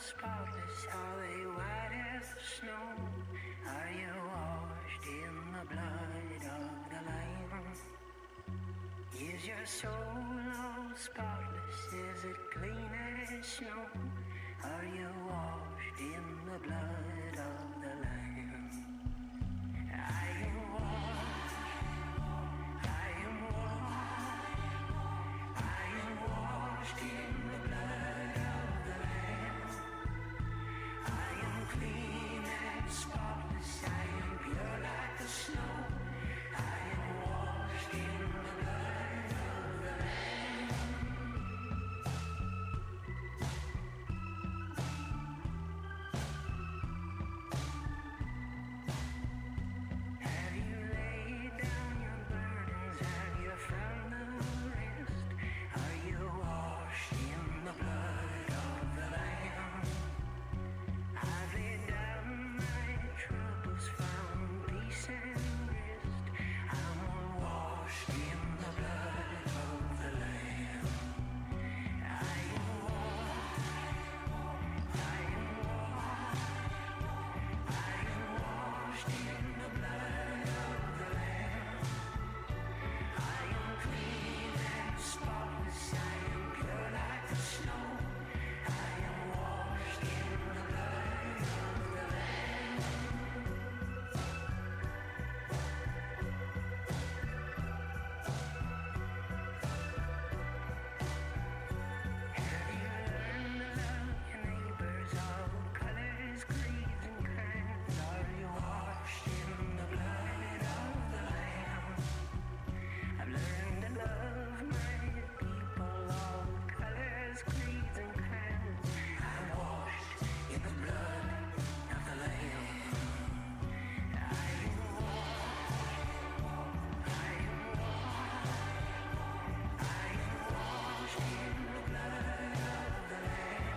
spotless? Are they white as the snow? Are you washed in the blood of the Lamb? Is your soul all spotless? Is it clean as snow? Are you washed in the blood of the Lamb? I am washed, I am washed, I am washed in the blood of the Lamb. I am clean and spotless, I am pure like the snow. I am washed in the blood of the Lamb. Have you laid down your burdens? Have you found the rest? Are you washed in the blood of the Lamb? I've laid down my troubles, found peace and rest. I'm all washed in the blood of the Lamb. I am washed, I am washed, I am washed in the blood of the Lamb. I am clean and spotless, I am pure like the snow. I am washed in the blood of the Lamb. Have you learned to love your neighbors, all colors, creeds, and kinds? Are you washed in the blood of the Lamb? I've learned to love my people, all colors, creeds, and kinds. I'm washed in the blood of the Lamb. I am washed, I am washed, I am washed in the blood of the Lamb.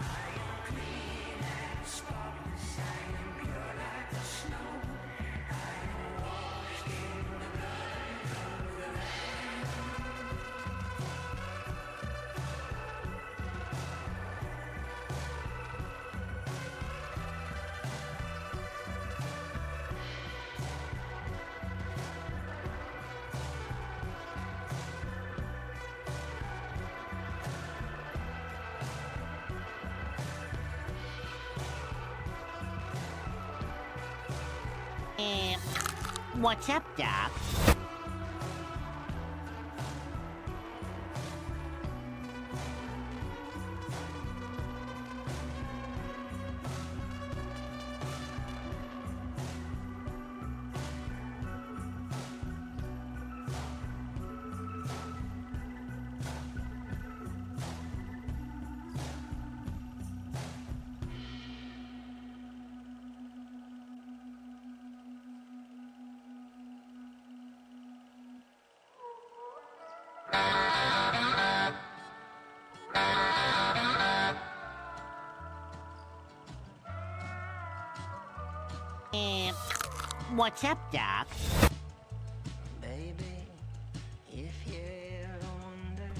I am clean and spotless, I am pure like the snow. I am washed in the blood of the Lamb. What's up, Doc? What's up, Doc? Baby, if you ever wondered.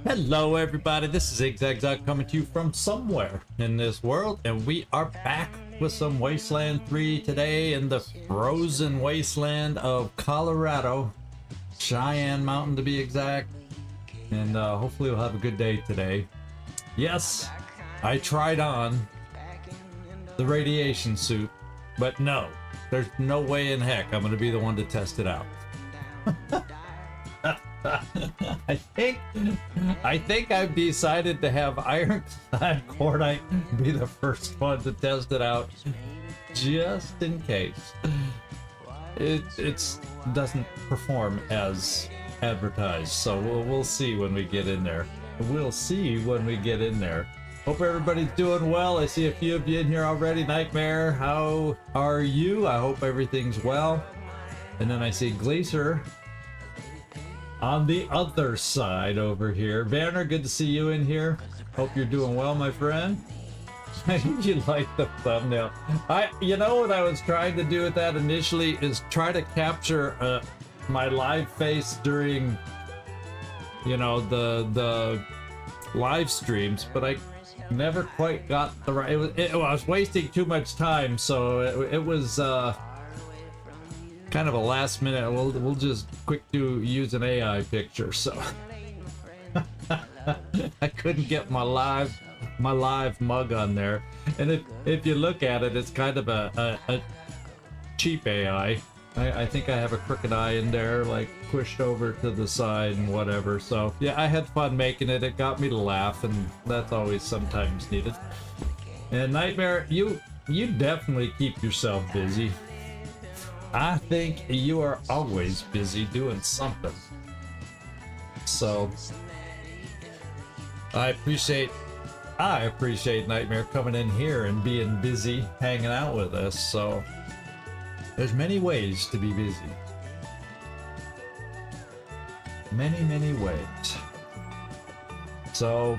Hello everybody, this is Zigzag coming to you from somewhere in this world, and we are back with some Wasteland 3 today in the frozen wasteland of Colorado, Cheyenne Mountain to be exact, and hopefully we'll have a good day today. Yes, I tried on the radiation suit, but no, there's no way in heck I'm gonna be the one to test it out. I think I've decided to have ironclad cordite be the first one to test it out, just in case it doesn't perform as advertised. So we'll see when we get in there. We'll see when we get in there. Hope everybody's doing well. I see a few of you in here already. Nightmare, how are you? I hope everything's well. And then I see Glacier on the other side over here. Banner, good to see you in here. Hope you're doing well, my friend. You like the thumbnail. You know what I was trying to do with that initially is try to capture my live face during, you know, the live streams, but I never quite got the right. I was wasting too much time, so it was kind of a last minute. We'll just quick use an AI picture, so I couldn't get my live mug on there. And if you look at it, it's kind of a cheap AI. I think I have a crooked eye in there, like pushed over to the side and whatever. So yeah, I had fun making it. It got me to laugh, and that's always sometimes needed. And Nightmare, you definitely keep yourself busy. I think you are always busy doing something. So I appreciate Nightmare coming in here and being busy, hanging out with us. So there's many ways to be busy. Many ways. So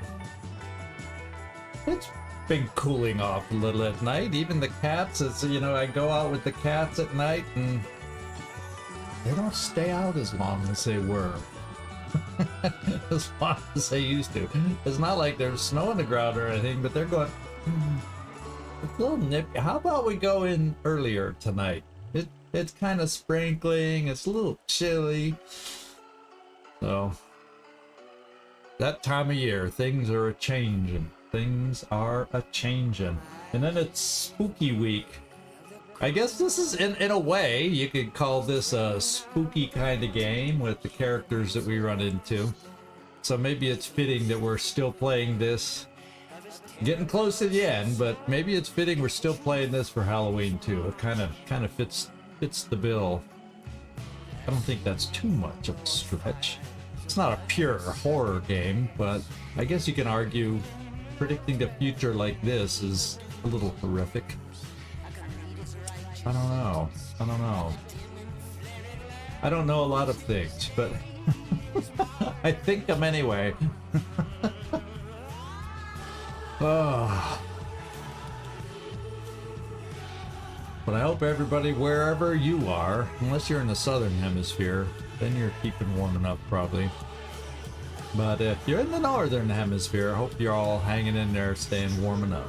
it's been cooling off a little at night. Even the cats, I go out with the cats at night and they don't stay out as long as they were. As long as they used to. It's not like there's snow on the ground or anything, but they're going, it's a little nippy. How about we go in earlier tonight? It's kind of sprinkling, it's a little chilly. So that time of year, things are a-changing. Things are a-changing. And then it's spooky week. I guess this is, in a way, you could call this a spooky kind of game with the characters that we run into. So maybe it's fitting that we're still playing this. Getting close to the end, but maybe it's fitting we're still playing this for Halloween too. It kind of fits the bill. I don't think that's too much of a stretch. It's not a pure horror game, but I guess you can argue predicting the future like this is a little horrific. I don't know. I don't know a lot of things, but I think them anyway. Oh. But I hope everybody, wherever you are, unless you're in the southern hemisphere, then you're keeping warm enough probably. But if you're in the northern hemisphere, I hope you're all hanging in there, staying warm enough.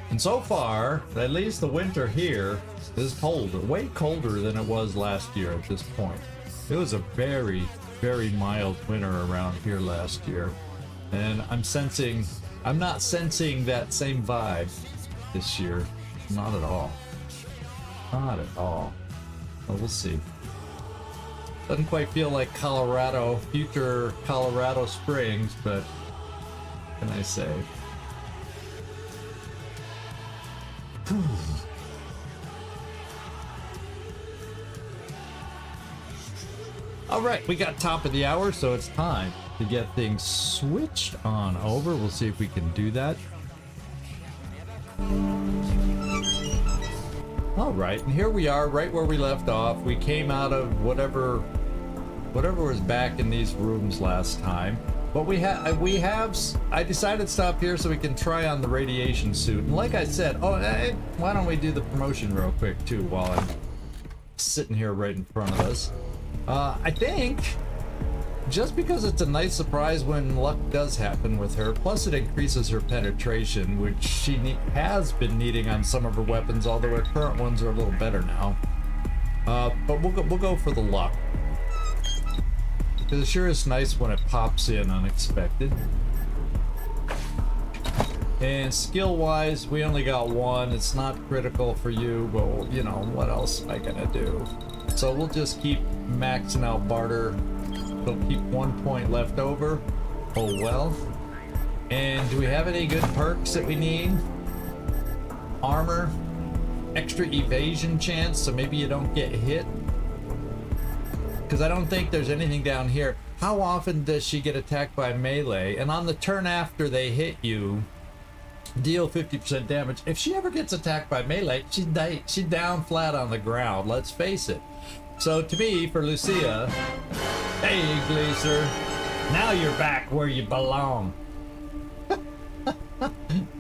And so far, at least the winter here is colder, way colder than it was last year at this point. It was a very, very mild winter around here last year. And I'm not sensing that same vibe this year. Not at all. Not at all. Well, we'll see. Doesn't quite feel like Colorado, future Colorado Springs, but what can I say? All right, we got top of the hour, so it's time to get things switched on over. We'll see if we can do that. All right, and here we are, right where we left off. We came out of whatever was back in these rooms last time. But I decided to stop here so we can try on the radiation suit. And like I said, why don't we do the promotion real quick too while I'm sitting here right in front of us. I think just because it's a nice surprise when luck does happen with her, plus it increases her penetration, which she has been needing on some of her weapons, although her current ones are a little better now. But we'll go for the luck. Because it sure is nice when it pops in unexpected. And skill-wise, we only got one. It's not critical for you, but what else am I gonna do? So we'll just keep maxing out barter. We'll keep 1 point left over. Oh well. And do we have any good perks that we need? Armor, extra evasion chance, so maybe you don't get hit. Because I don't think there's anything down here. How often does she get attacked by melee? And on the turn after they hit you, deal 50% damage. If she ever gets attacked by melee, she's down flat on the ground. Let's face it. So to me, for Lucia, hey Glacier, now you're back where you belong.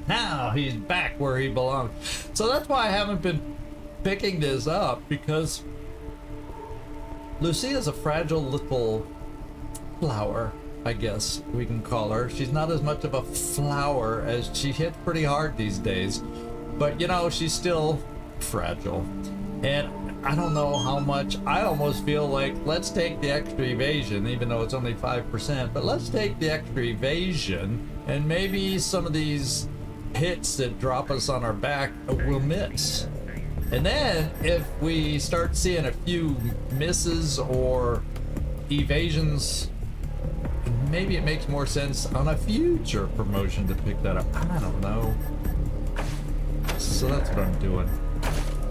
Now he's back where he belongs. So that's why I haven't been picking this up, because Lucia's a fragile little flower, I guess we can call her. She's not as much of a flower as she hit pretty hard these days, but you know, she's still fragile. And I don't know how much, I almost feel like let's take the extra evasion, even though it's only 5%, but let's take the extra evasion and maybe some of these hits that drop us on our back will miss. And then if we start seeing a few misses or evasions, maybe it makes more sense on a future promotion to pick that up. I don't know. So that's what I'm doing.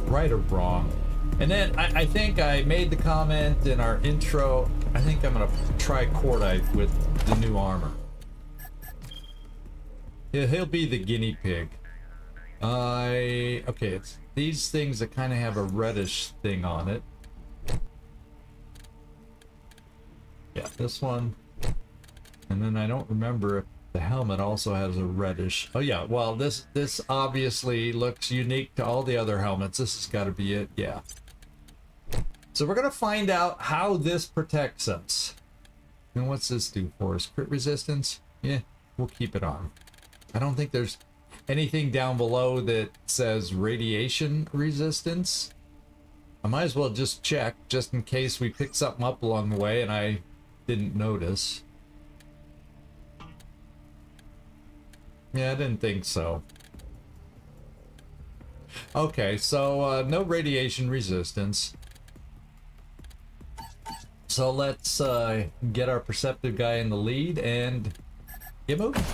Right or wrong. And then I think I made the comment in our intro, I think I'm gonna try Cordite with the new armor. Yeah, he'll be the guinea pig. Okay, it's these things that kind of have a reddish thing on it. Yeah, this one. And then I don't remember if the helmet also has a reddish. Oh yeah, well this obviously looks unique to all the other helmets. This has got to be it, yeah. So we're gonna find out how this protects us. And what's this do for us? Crit resistance? Yeah, we'll keep it on. I don't think there's anything down below that says radiation resistance. I might as well just check, just in case we pick something up along the way and I didn't notice. Yeah, I didn't think so. Okay, so no radiation resistance. So let's get our perceptive guy in the lead and get moving.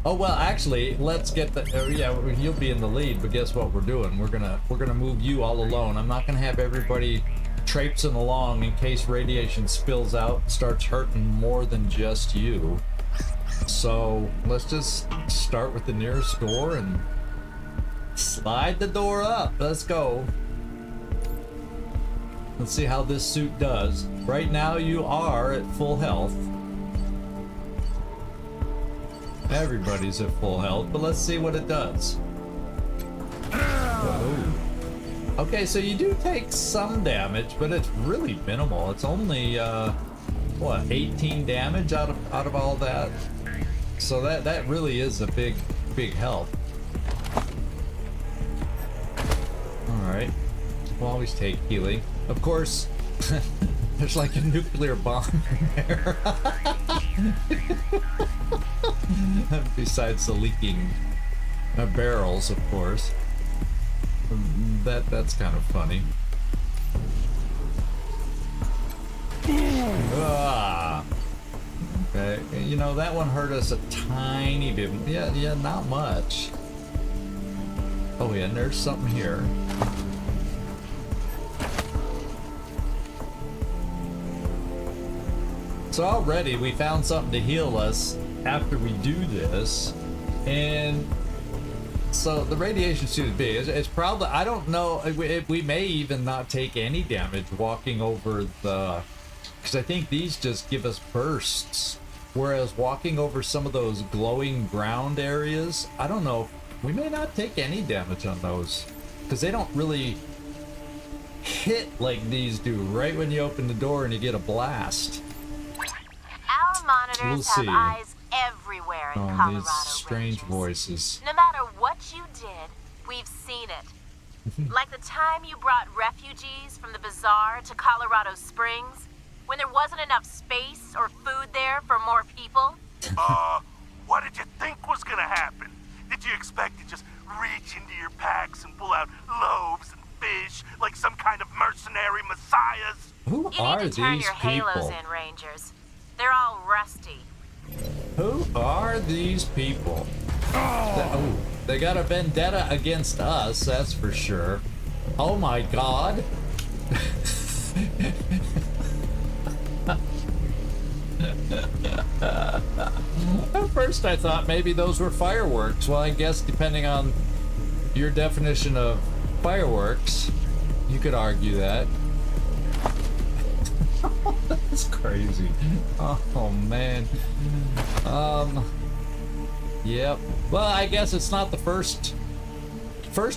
Oh well, actually, let's get the. Yeah, you'll be in the lead, but guess what we're doing? We're gonna move you all alone. I'm not gonna have everybody traipsing along in case radiation spills out and starts hurting more than just you. So let's just start with the nearest door and slide the door up. Let's go. Let's see how this suit does. Right now you are at full health. Everybody's at full health, but let's see what it does. Whoa. Okay, so you do take some damage, but it's really minimal. It's only what, 18 damage out of all that. So that really is a big help. All right, we'll always take healing. Of course, there's like a nuclear bomb in there. Besides the leaking barrels, of course. That's kind of funny. Okay, you know, that one hurt us a tiny bit. Yeah, not much. Oh yeah, and there's something here. So already we found something to heal us after we do this, and so the radiation suit is big. It's probably, I don't know, we may even not take any damage walking over the, because I think these just give us bursts, whereas walking over some of those glowing ground areas, I don't know, we may not take any damage on those, because they don't really hit like these do right when you open the door and you get a blast. Our monitors have eyes everywhere in Colorado. These strange voices. No matter what you did, we've seen it. Like the time you brought refugees from the bazaar to Colorado Springs, when there wasn't enough space or food there for more people. What did you think was gonna happen? Did you expect to just reach into your packs and pull out loaves and fish like some kind of mercenary messiahs? Who are these people? You need to turn your halos in, Rangers. They're all rusty. Who are these people? Oh, they got a vendetta against us, that's for sure. Oh my god. At first I thought maybe those were fireworks. Well, I guess depending on your definition of fireworks, you could argue that. That's crazy. Oh man. Yep. Well, I guess it's not the first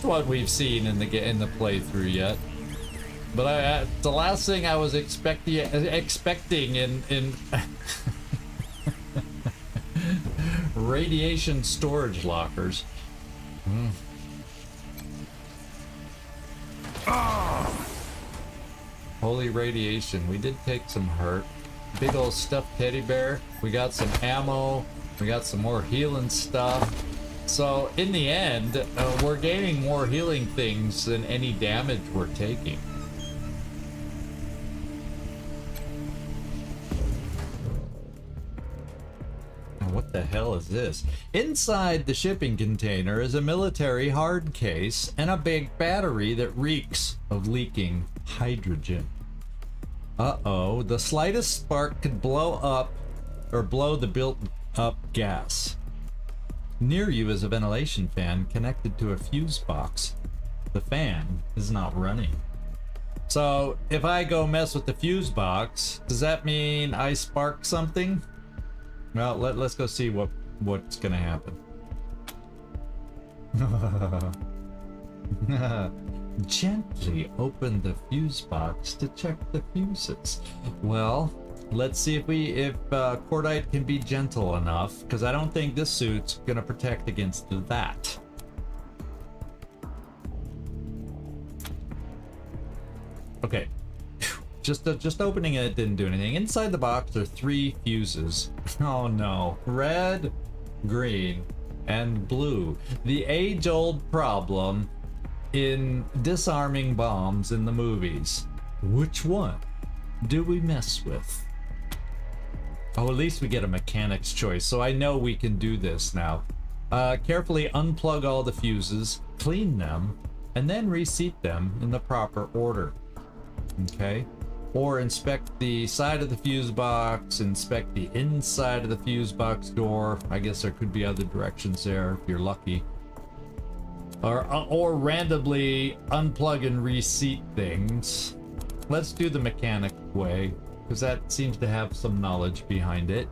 one we've seen in the playthrough yet. But the last thing I was expecting in radiation storage lockers. Holy radiation. We did take some hurt. Big old stuffed teddy bear. We got some ammo. We got some more healing stuff. So in the end, we're gaining more healing things than any damage we're taking. What the hell is this? Inside the shipping container is a military hard case and a big battery that reeks of leaking hydrogen. Uh-oh, the slightest spark could blow up or blow the built-up gas. Near you is a ventilation fan connected to a fuse box. The fan is not running. So if I go mess with the fuse box, does that mean I spark something? Well, let's go see what's gonna happen. Gently open the fuse box to check the fuses. Well, let's see if Cordite can be gentle enough, because I don't think this suit's gonna protect against that. Okay. Just opening it didn't do anything. Inside the box are 3 fuses. Oh no. Red, green, and blue. The age-old problem in disarming bombs in the movies. Which one do we mess with? Oh, at least we get a mechanic's choice, so I know we can do this now. Carefully unplug all the fuses, clean them, and then reseat them in the proper order. Okay? Or inspect the side of the fuse box, inspect the inside of the fuse box door. I guess there could be other directions there if you're lucky. Or randomly unplug and reseat things. Let's do the mechanic way, because that seems to have some knowledge behind it.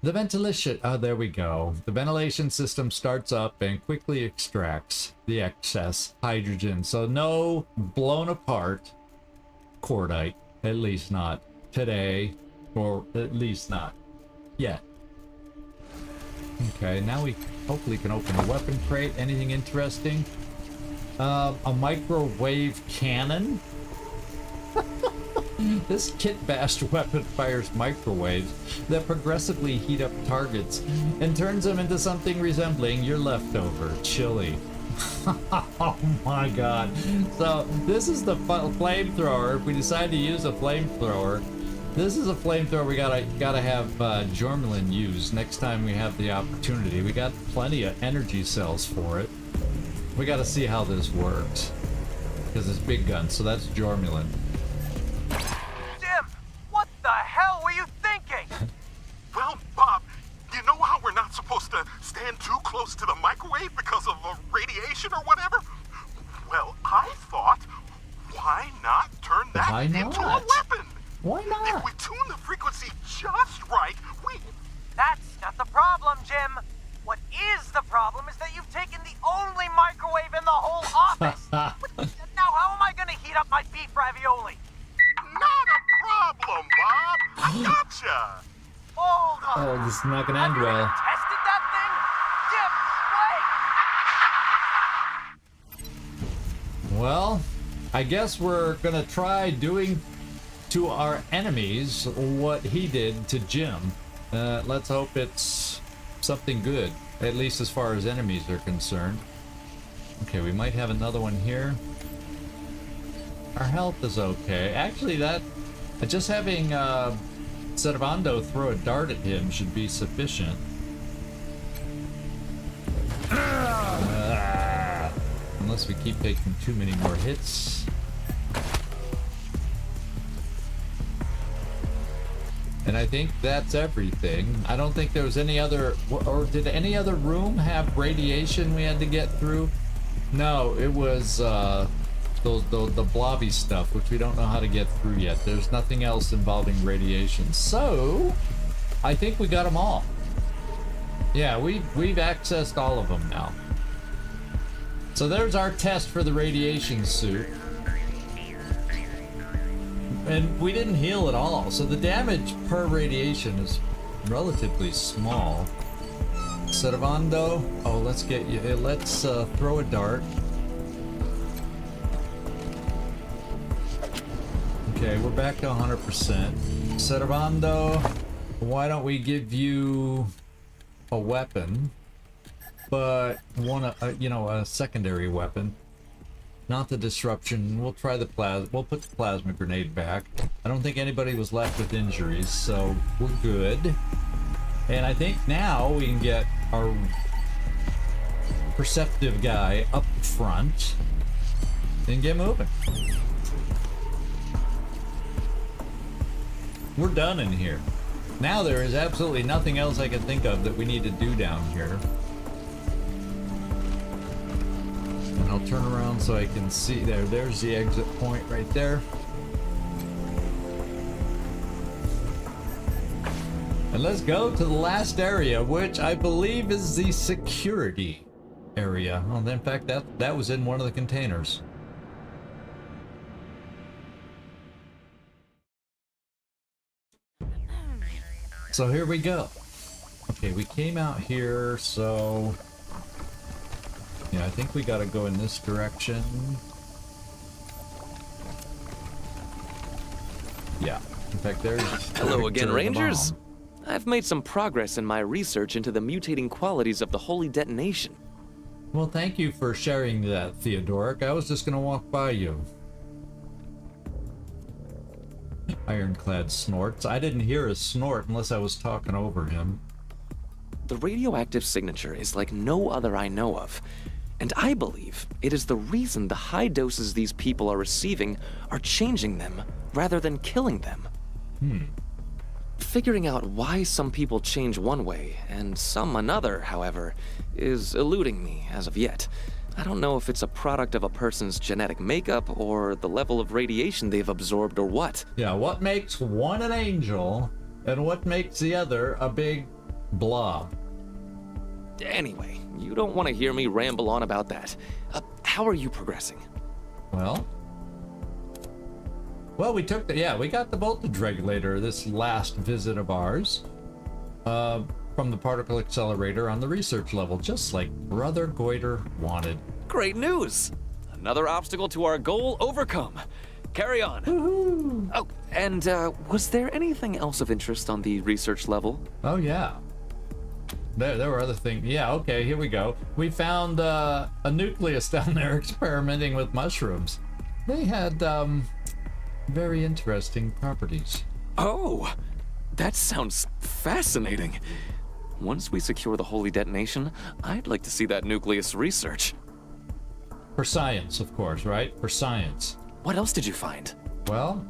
The ventilation, there we go. The ventilation system starts up and quickly extracts the excess hydrogen. So no blown apart Cordite, at least not today, or at least not yet. Okay, now we hopefully can open the weapon crate. Anything interesting? A microwave cannon? This kit-bashed weapon fires microwaves that progressively heat up targets and turns them into something resembling your leftover chili. Oh my god. So this is the flamethrower. If we decide to use a flamethrower, this is a flamethrower we gotta have Jormelin use next time we have the opportunity. We got plenty of energy cells for it. We gotta see how this works, because it's big gun, so that's Jormelin. Jim, what the hell were you thinking? Well, Bob, you know how we're not supposed to stand too close to the microwave because of radiation or whatever? Well, I thought, why not turn that into a weapon? Why not? If we tune the frequency just right, we... That's not the problem, Jim. What is the problem is that you've taken the only microwave in the whole office. Now how am I going to heat up my beef ravioli? Not a problem, Bob. I gotcha. Hold on. Oh, this is not gonna end Have you well. ever tested that thing? Jim, wait! Well, I guess we're gonna try doing to our enemies what he did to Jim. Let's hope it's something good, at least as far as enemies are concerned. Okay, we might have another one here. Our health is okay. Actually, that just having Servando throw a dart at him should be sufficient. Unless we keep taking too many more hits. And I think that's everything. I don't think there was any other, or did any other room have radiation we had to get through? No, it was the blobby stuff, which we don't know how to get through yet. There's nothing else involving radiation. So, I think we got them all. Yeah, we've accessed all of them now. So there's our test for the radiation suit. And we didn't heal at all, so the damage per radiation is relatively small. Servando, oh, let's get you, let's throw a dart. Okay, we're back to 100%. Servando, why don't we give you a weapon, but one, you know, a secondary weapon. Not the disruption. We'll try the we'll put the plasma grenade back. I don't think anybody was left with injuries, so we're good. And I think now we can get our perceptive guy up front and get moving. We're done in here. Now there is absolutely nothing else I can think of that we need to do down here. And I'll turn around so I can see there. There's the exit point right there. And let's go to the last area, which I believe is the security area. Well, in fact, that was in one of the containers. So here we go. Okay, we came out here, so yeah, I think we gotta go in this direction. Yeah, in fact, there's... Hello again, Rangers. I've made some progress in my research into the mutating qualities of the holy detonation. Well, thank you for sharing that, Theodoric. I was just gonna walk by you. Ironclad snorts. I didn't hear a snort unless I was talking over him. The radioactive signature is like no other I know of, and I believe it is the reason the high doses these people are receiving are changing them rather than killing them. Figuring out why some people change one way and some another, however, is eluding me as of yet. I don't know if it's a product of a person's genetic makeup or the level of radiation they've absorbed or what. Yeah, what makes one an angel and what makes the other a big blob? Anyway, you don't want to hear me ramble on about that. How are you progressing? Well, we took the, yeah, we got the voltage regulator this last visit of ours. From the particle accelerator on the research level, just like Brother Goiter wanted. Great news! Another obstacle to our goal overcome. Carry on. Woohoo! Oh, and was there anything else of interest on the research level? Oh yeah. There were other things. Yeah, okay, here we go. We found a nucleus down there experimenting with mushrooms. They had very interesting properties. Oh, that sounds fascinating. Once we secure the holy detonation, I'd like to see that nucleus research. For science, of course, right? For science. What else did you find? Well,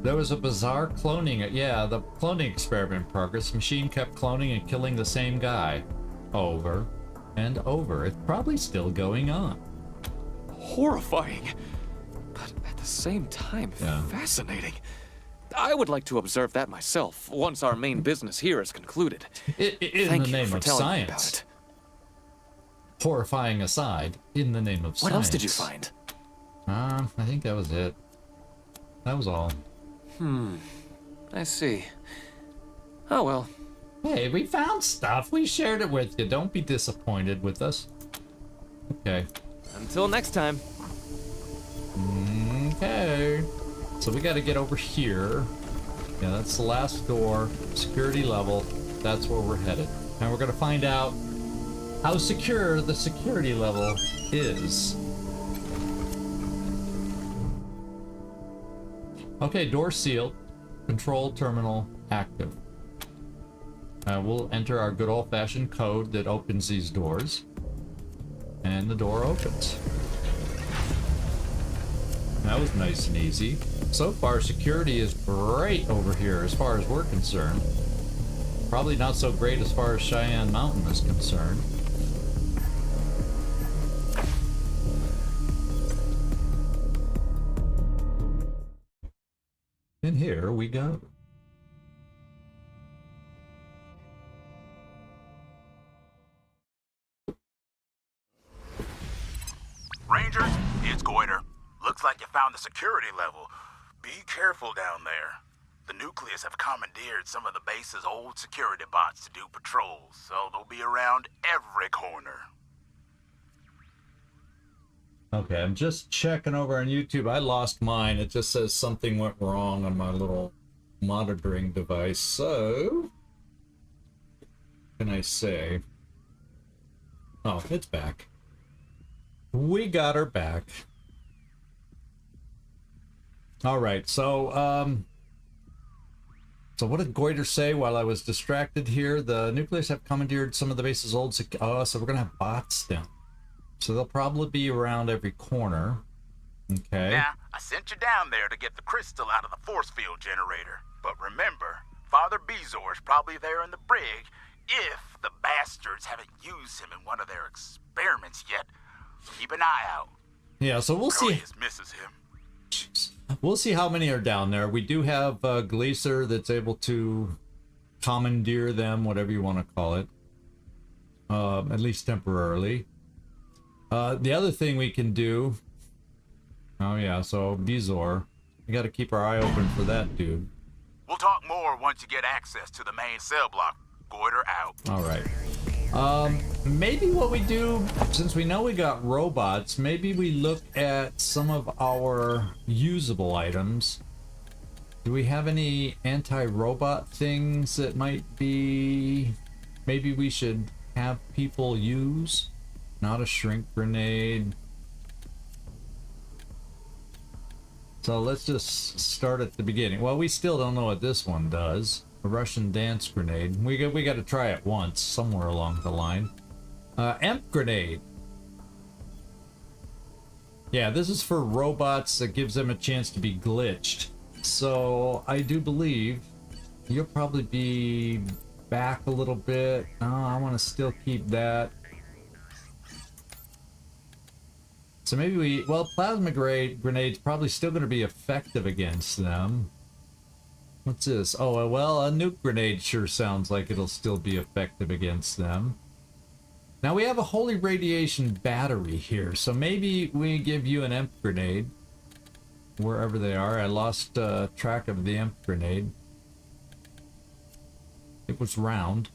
there was a bizarre cloning. Yeah, the cloning experiment in progress. Machine kept cloning and killing the same guy over and over. It's probably still going on. Horrifying, but at the same time, fascinating. I would like to observe that myself once our main business here is concluded. In the name of science. Horrifying aside, in the name of science. What else did you find? I think that was it. That was all. I see. Oh well. Hey, we found stuff. We shared it with you. Don't be disappointed with us. Okay. Until next time. Okay. So we got to get over here. Yeah, that's the last door. Security level. That's where we're headed. And we're going to find out how secure the security level is. Okay, door sealed. Control terminal active. We'll enter our good old-fashioned code that opens these doors. And the door opens. That was nice and easy. So far, security is great over here as far as we're concerned. Probably not so great as far as Cheyenne Mountain is concerned. And here we go. Rangers, it's Goiter. Looks like you found the security level. Be careful down there. The Nucleus have commandeered some of the base's old security bots to do patrols, so they'll be around every corner. Okay, I'm just checking over on YouTube. I lost mine. It just says something went wrong on my little monitoring device. So, what can I say? Oh, it's back. We got her back. All right, so what did Goiter say while I was distracted here? The Nucleus have commandeered some of the base's old so we're gonna have bots down. So they'll probably be around every corner. Okay. Now, I sent you down there to get the crystal out of the force field generator. But remember, Father Bezor's probably there in the brig if the bastards haven't used him in one of their experiments yet. Keep an eye out. Yeah, so we'll see. Proteus misses him. We'll see how many are down there. We do have Gleaser that's able to commandeer them, whatever you want to call it. At least temporarily. The other thing we can do... Oh yeah, so Bezor. We gotta keep our eye open for that dude. We'll talk more once you get access to the main cell block. Goiter out. Alright. Maybe what we do, since we know we got robots, maybe we look at some of our usable items. Do we have any anti-robot things that might be... Maybe we should have people use? Not a shrink grenade. So let's just start at the beginning. Well, we still don't know what this one does. A Russian dance grenade. We got to try it once somewhere along the line. Emp grenade. Yeah, this is for robots that gives them a chance to be glitched. So I do believe you'll probably be back a little bit. No, I want to still keep that. So maybe we... Well, plasma grenade's probably still going to be effective against them. What's this? Oh, well, a nuke grenade sure sounds like it'll still be effective against them. Now we have a holy radiation battery here, so maybe we give you an EMP grenade. Wherever they are. I lost track of the EMP grenade. It was round.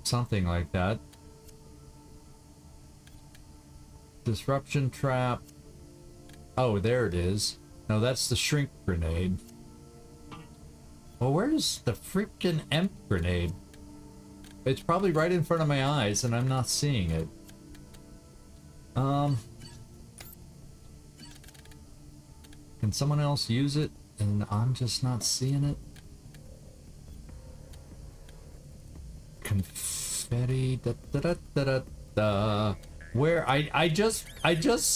Something like that. Disruption trap. Oh, there it is. No, that's the shrink grenade. Well, where's the freaking EMP grenade? It's probably right in front of my eyes and I'm not seeing it. Can someone else use it and I'm just not seeing it? Confetti. Da, da, da, da, da, da. Where I just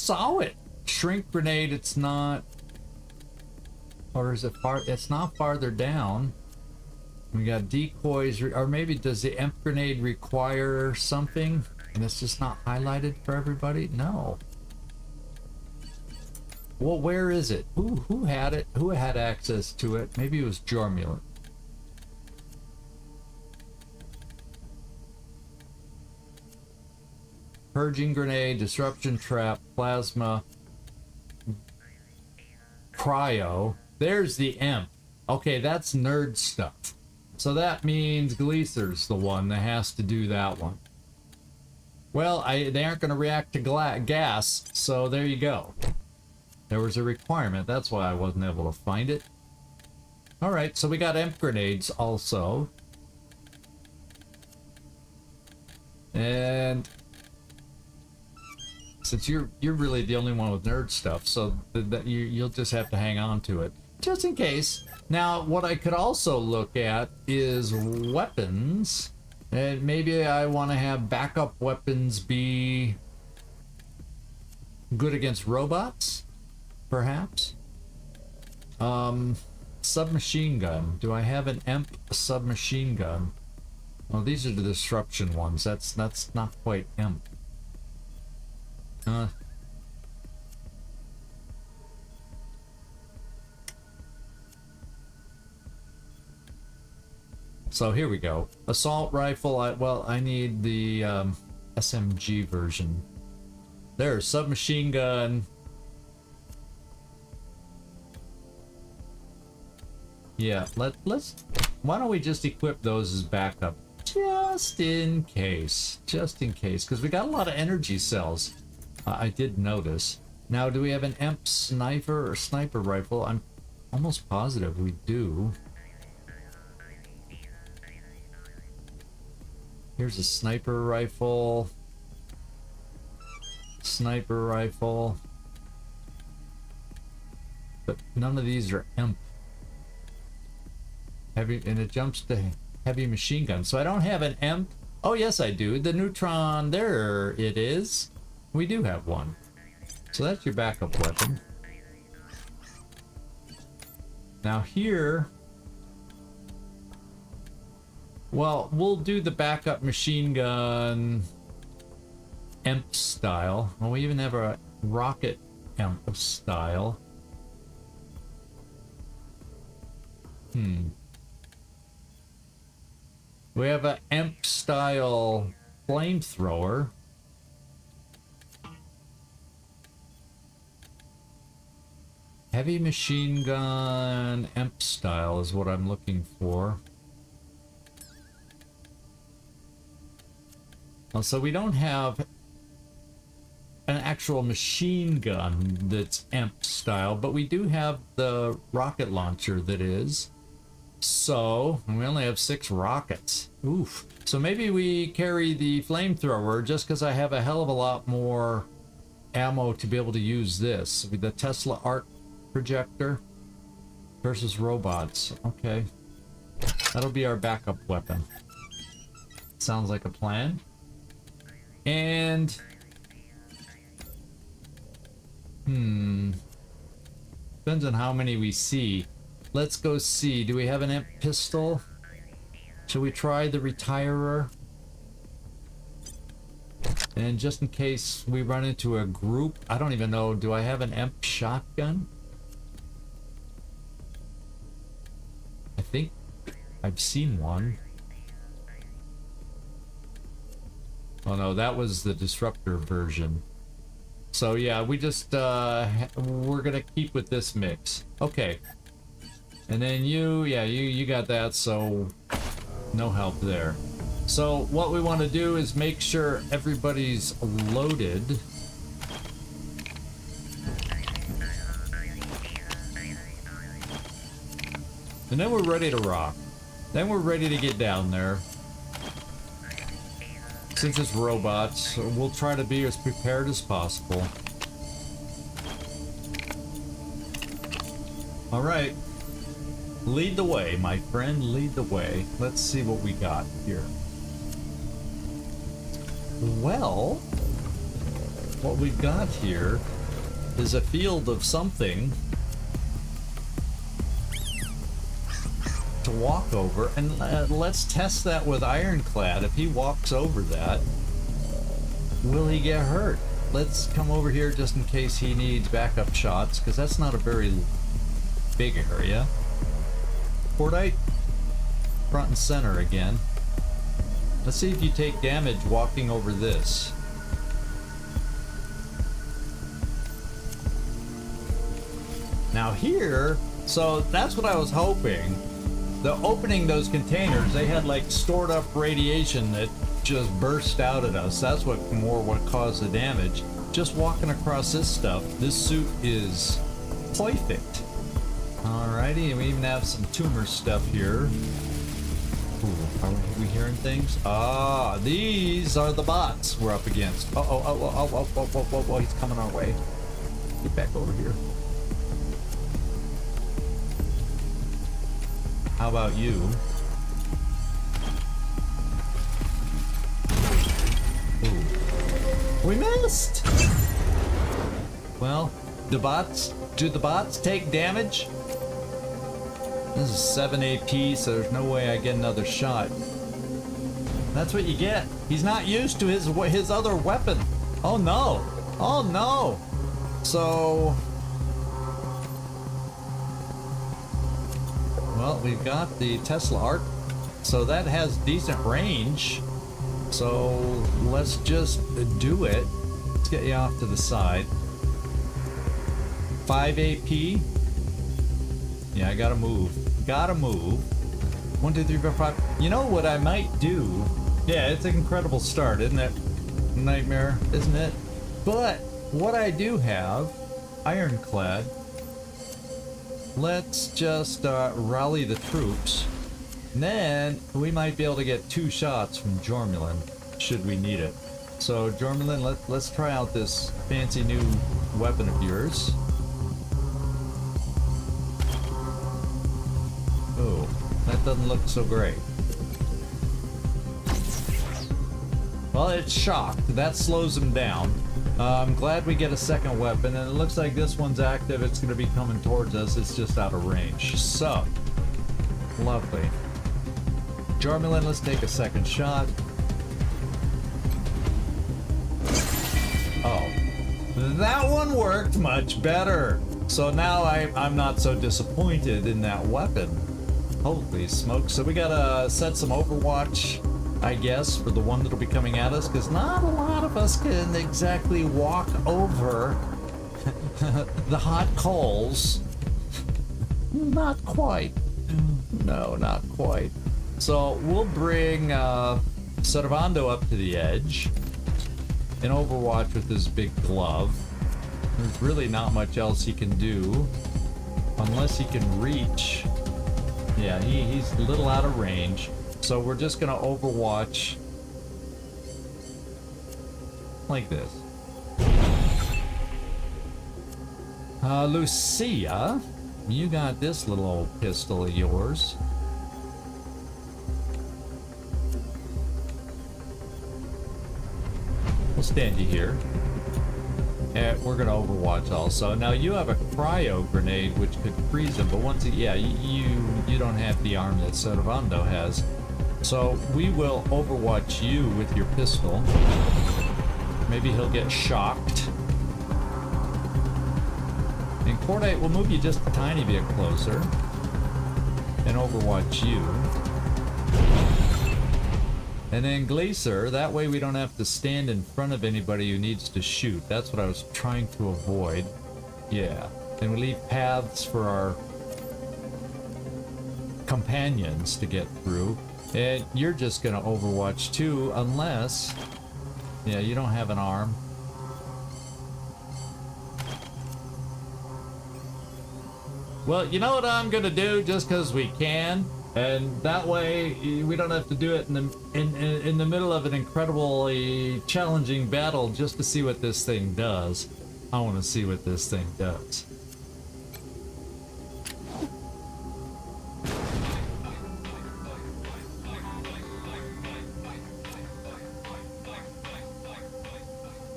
saw it. Shrink grenade. It's not. Or is it far? It's not farther down. We got decoys, or maybe does the EMP grenade require something and it's just not highlighted for everybody? No. Well, where is it? Who had it? Who had access to it? Maybe it was Jormulent. Purging grenade, disruption trap, plasma, cryo. There's the EMP. Okay, that's nerd stuff. So that means Gleaser's the one that has to do that one. Well, they aren't going to react to gas, so there you go. There was a requirement. That's why I wasn't able to find it. Alright, so we got EMP grenades also. And since you're really the only one with nerd stuff, so that you'll just have to hang on to it. Just in case. Now, what I could also look at is weapons. And maybe I want to have backup weapons be good against robots, perhaps. Submachine gun. Do I have an EMP submachine gun? Well, these are the disruption ones. That's not quite EMP. So here we go. Assault rifle. I need the SMG version. There's submachine gun. Yeah, let's. Why don't we just equip those as backup, just in case, because we got a lot of energy cells. I did notice. Now, do we have an EMP sniper or sniper rifle? I'm almost positive we do. Here's a sniper rifle. Sniper rifle. But none of these are EMP. Heavy, and it jumps to heavy machine gun. So I don't have an EMP. Oh, yes, I do. The neutron, there it is. We do have one. So that's your backup weapon. Now here, well, we'll do the backup machine gun EMP style. Well, we even have a rocket EMP style. We have an EMP style flamethrower. Heavy machine gun EMP style is what I'm looking for. Oh, so we don't have an actual machine gun that's EMP style, but we do have the rocket launcher that is. So, we only have 6 rockets. Oof. So maybe we carry the flamethrower just because I have a hell of a lot more ammo to be able to use this. With the Tesla arc projector versus robots. Okay. That'll be our backup weapon. Sounds like a plan. And... depends on how many we see. Let's go see. Do we have an EMP pistol? Shall we try the retirer? And just in case we run into a group, I don't even know, do I have an EMP shotgun? I think I've seen one. Oh no, that was the disruptor version. So yeah, we just, we're gonna keep with this mix. Okay. And then you, yeah, you got that, so no help there. So what we want to do is make sure everybody's loaded. And then we're ready to rock. Then we're ready to get down there. Since it's robots, we'll try to be as prepared as possible. All right. Lead the way, my friend, lead the way. Let's see what we got here. Well, what we've got here is a field of something to walk over, and let's test that with Ironclad. If he walks over that, will he get hurt? Let's come over here just in case he needs backup shots, because that's not a very big area. Cordite, front and center again. Let's see if you take damage walking over this. Now here, so that's what I was hoping. The opening those containers, they had like stored up radiation that just burst out at us. That's what caused the damage. Just walking across this stuff, this suit is perfect. Alrighty, and we even have some tumor stuff here. Ooh, are we hearing things? Ah, these are the bots we're up against. Oh, he's coming our way. Get back over here. How about you? Ooh. We missed! Well, do the bots take damage? This is 7 AP, so there's no way I get another shot. That's what you get. He's not used to his other weapon. Oh no! Oh no! So... well, we've got the Tesla arc, so that has decent range. So let's just do it. Let's get you off to the side. 5 AP. Yeah, I gotta move. Gotta move. 1, 2, 3, 4, 5. You know what I might do? Yeah, it's an incredible start, isn't it? Nightmare, isn't it? But what I do have, ironclad. Let's just rally the troops. And then we might be able to get 2 shots from Jormulin, should we need it. So Jormulin, let's try out this fancy new weapon of yours. Oh, that doesn't look so great. Well, it's shocked. That slows him down. I'm glad we get a second weapon, and it looks like this one's active. It's going to be coming towards us. It's just out of range. So, lovely. Jormulin, let's take a second shot. Oh, that one worked much better. So now I'm not so disappointed in that weapon. Holy smokes. So we gotta set some Overwatch, I guess, for the one that'll be coming at us, because not a lot of us can exactly walk over the hot coals. Not quite. No, not quite. So we'll bring Servando up to the edge in Overwatch with his big glove. There's really not much else he can do unless he can reach. Yeah, he's a little out of range. So we're just gonna Overwatch like this. Lucia, you got this little old pistol of yours. We'll stand you here. And we're gonna Overwatch also. Now you have a cryo grenade which could freeze him, but once yeah, you don't have the arm that Servando has. So we will Overwatch you with your pistol. Maybe he'll get shocked. And Cordite will move you just a tiny bit closer and Overwatch you. And then Glacier, that way we don't have to stand in front of anybody who needs to shoot. That's what I was trying to avoid. Yeah. And we leave paths for our companions to get through. And you're just gonna Overwatch too, unless... yeah, you don't have an arm. Well, you know what I'm gonna do, just because we can, and that way we don't have to do it in the middle of an incredibly challenging battle just to see what this thing does. I want to see what this thing does.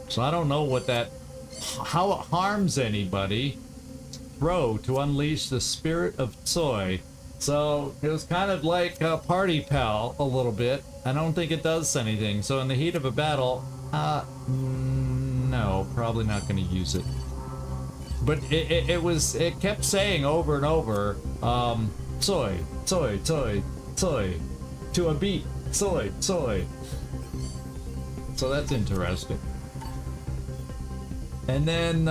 So I don't know what that, how it harms anybody. Throw to unleash the spirit of Soy. So it was kind of like a Party Pal a little bit. I don't think it does anything. So in the heat of a battle, no, probably not going to use it. But it kept saying over and over, Soy, Soy, Soy, Soy, to a beat, Soy, Soy. So that's interesting. And then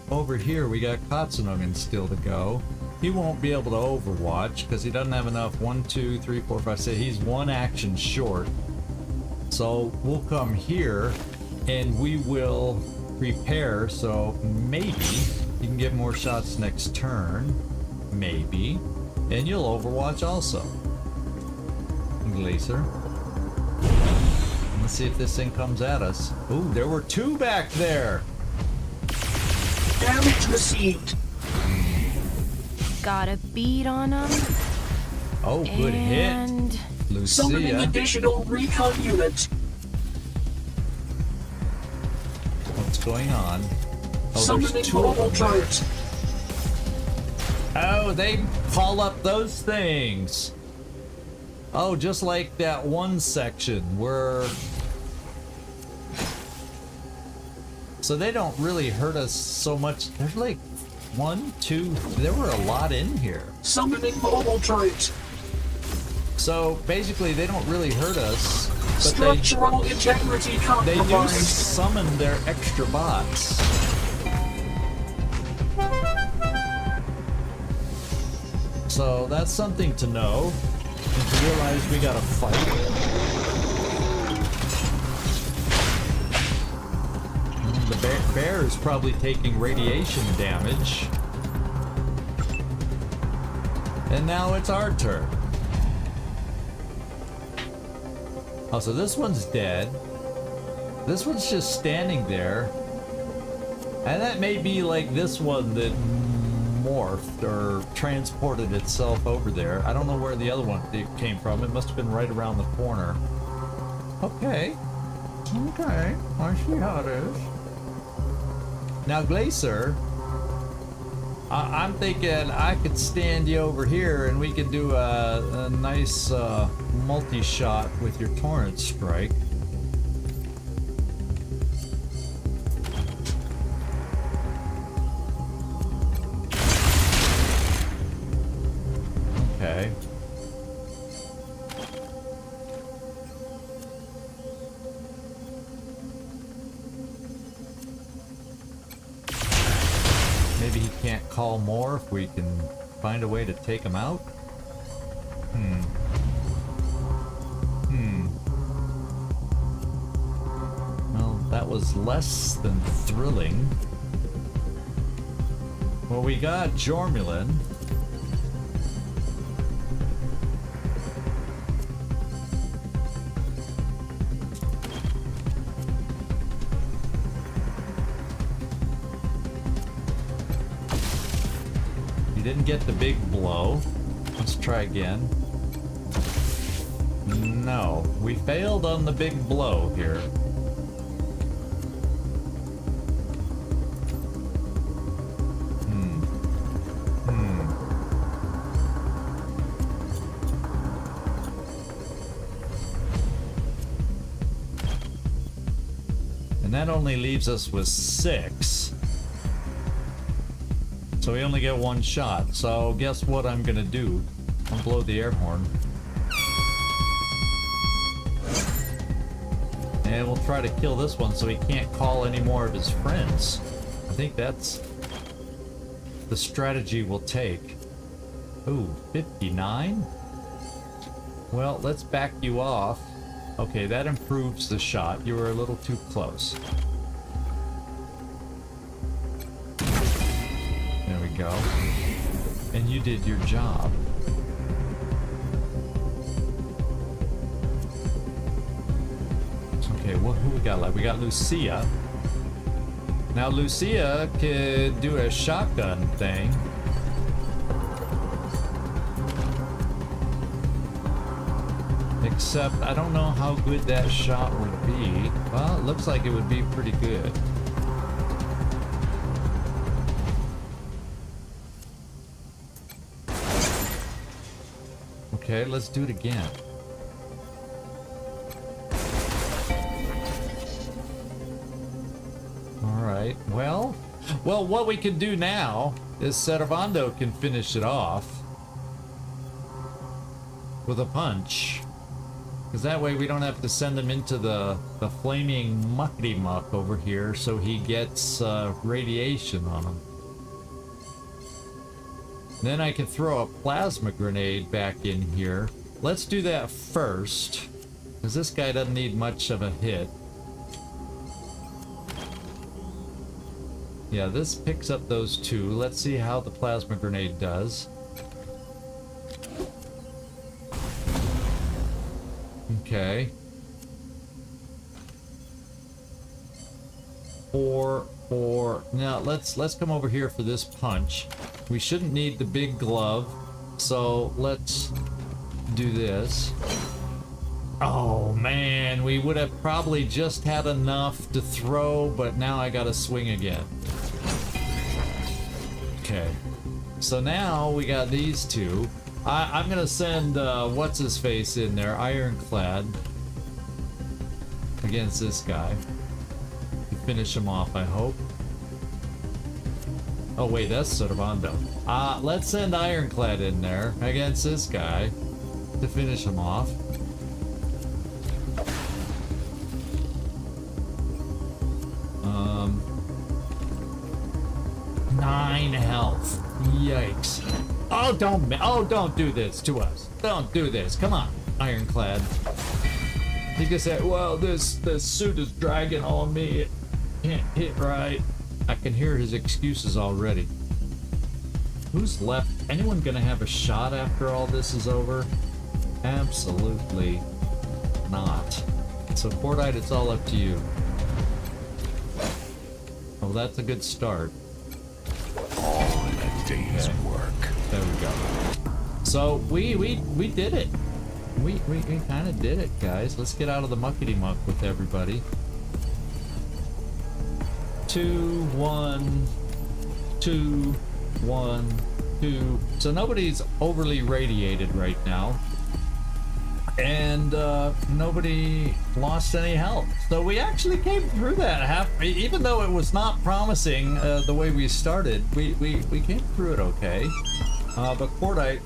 over here we got Katsunogan still to go. He won't be able to Overwatch because he doesn't have enough. 1, 2, 3, 4, 5, 6. He's one action short. So we'll come here and we will prepare. So maybe you can get more shots next turn. Maybe. And you'll Overwatch also. Glacier. Let's see if this thing comes at us. Ooh, there were 2 back there. Damage received. Got a bead on him. Oh, good hit. Summoning Lucia. additional recon units. What's going on? Oh, Summoning there's 2 of mobile them there. turrets. Oh, they call up those things. Oh, just like that one section where... So they don't really hurt us so much. There's like 1, 2, there were a lot in here. Summoning mobile turrets. So basically they don't really hurt us Structural integrity they do compromised. summon their extra bots. So that's something to know. And to realize we gotta fight. The bear is probably taking radiation damage. And now it's our turn. Oh, so this one's dead. This one's just standing there. And that may be like this one that morphed or transported itself over there. I don't know where the other one came from. It must have been right around the corner. Okay. Okay. I see how it is. Now, Glacier, I'm thinking I could stand you over here and we could do a nice multi-shot with your Torrent Strike. Okay. Maybe he can't call more if we can find a way to take him out? Well, that was less than thrilling. Well, we got Jormulin. You didn't get the big blow. Let's try again. No, we failed on the big blow here. And that only leaves us with 6. So we only get one shot. So guess what I'm gonna do? I'll blow the air horn. And we'll try to kill this one so he can't call any more of his friends. I think that's the strategy we'll take. Ooh, 59? Well, let's back you off. Okay, that improves the shot. You were a little too close. There we go. And you did your job. Okay, who we got left? We got Lucia. Now Lucia could do a shotgun thing. Except I don't know how good that shot would be. Well, it looks like it would be pretty good. Okay, let's do it again. Alright, well, what we can do now is Servando can finish it off with a punch. Because that way we don't have to send him into the flaming muckety muck over here so he gets radiation on him. Then I can throw a plasma grenade back in here. Let's do that first, because this guy doesn't need much of a hit. Yeah, this picks up those two. Let's see how the plasma grenade does. Okay. Now let's come over here for this punch. We shouldn't need the big glove, so let's do this. Oh man, we would have probably just had enough to throw, but now I gotta swing again. Okay, so now we got these two. I'm gonna send what's his face in there, Ironclad, against this guy to finish him off, I hope. Oh wait, that's Servando. Let's send Ironclad in there against this guy to finish him off. 9 health. Yikes. Oh, don't do this to us. Don't do this. Come on, Ironclad. He just said, well, this suit is dragging on me. It can't hit right. I can hear his excuses already. Who's left? Anyone gonna have a shot after all this is over? Absolutely not. So Cordite, it's all up to you. Oh, that's a good start. All in a day's work. There we go. So we did it. We kind of did it, guys. Let's get out of the muckety muck with everybody. 2, 1, 2, 1, 2. So nobody's overly radiated right now. And nobody lost any health. So we actually came through that. Even though it was not promising the way we started, we came through it okay. But Cordite,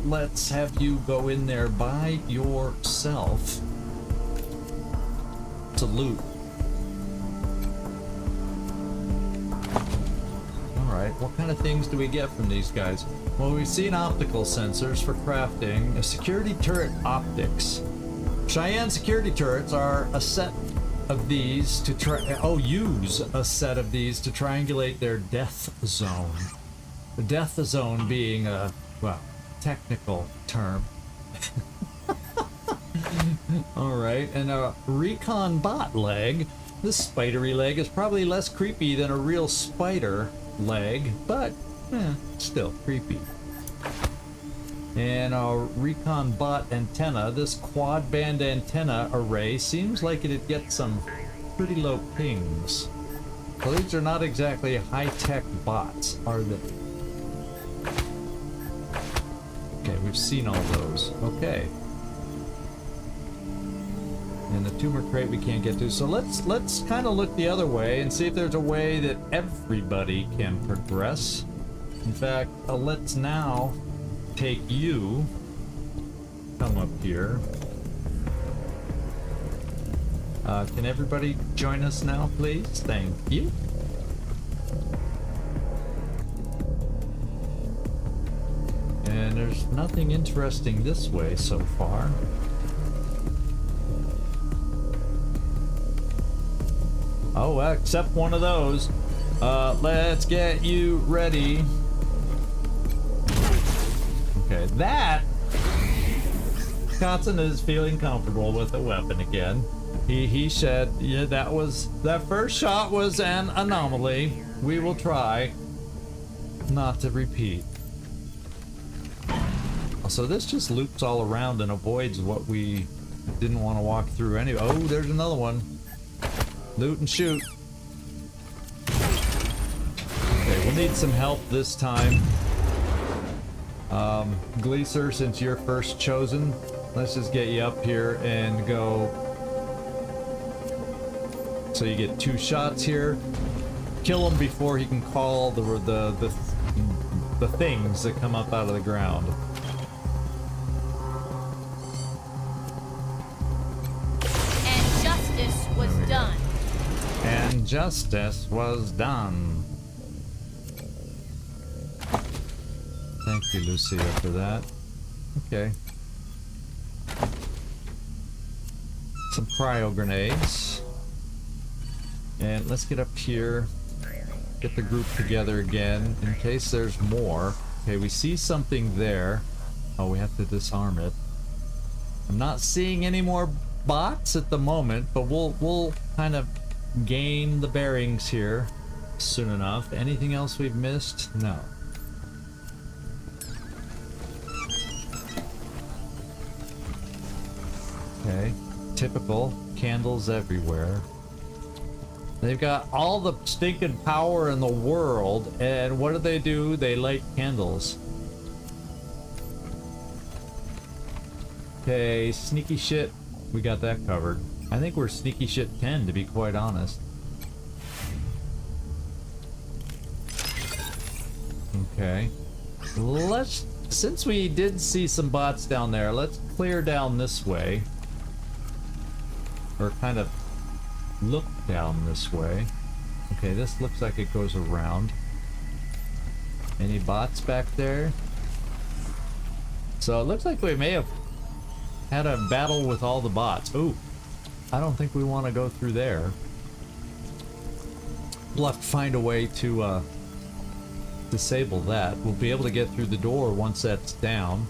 let's have you go in there by yourself to loot. Alright, what kind of things do we get from these guys? Well, we've seen optical sensors for crafting, a security turret optics. Cheyenne security turrets are a set of these to use a set of these to triangulate their death zone. The death zone being a, well, technical term. Alright, and a recon bot leg. This spidery leg is probably less creepy than a real spider leg, but still creepy. And our recon bot antenna, this quad band antenna array seems like it'd get some pretty low pings. So these are not exactly high-tech bots, are they? Okay, we've seen all those. Okay. And the tumor crate we can't get to. So let's kind of look the other way and see if there's a way that everybody can progress. In fact, let's now take you. Come up here. Can everybody join us now, please? Thank you. And there's nothing interesting this way so far. Oh, except one of those. Let's get you ready. Okay, that Kotzen is feeling comfortable with the weapon again. He said, yeah, that first shot was an anomaly. We will try not to repeat. So this just loops all around and avoids what we didn't want to walk through anyway. Oh, there's another one. Loot and shoot. Okay, we'll need some help this time. Gleaser, since you're first chosen, let's just get you up here and go. So you get 2 shots here. Kill him before he can call the things that come up out of the ground. And justice was done. And justice was done. Thank you, Lucia, for that. Okay. Some cryo grenades. And let's get up here. Get the group together again in case there's more. Okay, we see something there. Oh, we have to disarm it. I'm not seeing any more bots at the moment, but we'll kind of gain the bearings here soon enough. Anything else we've missed? No. Okay, typical. Candles everywhere. They've got all the stinking power in the world, and what do? They light candles. Okay, sneaky shit. We got that covered. I think we're sneaky shit 10, to be quite honest. Okay. Since we did see some bots down there, let's clear down this way. Or kind of look down this way. Okay, this looks like it goes around. Any bots back there? So it looks like we may have had a battle with all the bots. Ooh, I don't think we want to go through there. We'll have to find a way to disable that. We'll be able to get through the door once that's down.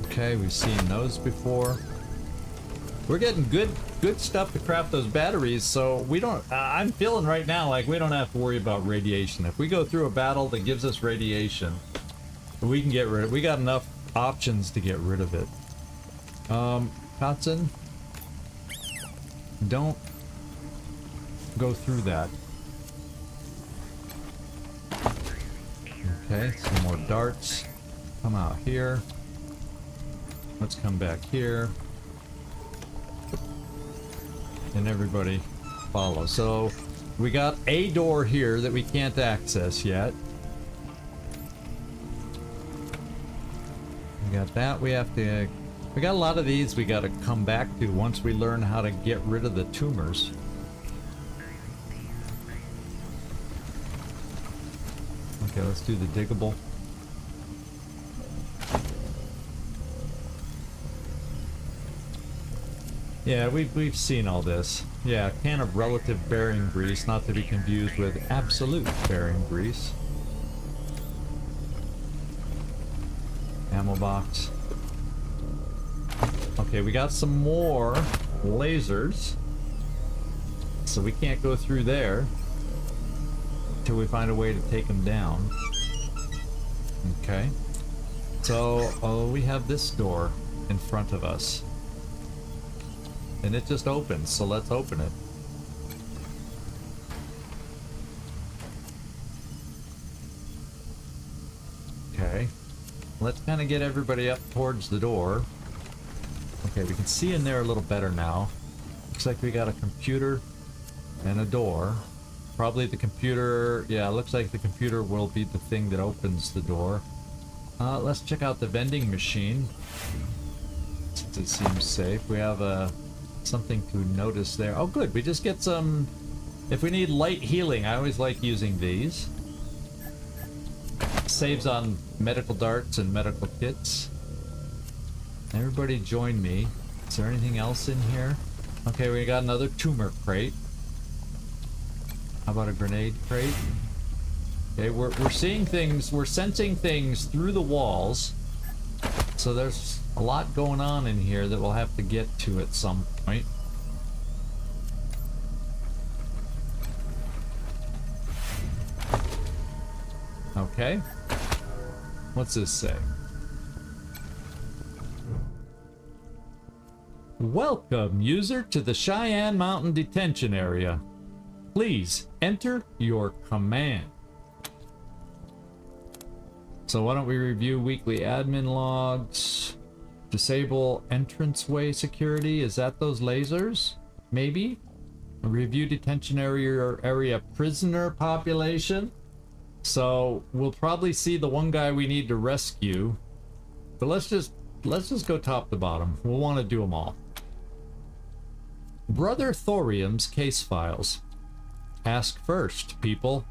Okay, we've seen those before. We're getting good stuff to craft those batteries, so we don't... I'm feeling right now like we don't have to worry about radiation. If we go through a battle that gives us radiation, we can get rid of it. We got enough options to get rid of it. Kotson, don't go through that. Okay, some more darts. Come out here. Let's come back here. And everybody follow. So we got a door here that we can't access yet. We got that. We got a lot of these we got to come back to once we learn how to get rid of the tumors. Okay, let's do the diggable. Yeah, we've seen all this. Yeah, can of relative bearing grease, not to be confused with absolute bearing grease. Ammo box. Okay, we got some more lasers. So we can't go through there until we find a way to take them down. Okay. So, we have this door in front of us. And it just opens, so let's open it. Okay. Let's kind of get everybody up towards the door. Okay, we can see in there a little better now. Looks like we got a computer and a door. Probably the computer... Yeah, it looks like the computer will be the thing that opens the door. Let's check out the vending machine. Since it seems safe. We have something to notice there. Oh, good. We just get some... If we need light healing, I always like using these. Saves on medical darts and medical kits. Everybody join me. Is there anything else in here? Okay, we got another tumor crate. How about a grenade crate? Okay, we're seeing things, we're sensing things through the walls. So there's a lot going on in here that we'll have to get to at some point. Okay. What's this say? Welcome, user, to the Cheyenne Mountain Detention Area. Please enter your command. So why don't we review weekly admin logs? Disable entranceway security. Is that those lasers? Maybe? Review detention area prisoner population. So we'll probably see the one guy we need to rescue. But let's just go top to bottom. We'll want to do them all. Brother Thorium's case files. Ask first, people.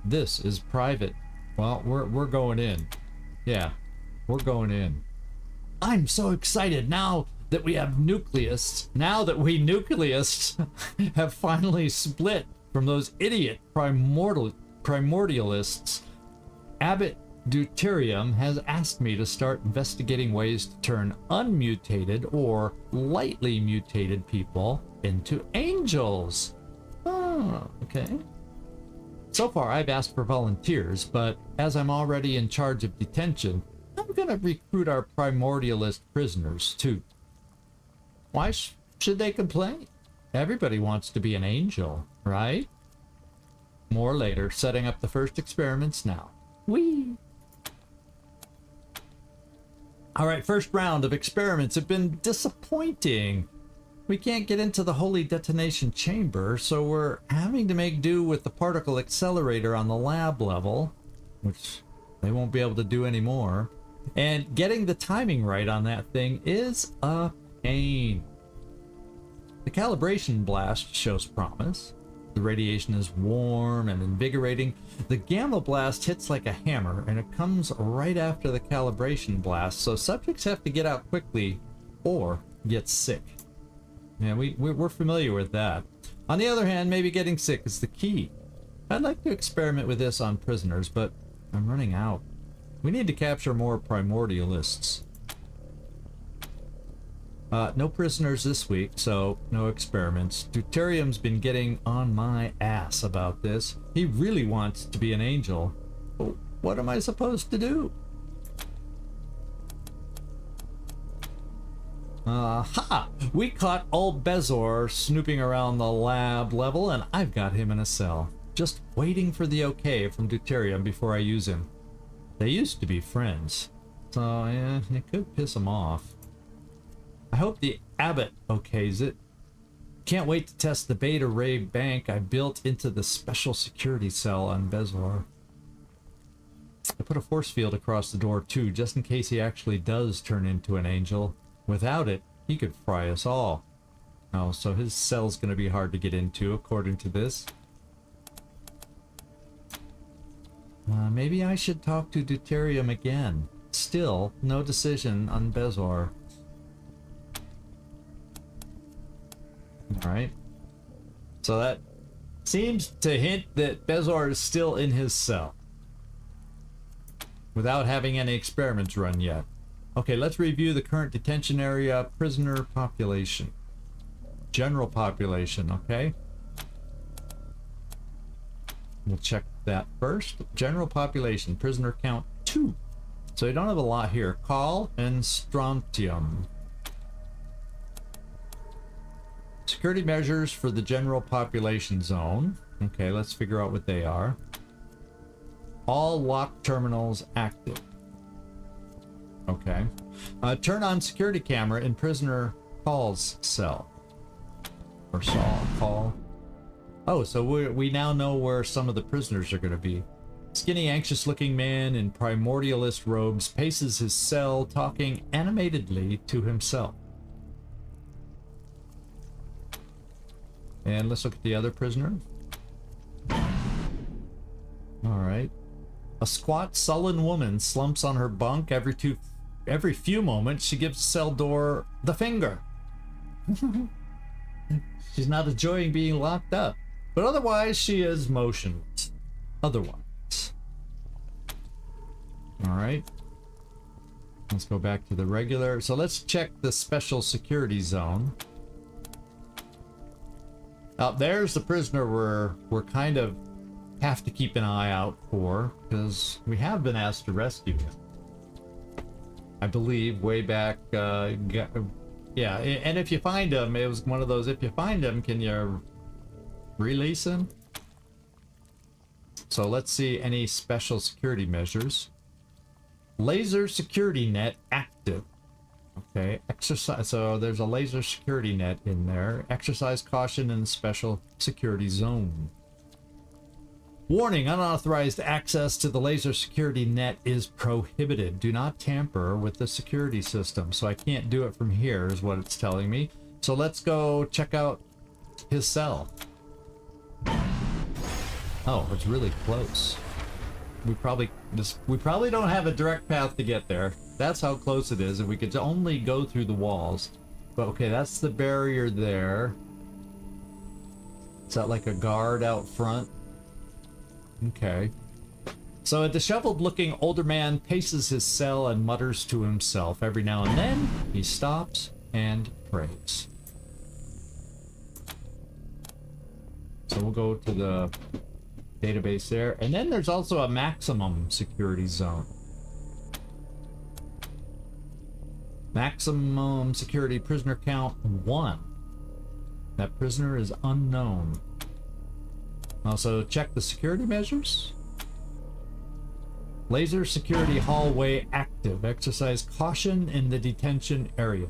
This is private. Well, we're going in. Yeah, we're going in. I'm so excited now that we have nucleists. Now that we nucleists have finally split from those idiot primordialists. Abbott Deuterium has asked me to start investigating ways to turn unmutated or lightly mutated people into angels. Oh, okay. So far, I've asked for volunteers, but as I'm already in charge of detention, I'm gonna recruit our primordialist prisoners, too. Why should they complain? Everybody wants to be an angel, right? More later, setting up the first experiments now. Whee! Alright, first round of experiments have been disappointing. We can't get into the holy detonation chamber, so we're having to make do with the particle accelerator on the lab level, which they won't be able to do anymore. And getting the timing right on that thing is a pain. The calibration blast shows promise. The radiation is warm and invigorating. The gamma blast hits like a hammer, and it comes right after the calibration blast, so subjects have to get out quickly or get sick. Yeah, we're familiar with that. On the other hand, maybe getting sick is the key. I'd like to experiment with this on prisoners, but I'm running out. We need to capture more primordialists. No prisoners this week, so no experiments. Deuterium's been getting on my ass about this. He really wants to be an angel. But what am I supposed to do? Ha! We caught old Bezor snooping around the lab level, and I've got him in a cell. Just waiting for the okay from Deuterium before I use him. They used to be friends, so yeah, it could piss him off. I hope the Abbot okays it. Can't wait to test the beta ray bank I built into the special security cell on Bezor. I put a force field across the door too, just in case he actually does turn into an angel. Without it, he could fry us all. Oh, so his cell's gonna be hard to get into, according to this. Maybe I should talk to Deuterium again. Still, no decision on Bezor. Alright. So that seems to hint that Bezor is still in his cell. Without having any experiments run yet. Okay, let's review the current detention area prisoner population. General population, okay? We'll check that first. General population, prisoner count 2. So we don't have a lot here. Call and strontium. Security measures for the general population zone. Okay, let's figure out what they are. All locked terminals active. Okay. Turn on security camera in prisoner Call's cell. Or call. Oh, so we now know where some of the prisoners are going to be. Skinny, anxious-looking man in primordialist robes paces his cell, talking animatedly to himself. And let's look at the other prisoner. Alright. A squat, sullen woman slumps on her bunk. Every few moments, she gives the cell door the finger. She's not enjoying being locked up. But otherwise, she is motionless. Otherwise. Alright. Let's go back to the regular. So let's check the special security zone. There's the prisoner we're kind of have to keep an eye out for, because we have been asked to rescue him. I believe way back, yeah, and if you find him, it was one of those, if you find him, can you release him? So let's see any special security measures. Laser security net active. Okay, exercise. So there's a laser security net in there. Exercise caution in the special security zone. Warning, unauthorized access to the laser security net is prohibited. Do not tamper with the security system. So I can't do it from here is what it's telling me. So let's go check out his cell. Oh, it's really close. We probably don't have a direct path to get there. That's how close it is, and we could only go through the walls. But okay, that's the barrier there. Is that like a guard out front? Okay. So a disheveled-looking older man paces his cell and mutters to himself. Every now and then, he stops and prays. So we'll go to the database there. And then there's also a maximum security zone. Maximum security prisoner count 1. That prisoner is unknown. Also check the security measures. Laser security hallway active. Exercise caution in the detention area.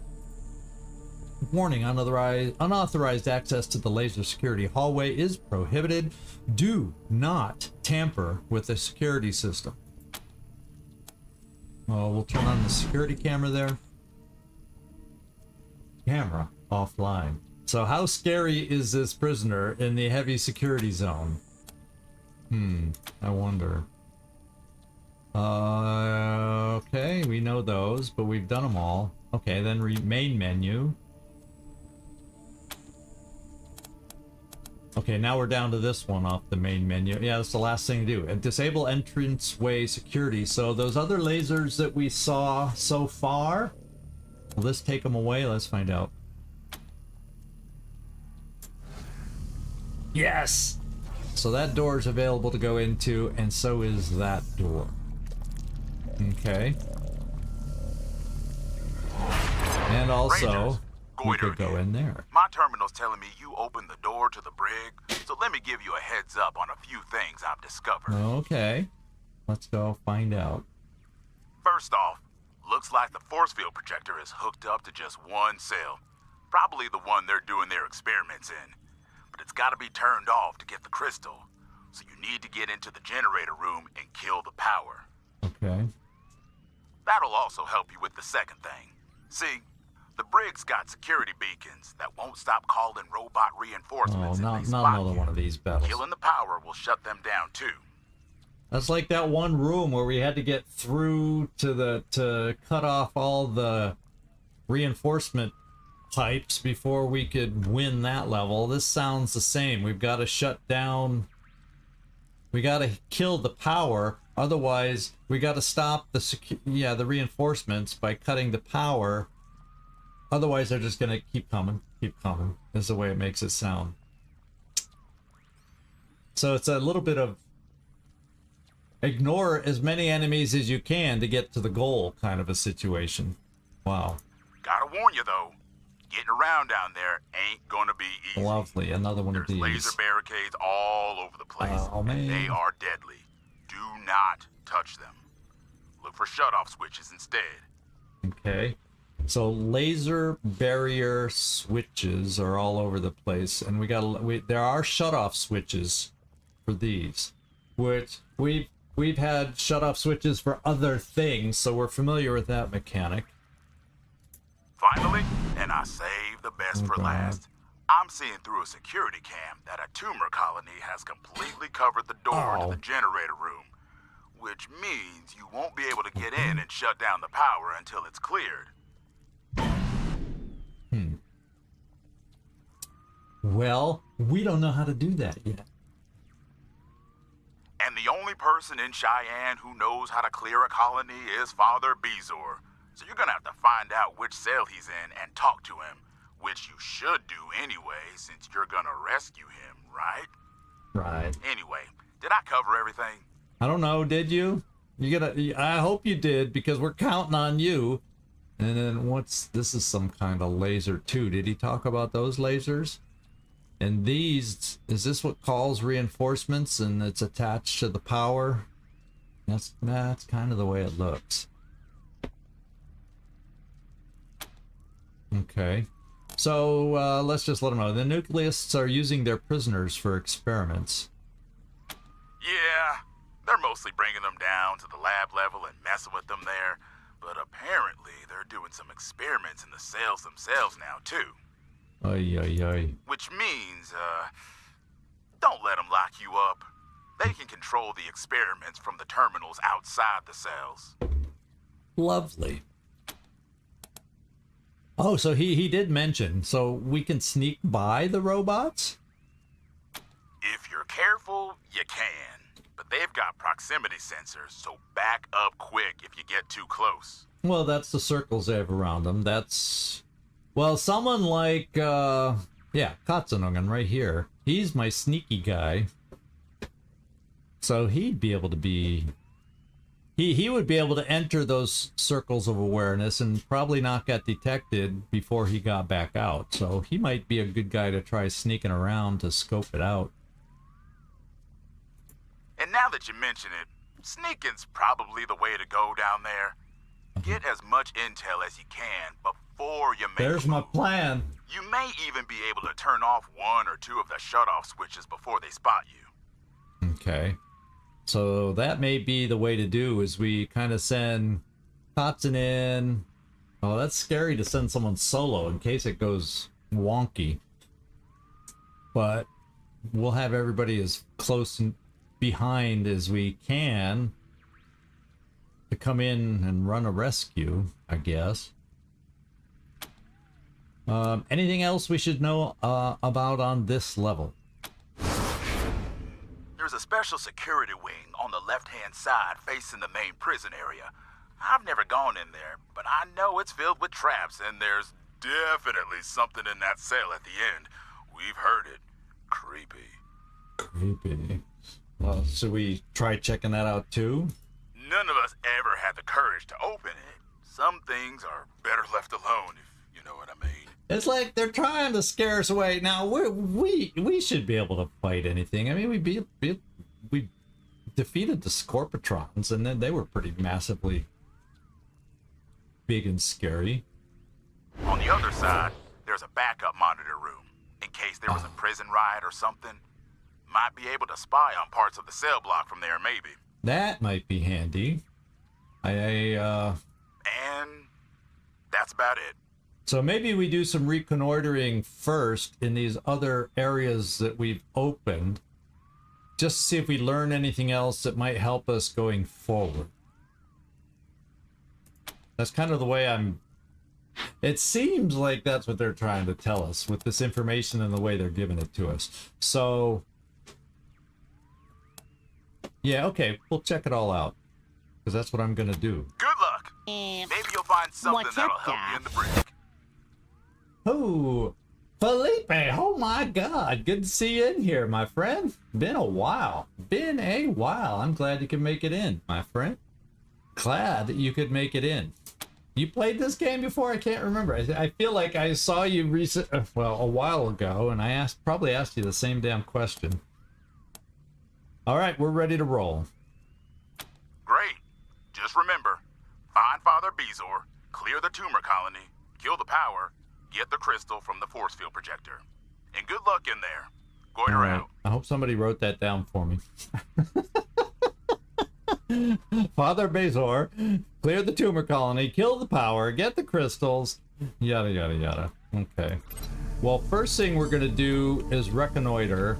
Warning, unauthorized access to the laser security hallway is prohibited. Do not tamper with the security system. Oh, we'll turn on the security camera there. Camera offline. So how scary is this prisoner in the heavy security zone? I wonder. Okay, we know those, but we've done them all. Okay, then main menu. Okay, now we're down to this one off the main menu. Yeah, that's the last thing to do. And disable entranceway security. So those other lasers that we saw so far, will this take them away? Let's find out. Yes! So that door is available to go into, and so is that door. Okay. And also, we could go in there. My terminal's telling me you opened the door to the brig, so let me give you a heads up on a few things I've discovered. Okay. Let's go find out. First off, looks like the force field projector is hooked up to just one cell. Probably the one they're doing their experiments in. But it's gotta be turned off to get the crystal. So you need to get into the generator room and kill the power. Okay. That'll also help you with the second thing. See, the brig's got security beacons that won't stop calling robot reinforcements if they spot another you. one of these battles. Killing the power will shut them down too. That's like that one room where we had to get through to cut off all the reinforcement pipes before we could win that level. This sounds the same. We've got to shut down. We got to kill the power. Otherwise, we got to stop the reinforcements by cutting the power. Otherwise, they're just gonna keep coming. Is the way it makes it sound. So it's a little bit of ignore as many enemies as you can to get to the goal kind of a situation. Wow. Gotta warn you though, getting around down there ain't gonna be easy. Lovely, another one of these. There's laser barricades all over the place, oh, man. and they are deadly. Do not touch them. Look for shutoff switches instead. Okay. So laser barrier switches are all over the place, and there are shutoff switches for these, which we've had shutoff switches for other things, so we're familiar with that mechanic. Finally, and I saved the best for last. I'm seeing through a security cam that a tumor colony has completely covered the door to the generator room, which means you won't be able to get in and shut down the power until it's cleared. Well, we don't know how to do that yet. And the only person in Cheyenne who knows how to clear a colony is Father Bezor. So you're gonna have to find out which cell he's in and talk to him, which you should do anyway, since you're gonna rescue him, right? Right. Anyway, did I cover everything? I don't know, did you? I hope you did, because we're counting on you. And then this is some kind of laser too. Did he talk about those lasers? And these, is this what calls reinforcements and it's attached to the power? That's kind of the way it looks. Okay. So let's just let them know. The nucleists are using their prisoners for experiments. Yeah, they're mostly bringing them down to the lab level and messing with them there. But apparently they're doing some experiments in the cells themselves now too. Ay, ay, ay. Which means, don't let them lock you up. They can control the experiments from the terminals outside the cells. Lovely. Oh, so he did mention, so we can sneak by the robots? If you're careful, you can. But they've got proximity sensors, so back up quick if you get too close. Well, that's the circles they have around them. That's... Well, someone like, yeah, Katzenungen right here. He's my sneaky guy. So he'd be able to be... He would be able to enter those circles of awareness and probably not get detected before he got back out. So he might be a good guy to try sneaking around to scope it out. And now that you mention it, sneaking's probably the way to go down there. Get as much intel as you can before you make There's my plan. You may even be able to turn off one or two of the shutoff switches before they spot you. Okay. So that may be the way to do, is we kind of send Katzen in. Oh, that's scary to send someone solo in case it goes wonky. but we'll have everybody as close and behind as we can to come in and run a rescue, I guess. Anything else we should know about on this level? There's a special security wing on the left-hand side facing the main prison area. I've never gone in there, but I know it's filled with traps, and there's definitely something in that cell at the end. We've heard it. Creepy. Creepy. Well, should we try checking that out too? None of us ever had the courage to open it. Some things are better left alone, if you know what I mean. It's like they're trying to scare us away. Now we should be able to fight anything. I mean, we defeated the Scorpitrons, and then they were pretty massively big and scary. On the other side, there's a backup monitor room in case there was a prison riot or something. Might be able to spy on parts of the cell block from there, maybe. That might be handy. And that's about it. So maybe we do some reconnoitering first in these other areas that we've opened, just to see if we learn anything else that might help us going forward. That's kind of the way it seems like that's what they're trying to tell us with this information and the way they're giving it to us. So yeah, okay, we'll check it all out, because that's what I'm gonna do. Good luck. Maybe you'll find something that'll help you in the break. Oh, Felipe, oh my God, good to see you in here, my friend. Been a while. I'm glad you could make it in, my friend. Glad that you could make it in. You played this game before? I can't remember. I feel like I saw you a while ago, and I probably asked you the same damn question. All right, we're ready to roll. Great. Just remember, find Father Bezor, clear the tumor colony, kill the power, get the crystal from the force field projector. And good luck in there. Goiter out. I hope somebody wrote that down for me. Father Bezor, clear the tumor colony, kill the power, get the crystals, yada yada yada. Okay. Well, first thing we're gonna do is reconnoiter,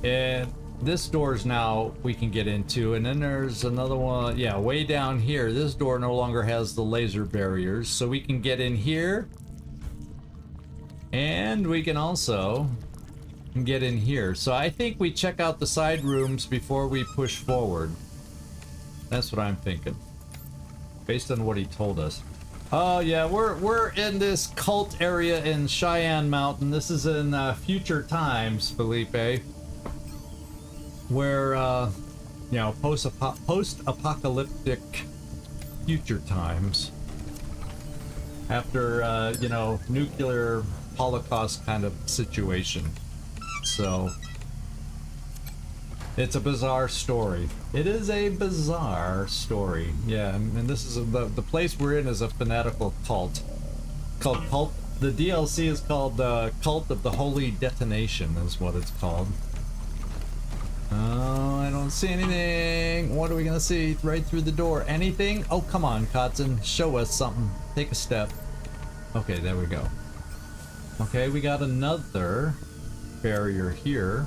and this door's now we can get into, and then there's another one, yeah, way down here. This door no longer has the laser barriers, so we can get in here, and we can also get in here. So I think we check out the side rooms before we push forward. That's what I'm thinking, based on what he told us. Oh yeah, we're in this cult area in Cheyenne Mountain. This is in future times, Felipe, where you know, post-apocalyptic future times, after you know, nuclear holocaust kind of situation. So it's a bizarre story. It is a bizarre story. Yeah, and this is the place we're in is a fanatical cult called Cult. The DLC is called Cult of the Holy Detonation is what it's called. Oh, I don't see anything. What are we gonna see right through the door? Anything? Oh, come on, Kotzen. Show us something. Take a step. Okay, there we go. Okay, we got another barrier here.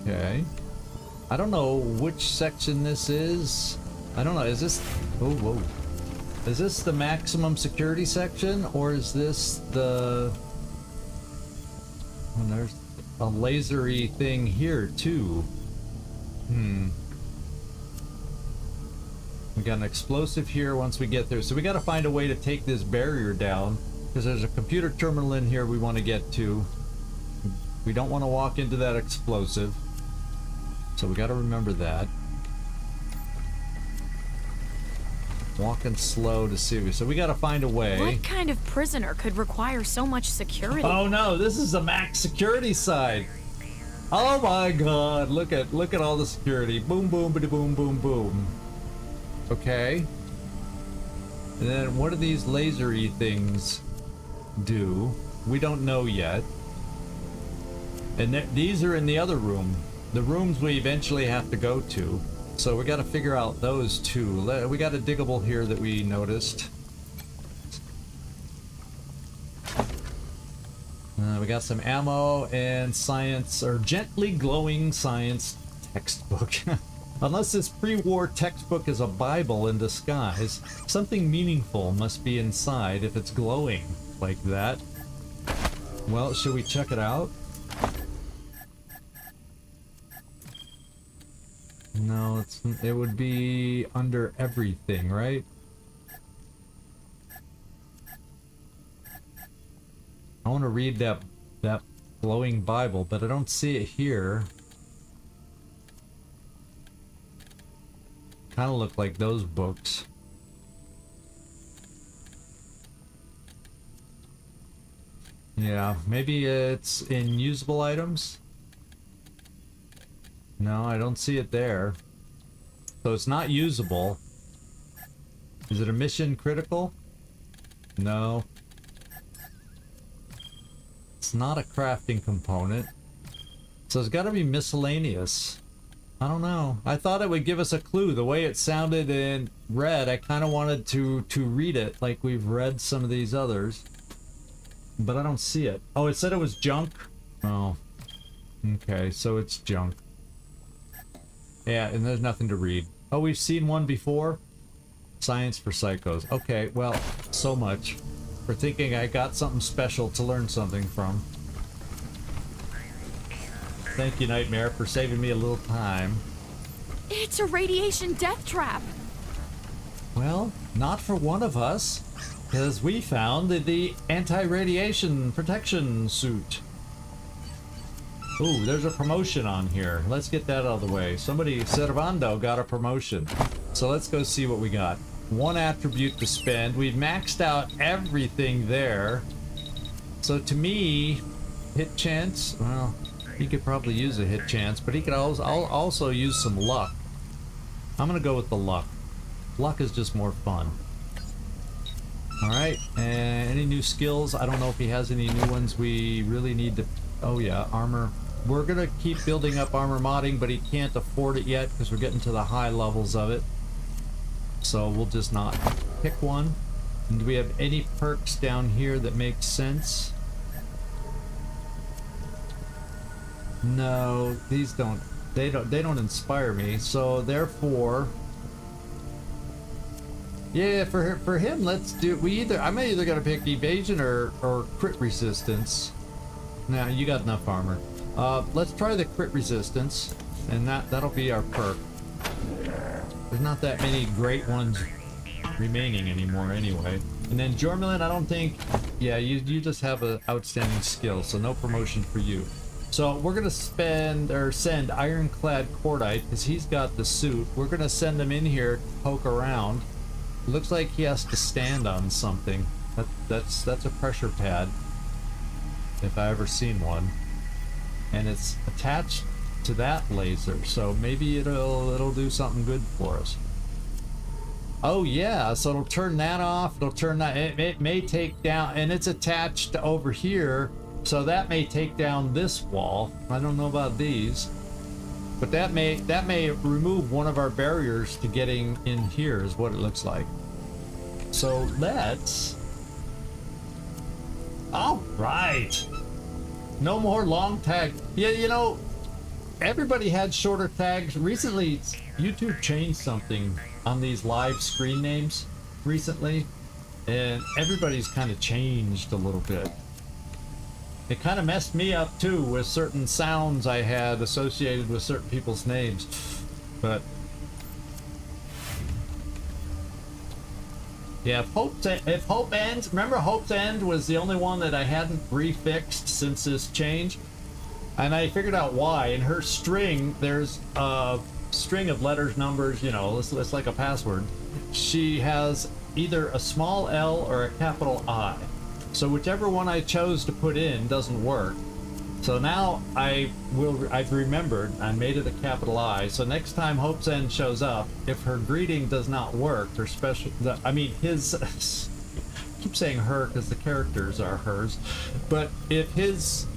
Okay. I don't know which section this is. I don't know. Is this... Oh, whoa. Is this the maximum security section? Or is this the... Oh, there's a lasery thing here, too. We got an explosive here once we get there. So we got to find a way to take this barrier down, because there's a computer terminal in here we want to get to. We don't want to walk into that explosive, so we got to remember that. Walking slow to see. So we got to find a way. What kind of prisoner could require so much security? Oh no, this is the max security side. Oh my God! Look at all the security. Boom, boom, bada, boom, boom, boom. Okay. And then what do these lasery things do? We don't know yet. And these are in the other room, the rooms we eventually have to go to. So we got to figure out those two. We got a diggable here that we noticed. We got some ammo and science, or gently glowing science textbook. Unless this pre-war textbook is a Bible in disguise, something meaningful must be inside if it's glowing like that. Well, should we check it out? No, it would be under everything, right? I want to read that glowing Bible, but I don't see it here. Kind of look like those books. Yeah, maybe it's in usable items. No, I don't see it there. So it's not usable. Is it a mission critical? No. It's not a crafting component. So it's got to be miscellaneous. I don't know. I thought it would give us a clue. The way it sounded and read, I kind of wanted to read it like we've read some of these others. But I don't see it. Oh, it said it was junk? Oh. Okay, so it's junk. Yeah, and there's nothing to read. Oh, we've seen one before? Science for Psychos. Okay, well, so much for thinking I got something special to learn something from. Thank you, Nightmare, for saving me a little time. It's a radiation death trap. Well, not for one of us, because we found the anti-radiation protection suit. Ooh, there's a promotion on here. Let's get that out of the way. Somebody, Servando, got a promotion. So let's go see what we got. One attribute to spend. We've maxed out everything there. So to me, hit chance, well, he could probably use a hit chance, but he could also use some luck. I'm gonna go with the luck. Luck is just more fun. Alright, and any new skills? I don't know if he has any new ones we really need to... Oh yeah, armor. We're gonna keep building up armor modding, but he can't afford it yet because we're getting to the high levels of it. So we'll just not pick one. And do we have any perks down here that make sense? No, these don't. They don't inspire me. So therefore, yeah, for him, let's do. I'm either gonna pick evasion or crit resistance. Now you got enough armor. Let's try the crit resistance, and that'll be our perk. There's not that many great ones remaining anymore anyway. And then Jormulin, I don't think. Yeah, you just have an outstanding skill, so no promotion for you. So we're gonna send Ironclad Cordite because he's got the suit. We're gonna send him in here to poke around. It looks like he has to stand on something. That's a pressure pad, if I ever seen one, and it's attached to that laser. So maybe it'll do something good for us. Oh yeah, so it'll turn that off. It'll turn that. It may take down, and it's attached to over here. So that may take down this wall. I don't know about these, but that may remove one of our barriers to getting in here is what it looks like. So let's... All right. No more long tag. Yeah, you know, everybody had shorter tags. Recently, YouTube changed something on these live screen names recently, and everybody's kind of changed a little bit. It kind of messed me up too with certain sounds I had associated with certain people's names. But yeah, if Hope End, remember Hope's End was the only one that I hadn't refixed since this change, and I figured out why. In her string, there's a string of letters, numbers, you know, it's like a password. She has either a small L or a capital I. So whichever one I chose to put in doesn't work. So now I've remembered, I made it a capital I. So next time Hope's End shows up, if her greeting does not work, her special, his, I keep saying her because the characters are hers, but if his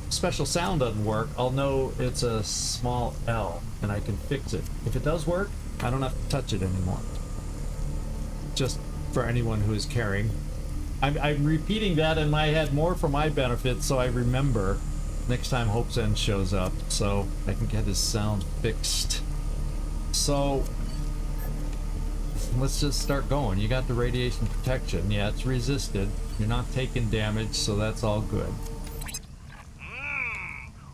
special sound doesn't work, I'll know it's a small L and I can fix it. If it does work, I don't have to touch it anymore. Just for anyone who is caring. I'm repeating that in my head more for my benefit, so I remember next time Hope's End shows up, so I can get his sound fixed. So let's just start going. You got the radiation protection. Yeah, it's resisted. You're not taking damage, so that's all good.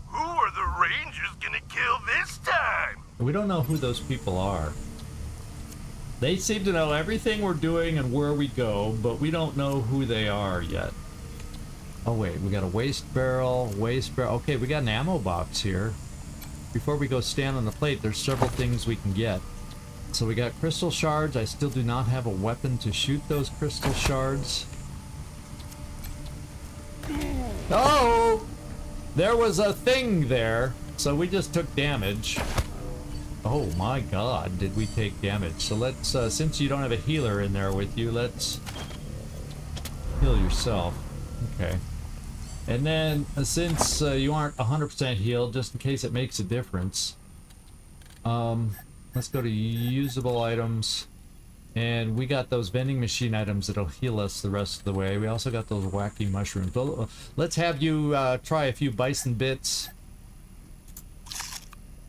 Who are the Rangers gonna kill this time? We don't know who those people are. They seem to know everything we're doing and where we go, but we don't know who they are yet. Oh wait, we got a waste barrel. Okay, we got an ammo box here. Before we go stand on the plate, there's several things we can get. So we got crystal shards. I still do not have a weapon to shoot those crystal shards. Oh! There was a thing there, so we just took damage. Oh my god, did we take damage. So let's, since you don't have a healer in there with you, let's heal yourself. Okay. And then, since you aren't 100% healed, just in case it makes a difference, let's go to usable items. And we got those vending machine items that'll heal us the rest of the way. We also got those wacky mushrooms. Well, let's have you try a few bison bits.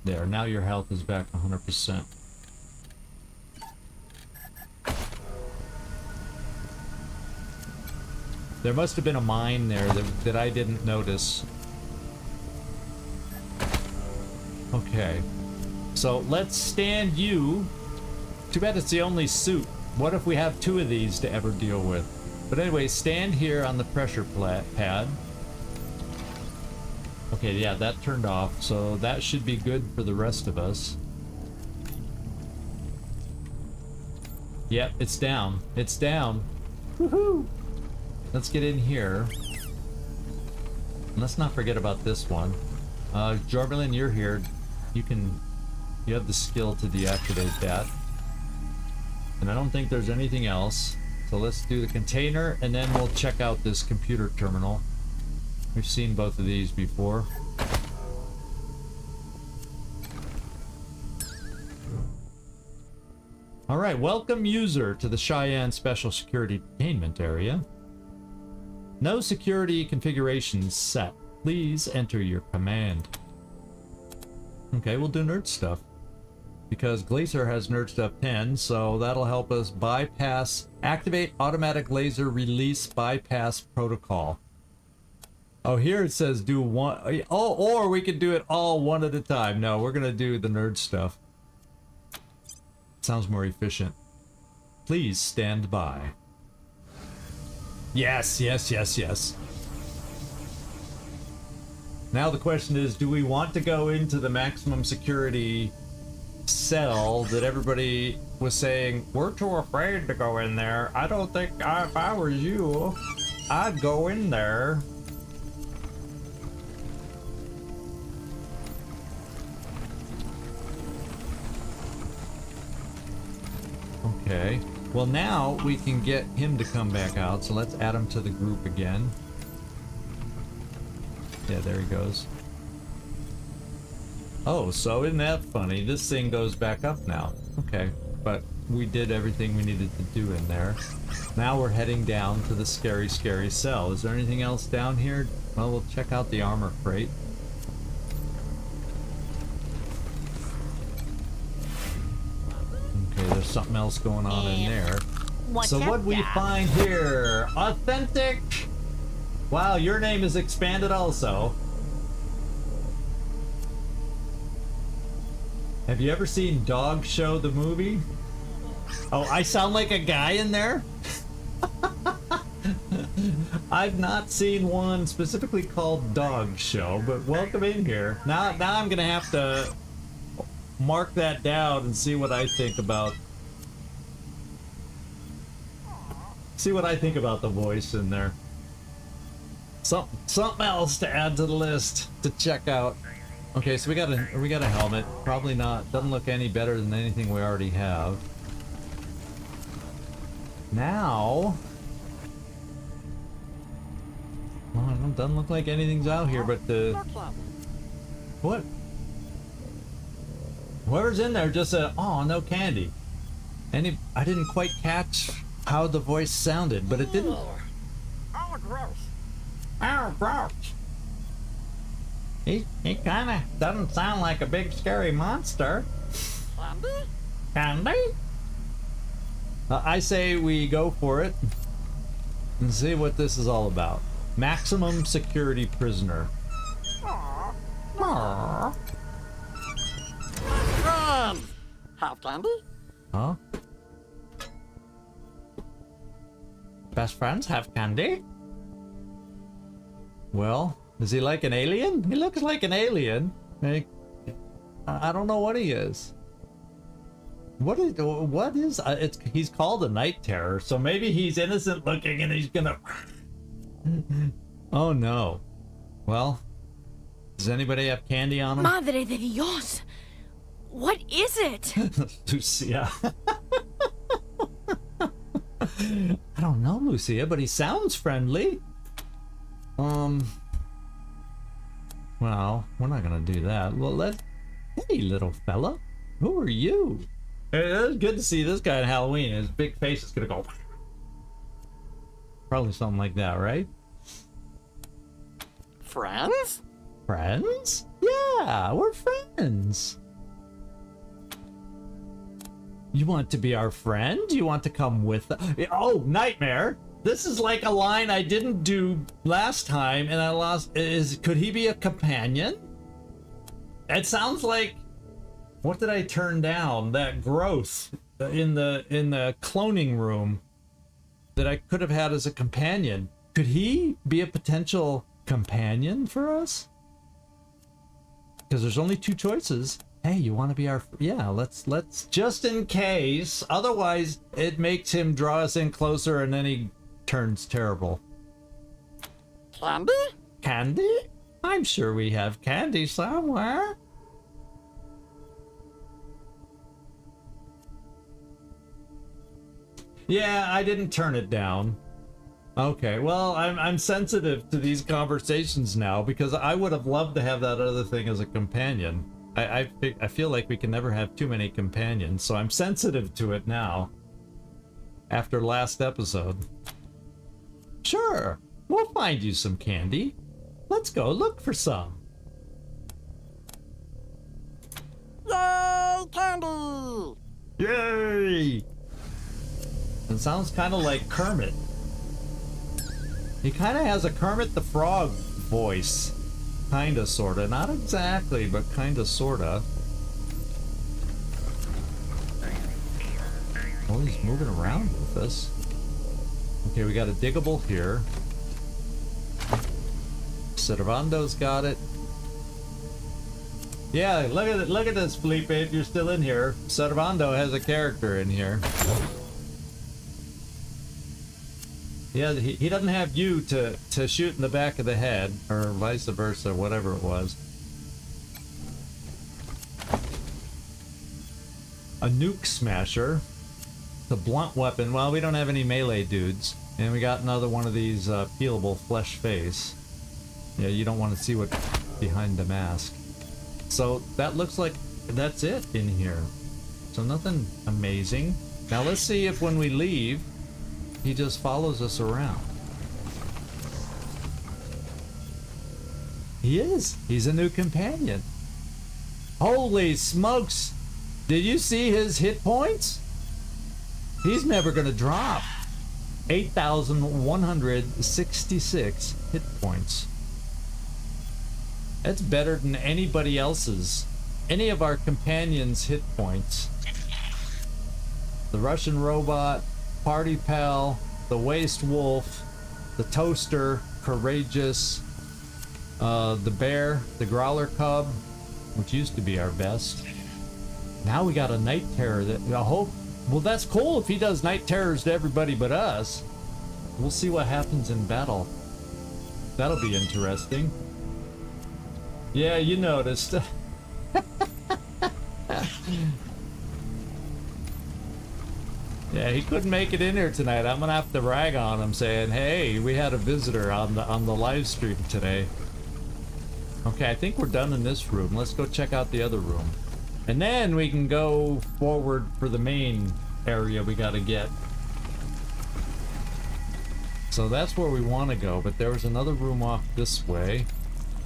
There, now your health is back 100%. There must have been a mine there that I didn't notice. Okay. So let's stand you. Too bad it's the only suit. What if we have two of these to ever deal with? But anyway, stand here on the pressure pad. Okay, yeah, that turned off, so that should be good for the rest of us. Yep, it's down. It's down. Woohoo! Let's get in here. And let's not forget about this one. Jormelin, you're here. You have the skill to deactivate that. And I don't think there's anything else. So let's do the container, and then we'll check out this computer terminal. We've seen both of these before. Alright, welcome user to the Cheyenne Special Security Detainment Area. No security configurations set. Please enter your command. Okay, we'll do nerd stuff. Because Glacier has nerd stuff 10, so that'll help us bypass, activate automatic laser release bypass protocol. Oh, here it says do one. Oh, or we could do it all one at a time. No, we're gonna do the nerd stuff. Sounds more efficient. Please stand by. Yes, yes, yes, yes. Now the question is, do we want to go into the maximum security cell that everybody was saying, we're too afraid to go in there? I don't think, if I were you, I'd go in there. Okay, well now we can get him to come back out, so let's add him to the group again. Yeah, there he goes. Oh, so isn't that funny? This thing goes back up now. Okay, but we did everything we needed to do in there. Now we're heading down to the scary, scary cell. Is there anything else down here? Well, we'll check out the armor crate. Okay, there's something else going on in there. So what'd we find here? Authentic! Wow, your name is expanded also. Have you ever seen Dog Show the movie? Oh, I sound like a guy in there? I've not seen one specifically called Dog Show, but welcome in here. Now I'm gonna have to mark that down and see what I think about the voice in there. Something else to add to the list to check out. Okay, so we got a helmet. Probably not, doesn't look any better than anything we already have. Now, well, it doesn't look like anything's out here, but the what? Whoever's in there just said, "Oh, no candy." I didn't quite catch how the voice sounded, but it Oh, gross. He kinda doesn't sound like a big scary monster. Candy? I say we go for it and see what this is all about. Maximum security prisoner. Aww. Have candy? Huh? Best friends have candy? Well, is he like an alien? He looks like an alien. I don't know what he is. What is he's called a night terror, so maybe he's innocent looking and he's gonna Oh no. Well, does anybody have candy on him? Madre de Dios! What is it? Lucia. I don't know, Lucia, but he sounds friendly. Well, we're not gonna do that. Well, hey, little fella, who are you? It's good to see this guy on Halloween. His big face is gonna go. Probably something like that, right? Friends? Friends? Yeah, we're friends. You want to be our friend? You want to come with us? Oh, Nightmare! This is like a line I didn't do last time, and I lost. Could he be a companion? It sounds like. What did I turn down? That growth in the cloning room that I could have had as a companion. Could he be a potential companion for us? Because there's only two choices. Hey, you want to be our... Yeah, let's just in case. Otherwise, it makes him draw us in closer and then he turns terrible. Candy? Candy? I'm sure we have candy somewhere. Yeah, I didn't turn it down. Okay, well, I'm sensitive to these conversations now because I would have loved to have that other thing as a companion. I feel like we can never have too many companions, so I'm sensitive to it now. After last episode. Sure, we'll find you some candy. Let's go look for some. Yay, candy! Yay! It sounds kind of like Kermit. He kind of has a Kermit the Frog voice. Kinda, sorta. Not exactly, but kinda, sorta. Oh, he's moving around with us. Okay, we got a diggable here. Servando's got it. Yeah, look at this, Felipe, if you're still in here. Servando has a character in here. Yeah, he doesn't have you to shoot in the back of the head, or vice versa, whatever it was. A nuke smasher. The blunt weapon. Well, we don't have any melee dudes. And we got another one of these peelable flesh face. Yeah, you don't want to see what's behind the mask. So that looks like that's it in here. So nothing amazing. Now let's see if when we leave, he just follows us around. He is. He's a new companion. Holy smokes! Did you see his hit points? He's never gonna drop. 8,166 hit points. That's better than anybody else's. Any of our companions' hit points. The Russian robot, Party Pal, the Waste Wolf, the Toaster, Courageous, the Bear, the Growler Cub, which used to be our best. Now we got a Night Terror that I hope. Well, that's cool if he does Night Terrors to everybody but us. We'll see what happens in battle. That'll be interesting. Yeah, you noticed. Yeah, he couldn't make it in here tonight. I'm gonna have to rag on him, saying, "Hey, we had a visitor on the live stream today." Okay, I think we're done in this room. Let's go check out the other room, and then we can go forward for the main area we gotta get. So that's where we want to go, but there was another room off this way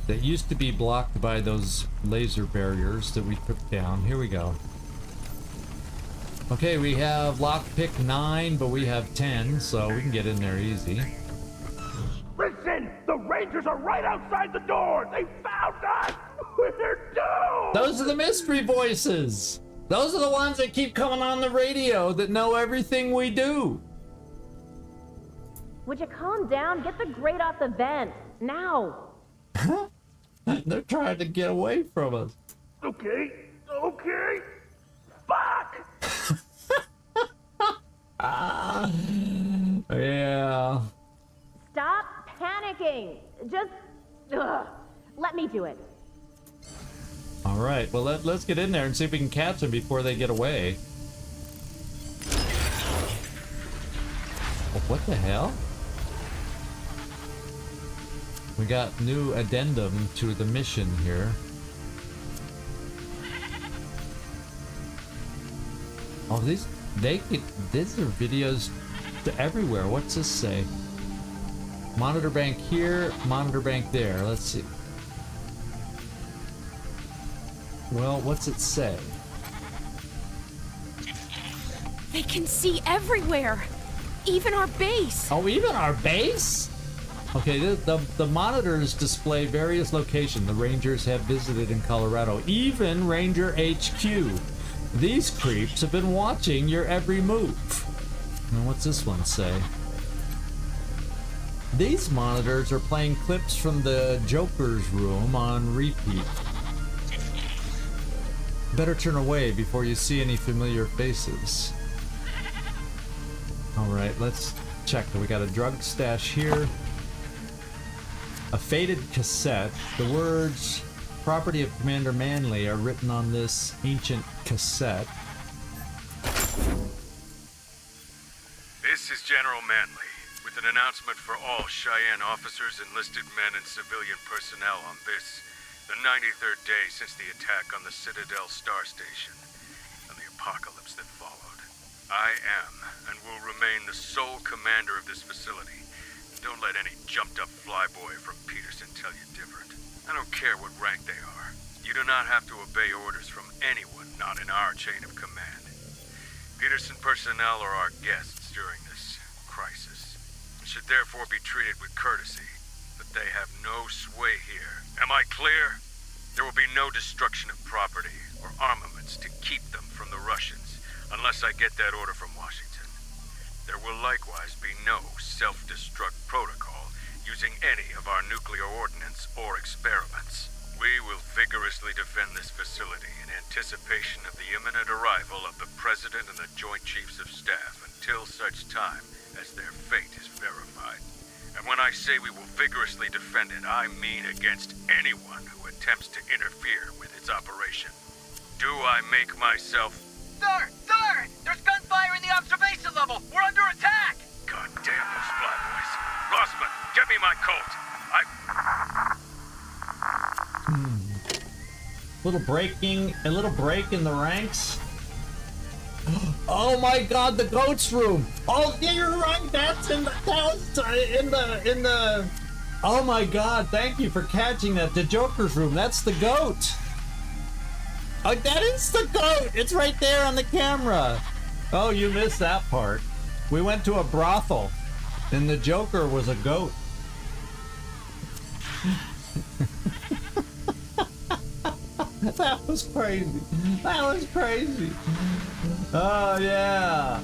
that used to be blocked by those laser barriers that we took down. Here we go. Okay, we have lockpick 9, but we have 10, so we can get in there easy. Listen! The Rangers are right outside the door! They found us! We're doomed! Those are the mystery voices! Those are the ones that keep coming on the radio that know everything we do! Would you calm down? Get the grate off the vent. Now! They're trying to get away from us. Okay, okay. Fuck! Yeah. Stop panicking. Just let me do it. All right. Well, let's get in there and see if we can catch them before they get away. Oh, what the hell? We got new addendum to the mission here. Oh, these are videos to everywhere. What's this say? Monitor bank here, monitor bank there. Let's see. Well, what's it say? They can see everywhere. Even our base. Oh, even our base? Okay, the monitors display various locations the Rangers have visited in Colorado, even Ranger HQ. These creeps have been watching your every move. And what's this one say? These monitors are playing clips from the Joker's room on repeat. Better turn away before you see any familiar faces. Alright, let's check. We got a drug stash here. A faded cassette. The words "Property of Commander Manley" are written on this ancient cassette. This is General Manley, with an announcement for all Cheyenne officers, enlisted men, and civilian personnel on this, the 93rd day since the attack on the Citadel Star Station, and the apocalypse that followed. I am, and will remain, the sole commander of this facility. Don't let any jumped-up flyboy from Peterson tell you different. I don't care what rank they are. You do not have to obey orders from anyone not in our chain of command. Peterson personnel are our guests during this crisis, and should therefore be treated with courtesy, but they have no sway here. Am I clear? There will be no destruction of property or armaments to keep them from the Russians, unless I get that order from Washington. There will likewise be no self-destruct protocol using any of our nuclear ordnance or experiments. We will vigorously defend this facility in anticipation of the imminent arrival of the President and the Joint Chiefs of Staff until such time as their fate is verified. And when I say we will vigorously defend it, I mean against anyone who attempts to interfere with its operation. Do I make myself... Sir! Sir! There's gunfire in the observation level! We're under attack! God damn those flyboys. Rossman, get me my coat. A little break in the ranks. Oh my God, the goat's room. Oh, yeah, you're right. That's in the. Oh my God, thank you for catching that. The Joker's room. That's the goat. Oh, that is the goat. It's right there on the camera. Oh, you missed that part. We went to a brothel, and the Joker was a goat. That was crazy. That was crazy. Oh, yeah.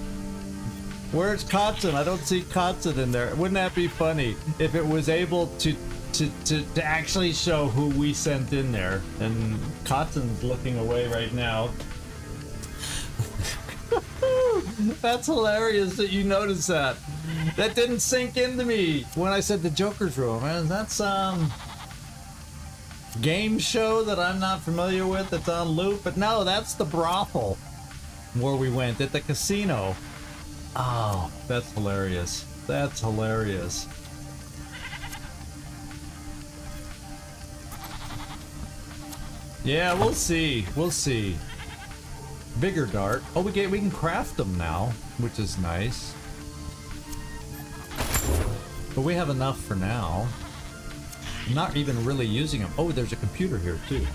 Where's Kotzen? I don't see Kotzen in there. Wouldn't that be funny if it was able to actually show who we sent in there? And Kotzen's looking away right now. That's hilarious that you noticed that. That didn't sink into me when I said the Joker's room. Man, that's game show that I'm not familiar with that's on loop, but no, that's the brothel where we went at the casino. Oh, that's hilarious. That's hilarious. Yeah, we'll see. We'll see. Bigger dart. Oh, we can craft them now, which is nice. But we have enough for now. I'm not even really using them. Oh, there's a computer here too.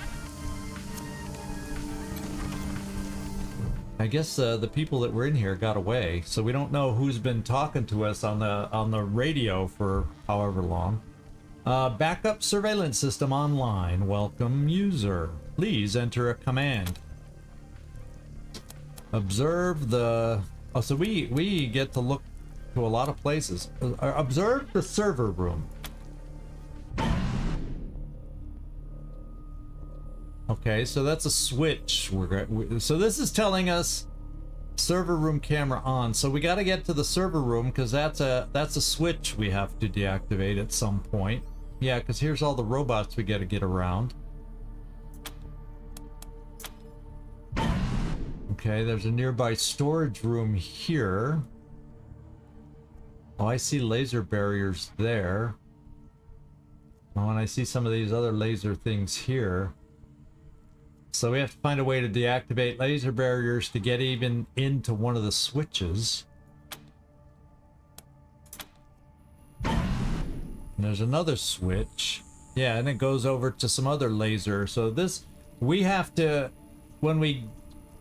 I guess the people that were in here got away, so we don't know who's been talking to us on the radio for however long. Backup surveillance system online. Welcome user. Please enter a command. Observe the... Oh, so we get to look to a lot of places. Observe the server room. Okay, so that's a switch. So this is telling us server room camera on. So we got to get to the server room because that's a switch we have to deactivate at some point. Yeah, because here's all the robots we got to get around. Okay, there's a nearby storage room here. Oh, I see laser barriers there. Oh, and I see some of these other laser things here. So we have to find a way to deactivate laser barriers to get even into one of the switches. And there's another switch. Yeah, and it goes over to some other laser. So this, we have to, when we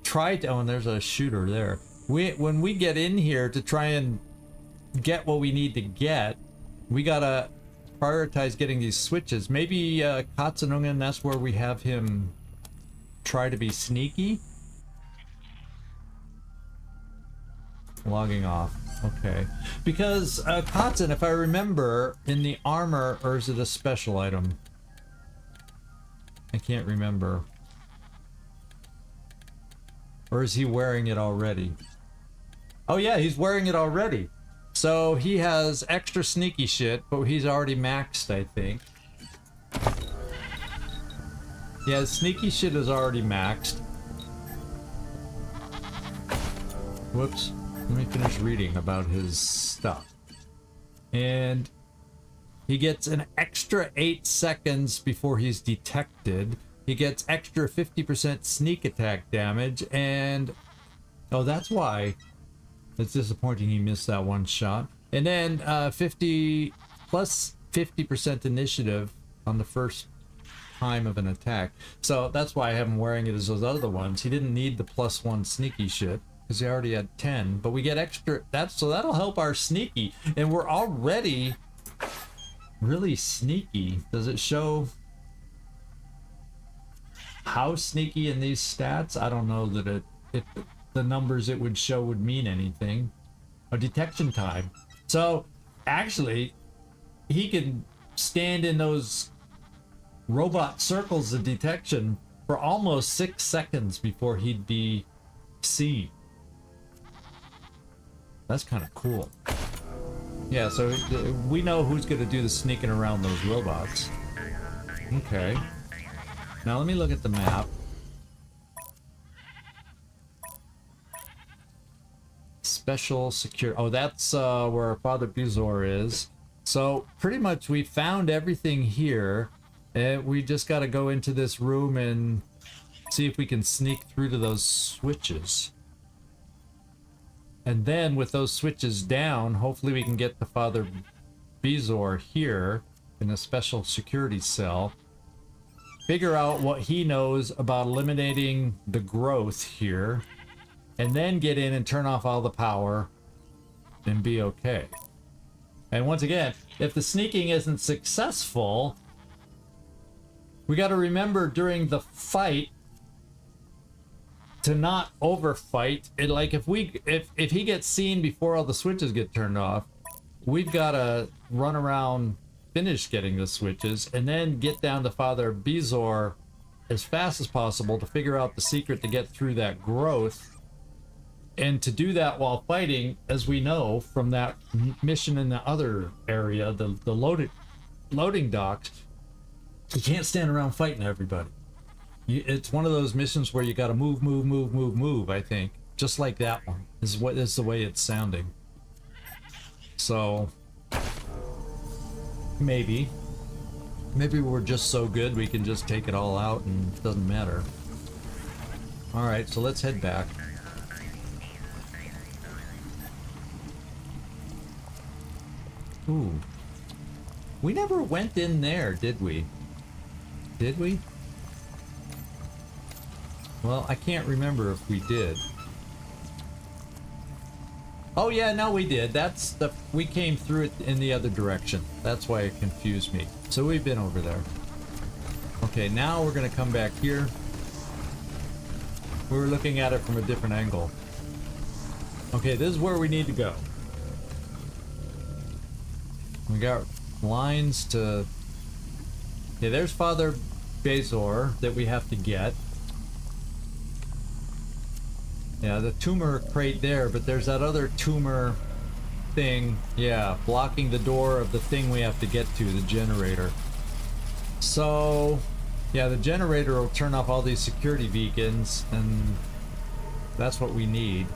try to, oh, and there's a shooter there. When we get in here to try and get what we need to get, we gotta prioritize getting these switches. Maybe Katsunungen, that's where we have him try to be sneaky. Logging off. Okay. Because Katsun, if I remember, in the armor, or is it a special item? I can't remember. Or is he wearing it already? Oh yeah, he's wearing it already. So he has extra sneaky shit, but he's already maxed, I think. Yeah, sneaky shit is already maxed. Whoops. Let me finish reading about his stuff. And he gets an extra 8 seconds before he's detected. He gets extra 50% sneak attack damage, and... Oh, that's why it's disappointing he missed that one shot. And then 50 plus 50% initiative on the first time of an attack. So that's why I have him wearing it as those other ones. He didn't need the +1 sneaky shit because he already had 10, but we get extra, so that'll help our sneaky, and we're already really sneaky. Does it show how sneaky in these stats? I don't know that if the numbers it would show would mean anything. A detection time. So actually he can stand in those robot circles of detection for almost 6 seconds before he'd be seen. That's kind of cool. Yeah, so we know who's going to do the sneaking around those robots. Okay. Now let me look at the map. Special secure. Oh, that's where Father Buzor is. So pretty much we found everything here. We just got to go into this room and see if we can sneak through to those switches. And then with those switches down, hopefully we can get to Father Buzor here in a special security cell. Figure out what he knows about eliminating the growth here. And then get in and turn off all the power and be okay. And once again, if the sneaking isn't successful, we got to remember during the fight to not overfight it. Like if he gets seen before all the switches get turned off, we've got to run around, finish getting the switches, and then get down to Father Buzor as fast as possible to figure out the secret to get through that growth. And to do that while fighting, as we know from that mission in the other area, the loading docks, you can't stand around fighting everybody. It's one of those missions where you got to move, I think. Just like that one is the way it's sounding. So maybe we're just so good we can just take it all out and it doesn't matter. All right, so let's head back. Ooh, We never went in there, did we? Did we? Well, I can't remember if we did. Oh yeah, no, we did. That's the... We came through it in the other direction. That's why it confused me. So we've been over there. Okay, now we're gonna come back here. We were looking at it from a different angle. Okay, this is where we need to go. We got lines to... Okay, there's Father Bezor that we have to get. Yeah, the tumor crate there, but there's that other tumor thing, yeah, blocking the door of the thing we have to get to, the generator. So, yeah, the generator will turn off all these security beacons, and that's what we need.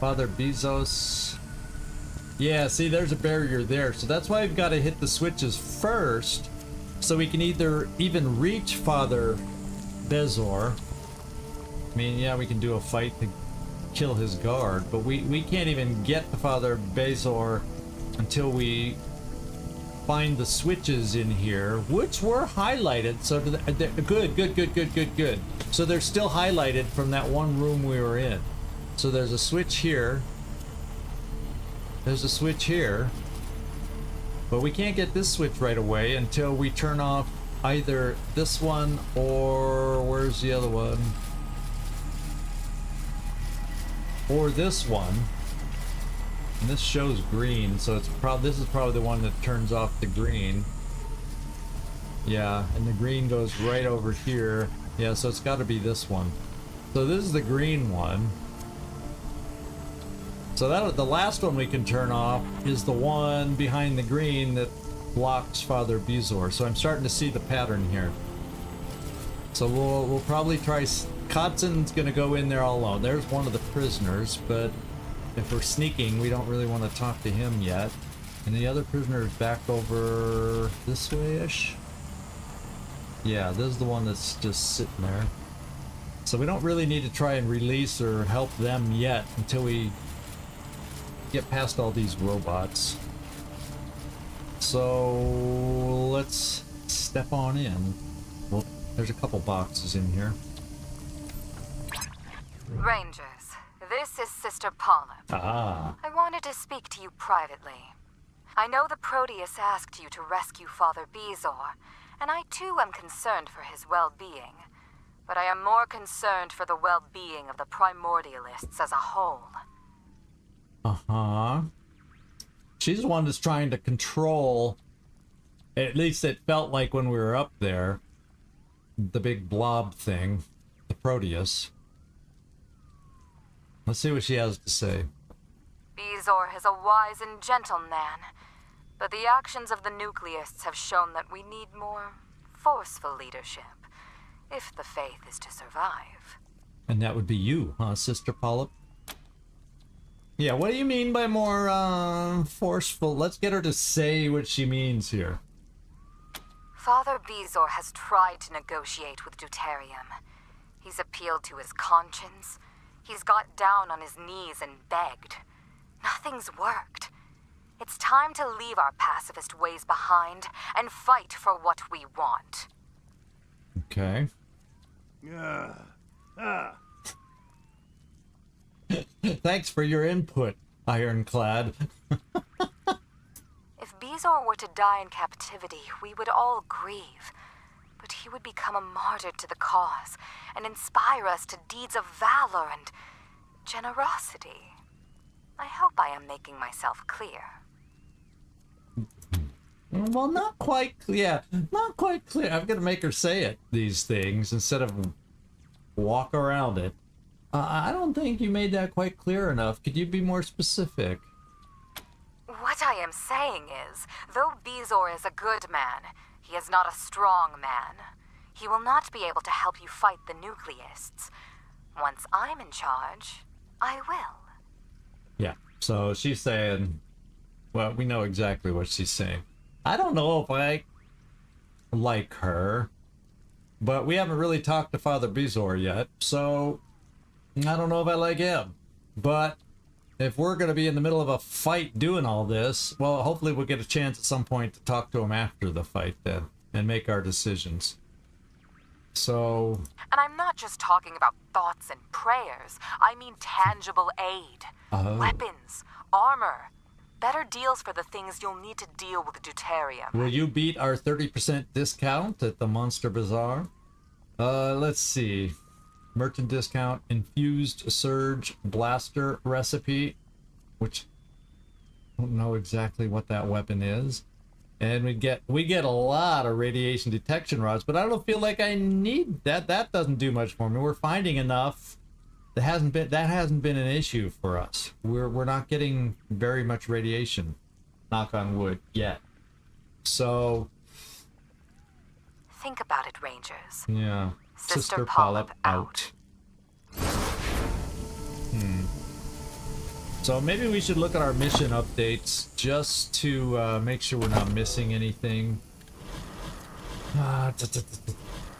Father Bezos. Yeah, see, there's a barrier there, so that's why we've got to hit the switches first, so we can either even reach Father Bezor. I mean, yeah, we can do a fight to kill his guard, but we can't even get to Father Bezor until we find the switches in here, which were highlighted. So good. So they're still highlighted from that one room we were in. So there's a switch here. There's a switch here. But we can't get this switch right away until we turn off either this one or... Where's the other one? Or this one. And this shows green, so it's this is probably the one that turns off the green. Yeah, and the green goes right over here. Yeah, so it's got to be this one. So this is the green one. So that the last one we can turn off is the one behind the green that blocks Father Bezor. So I'm starting to see the pattern here. So we'll probably try... Kodson's gonna go in there all alone. There's one of the prisoners, but if we're sneaking, we don't really want to talk to him yet. And the other prisoner is back over this way-ish. Yeah, this is the one that's just sitting there. So we don't really need to try and release or help them yet until we get past all these robots. So let's step on in. Well, there's a couple boxes in here. Rangers, this is Sister Polyp. Ah. I wanted to speak to you privately. I know the Proteus asked you to rescue Father Bezor, and I too am concerned for his well-being. But I am more concerned for the well-being of the Primordialists as a whole. Uh-huh. She's the one that's trying to control, at least it felt like when we were up there, the big blob thing, the Proteus. Let's see what she has to say. Bezor is a wise and gentle man, but the actions of the Nucleists have shown that we need more forceful leadership, if the faith is to survive. And that would be you, huh, Sister Polyp? Yeah, what do you mean by more, forceful? Let's get her to say what she means here. Father Bezor has tried to negotiate with Deuterium. He's appealed to his conscience. He's got down on his knees and begged. Nothing's worked. It's time to leave our pacifist ways behind and fight for what we want. Okay. Thanks for your input, Ironclad. If Bezor were to die in captivity, we would all grieve. But he would become a martyr to the cause and inspire us to deeds of valor and generosity. I hope I am making myself clear. Well, not quite clear. Not quite clear. I'm gonna make her say it, these things, instead of walk around it. I don't think you made that quite clear enough. Could you be more specific? What I am saying is, though Bezor is a good man, he is not a strong man. He will not be able to help you fight the Nucleists. Once I'm in charge, I will. Yeah, so she's saying... Well, we know exactly what she's saying. I don't know if I like her, but we haven't really talked to Father Bezor yet, so I don't know if I like him. But if we're going to be in the middle of a fight doing all this, well, hopefully we'll get a chance at some point to talk to him after the fight then and make our decisions. So... And I'm not just talking about thoughts and prayers. I mean tangible aid. Weapons, armor. Better deals for the things you'll need to deal with deuterium. Will you beat our 30% discount at the Monster Bazaar? Let's see. Merchant discount, infused surge blaster recipe, which I don't know exactly what that weapon is. And we get a lot of radiation detection rods, but I don't feel like I need that. That doesn't do much for me. We're finding enough. That hasn't been an issue for us. We're not getting very much radiation, knock on wood, yet. So think about it, Rangers. Yeah. Sister Polyp out. So maybe we should look at our mission updates just to make sure we're not missing anything.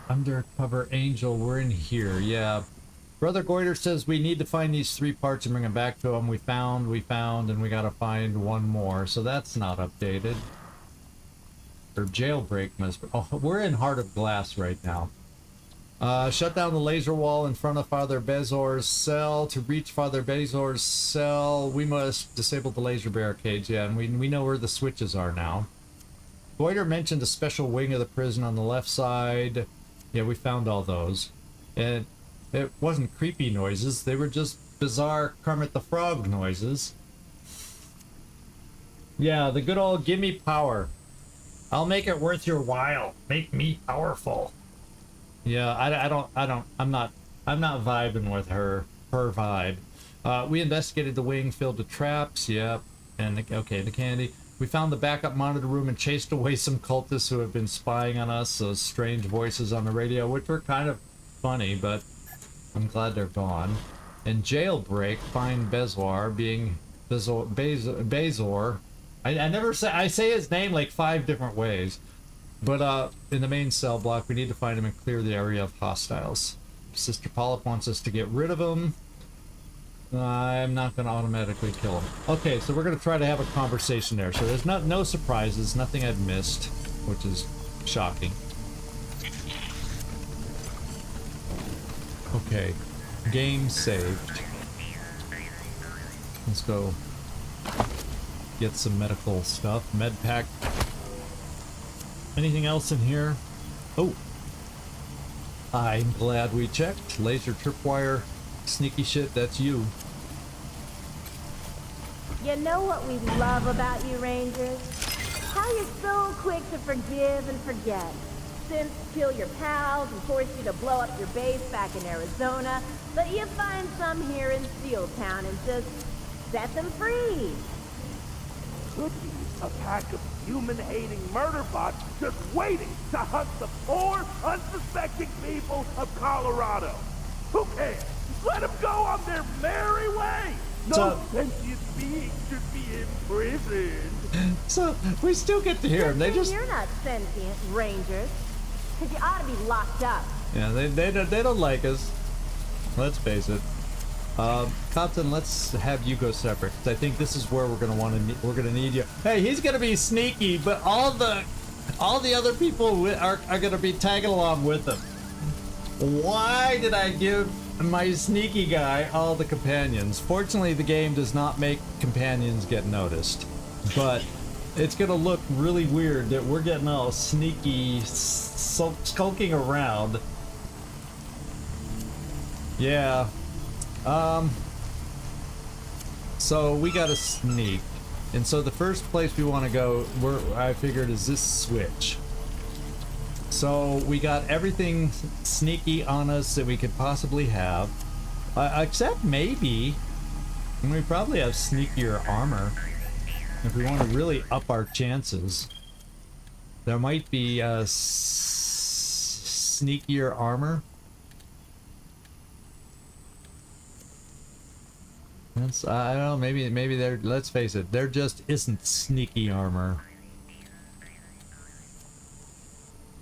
Undercover Angel, we're in here, yeah. Brother Goiter says we need to find these 3 parts and bring them back to him. We found, and we gotta find one more. So that's not updated. Or jailbreak must be. Oh, we're in Heart of Glass right now. Shut down the laser wall in front of Father Bezor's cell. To reach Father Bezor's cell, we must disable the laser barricades. Yeah, and we know where the switches are now. Goiter mentioned a special wing of the prison on the left side. Yeah, we found all those. And it wasn't creepy noises. They were just bizarre Kermit the Frog noises. Yeah, the good old gimme power. I'll make it worth your while. Make me powerful. Yeah, I'm not vibing with her vibe. We investigated the wing filled with traps. Yep. And the candy. We found the backup monitor room and chased away some cultists who have been spying on us. Those strange voices on the radio, which were kind of funny, but I'm glad they're gone. And jailbreak, find Bezor, being Bezor. I never say, I say his name like 5 different ways. But in the main cell block, we need to find him and clear the area of hostiles. Sister Polyp wants us to get rid of him. I'm not going to automatically kill him. Okay, so we're going to try to have a conversation there. So there's no surprises, nothing I've missed, which is shocking. Okay, game saved. Let's go get some medical stuff. Med pack. Anything else in here? Oh, I'm glad we checked. Laser tripwire, sneaky shit, that's you. You know what we love about you, Rangers? How you're so quick to forgive and forget. Since kill your pals and force you to blow up your base back in Arizona, but you find some here in Steel Town and just set them free. Could be a pack of human-hating murder bots just waiting to hunt the poor, unsuspecting people of Colorado. Who cares? Let them go on their merry way. No sentient being should be imprisoned. So we still get to hear them. They just... You're not sentient, Rangers. Because you ought to be locked up. Yeah, they don't like us. Let's face it. Captain, let's have you go separate. I think this is where we're gonna need you. Hey, he's gonna be sneaky, but all the other people are gonna be tagging along with him. Why did I give my sneaky guy all the companions? Fortunately, the game does not make companions get noticed, but it's gonna look really weird that we're getting all sneaky, skulking around. Yeah. So we gotta sneak, and so the first place we want to go, I figured, is this switch. So we got everything sneaky on us that we could possibly have, except maybe, and we probably have sneakier armor if we want to really up our chances. There might be sneakier armor. I don't know, maybe they're, let's face it, there just isn't sneaky armor.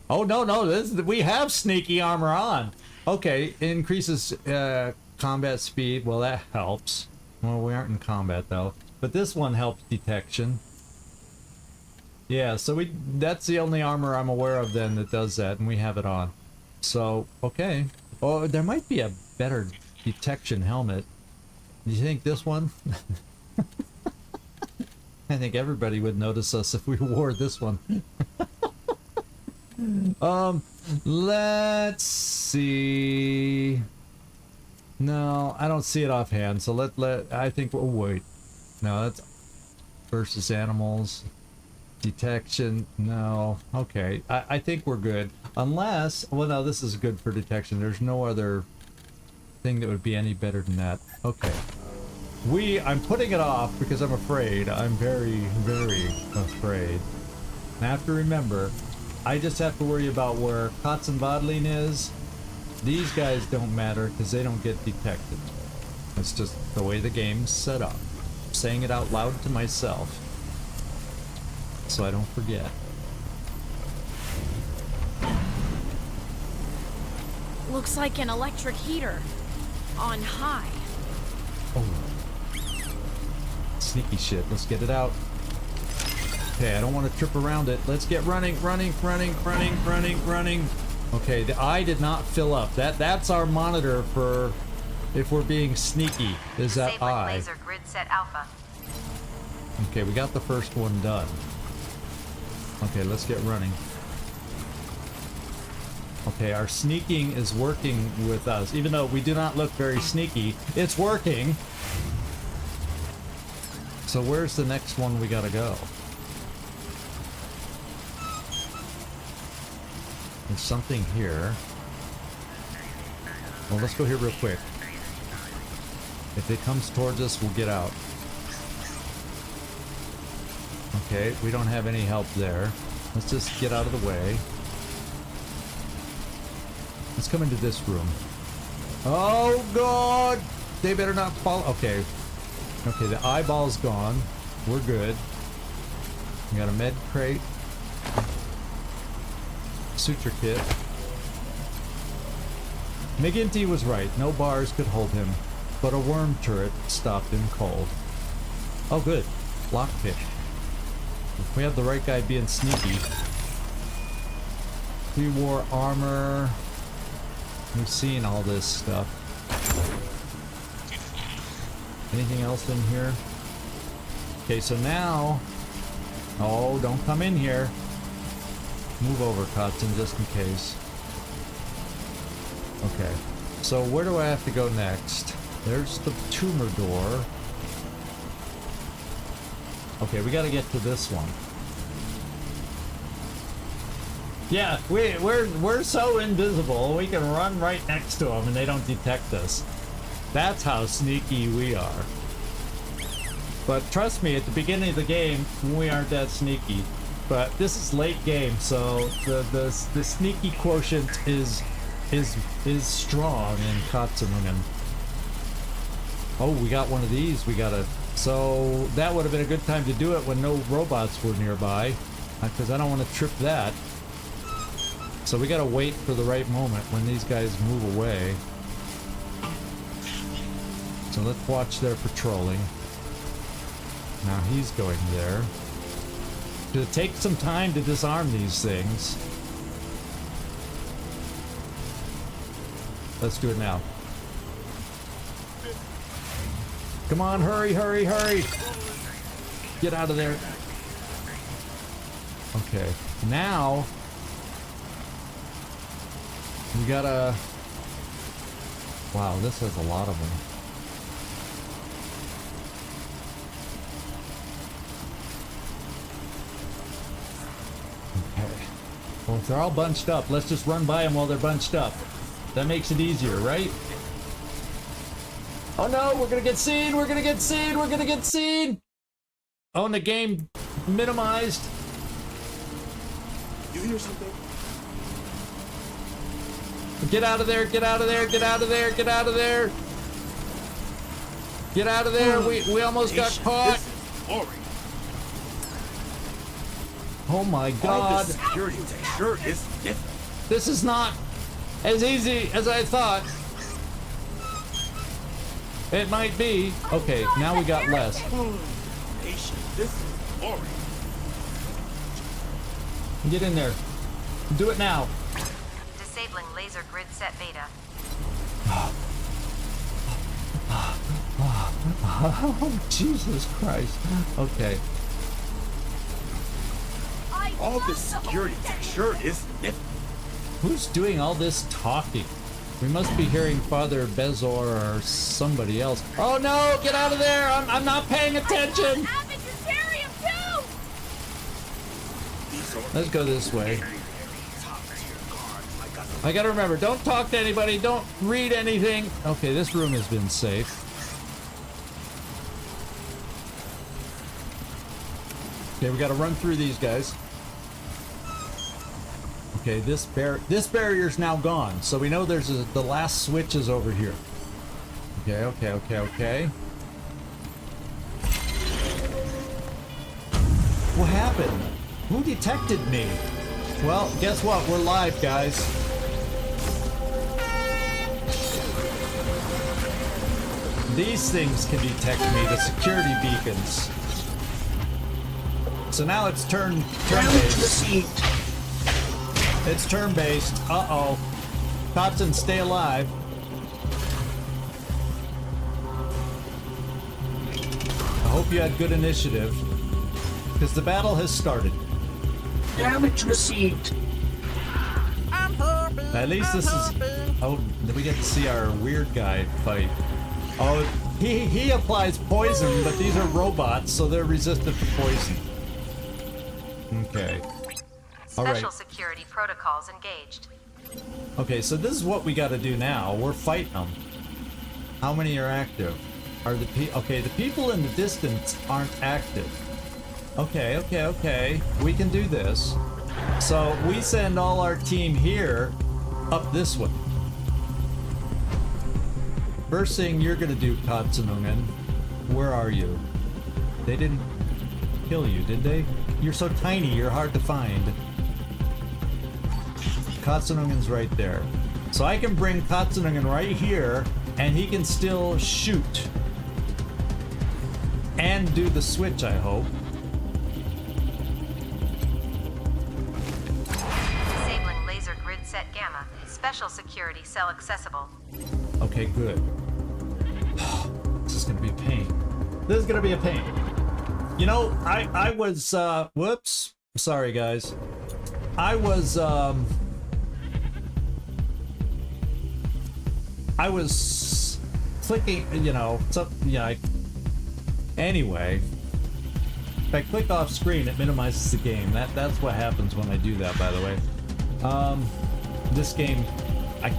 Oh, no, we have sneaky armor on. Okay, increases combat speed, well that helps. Well, we aren't in combat though. But this one helps detection. Yeah, so that's the only armor I'm aware of then that does that, and we have it on. So, okay. Oh, there might be a better detection helmet. Do you think this one? I think everybody would notice us if we wore this one. Let's see. No, I don't see it offhand, so I think, oh wait. No, that's versus animals. Detection, no. Okay, I think we're good. Unless, well no, this is good for detection. There's no other thing that would be any better than that. Okay. I'm putting it off because I'm afraid. I'm very, very afraid. And I have to remember, I just have to worry about where Kotz and Bodlin is. These guys don't matter because they don't get detected. That's just the way the game's set up. I'm saying it out loud to myself, so I don't forget. Looks like an electric heater. On high. Oh. Sneaky shit. Let's get it out. Okay, I don't want to trip around it. Let's get running. Okay, the eye did not fill up. That's our monitor for if we're being sneaky, is that Disabling eye. laser grid set alpha. Okay, we got the first one done. Okay, let's get running. Okay, our sneaking is working with us. Even though we do not look very sneaky, it's working. So where's the next one we gotta go? There's something here. Well, let's go here real quick. If it comes towards us, we'll get out. Okay, we don't have any help there. Let's just get out of the way. Let's come into this room. Oh god! They better not fall. Okay. Okay, the eyeball's gone. We're good. We got a med crate. Suture kit. McGinty was right. No bars could hold him, but a worm turret stopped him cold. Oh good. Lockpick. We have the right guy being sneaky. We wore armor. We've seen all this stuff. Anything else in here? Okay, so now... Oh, don't come in here. Move over, Kotzen, just in case. Okay. So where do I have to go next? There's the tumor door. Okay, we gotta get to this one. Yeah, we're so invisible, we can run right next to them and they don't detect us. That's how sneaky we are. But trust me, at the beginning of the game, we aren't that sneaky. But this is late game, so the sneaky quotient is strong in Katsunugan. Oh, we got one of these. We got a. So that would have been a good time to do it when no robots were nearby, because I don't want to trip that. So we gotta wait for the right moment when these guys move away. So let's watch their patrolling. Now he's going there. It'll take some time to disarm these things. Let's do it now. Come on, hurry, hurry, hurry! Get out of there. Okay, now we gotta... Wow, this has a lot of them. Okay. Well, if they're all bunched up, let's just run by them while they're bunched up. That makes it easier, right? Oh no, we're gonna get seen! We're gonna get seen! We're gonna get seen! Oh, and the game minimized. You hear something? Get out of there, get out of there, get out of there, get out of there! Get out of there, we almost got caught! This is boring. Oh my god! The security tech sure is different. This is not as easy as I thought. It might be. Okay, now we got less. Nation, this is boring. Get in there. Do it now. Disabling laser grid set beta. Oh, Jesus Christ. Okay. All this security tech sure is nifty. Who's doing all this talking? We must be hearing Father Bezor or somebody else. Oh no! Get out of there! I'm not paying attention! Let's go this way. I gotta remember, don't talk to anybody, don't read anything. Okay, this room has been safe. Okay, we gotta run through these guys. Okay, this barrier's now gone, so we know there's the last switch is over here. Okay. What happened? Who detected me? Well, guess what? We're live, guys. These things can detect me, the security beacons. So now it's turn-based. It's turn-based. Uh-oh. Kotson, stay alive. I hope you had good initiative, because the battle has started. Damage received. At least this is... Oh, we get to see our weird guy fight. Oh, he applies poison, but these are robots, so they're resistant to poison. Okay. All right. Special security protocols engaged. Okay, so this is what we got to do now. We're fighting them. How many are active? Are the the people in the distance aren't active. Okay. We can do this. So we send all our team here up this way. First thing you're gonna do, Katsunungen, where are you? They didn't kill you, did they? You're so tiny, you're hard to find. Katsunungen's right there. So I can bring Katsunungen right here, and he can still shoot. And do the switch, I hope. Disabling laser grid set gamma. Special security cell accessible. Okay, good. This is gonna be a pain. This is gonna be a pain. You know, I was, whoops. Sorry, guys. I was clicking, you know, anyway. If I click off screen, it minimizes the game. That's what happens when I do that, by the way. This game, I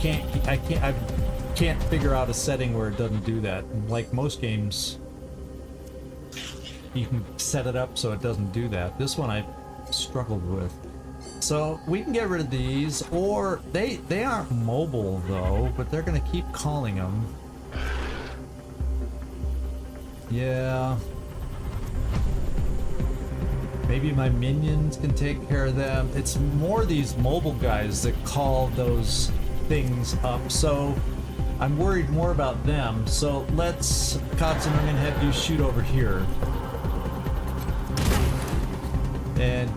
can't figure out a setting where it doesn't do that. Like most games, you can set it up so it doesn't do that. This one I struggled with. So we can get rid of these, or they aren't mobile though, but they're gonna keep calling them. Yeah. Maybe my minions can take care of them. It's more these mobile guys that call those things up, so I'm worried more about them. So let's, Kotson, I'm gonna have you shoot over here. And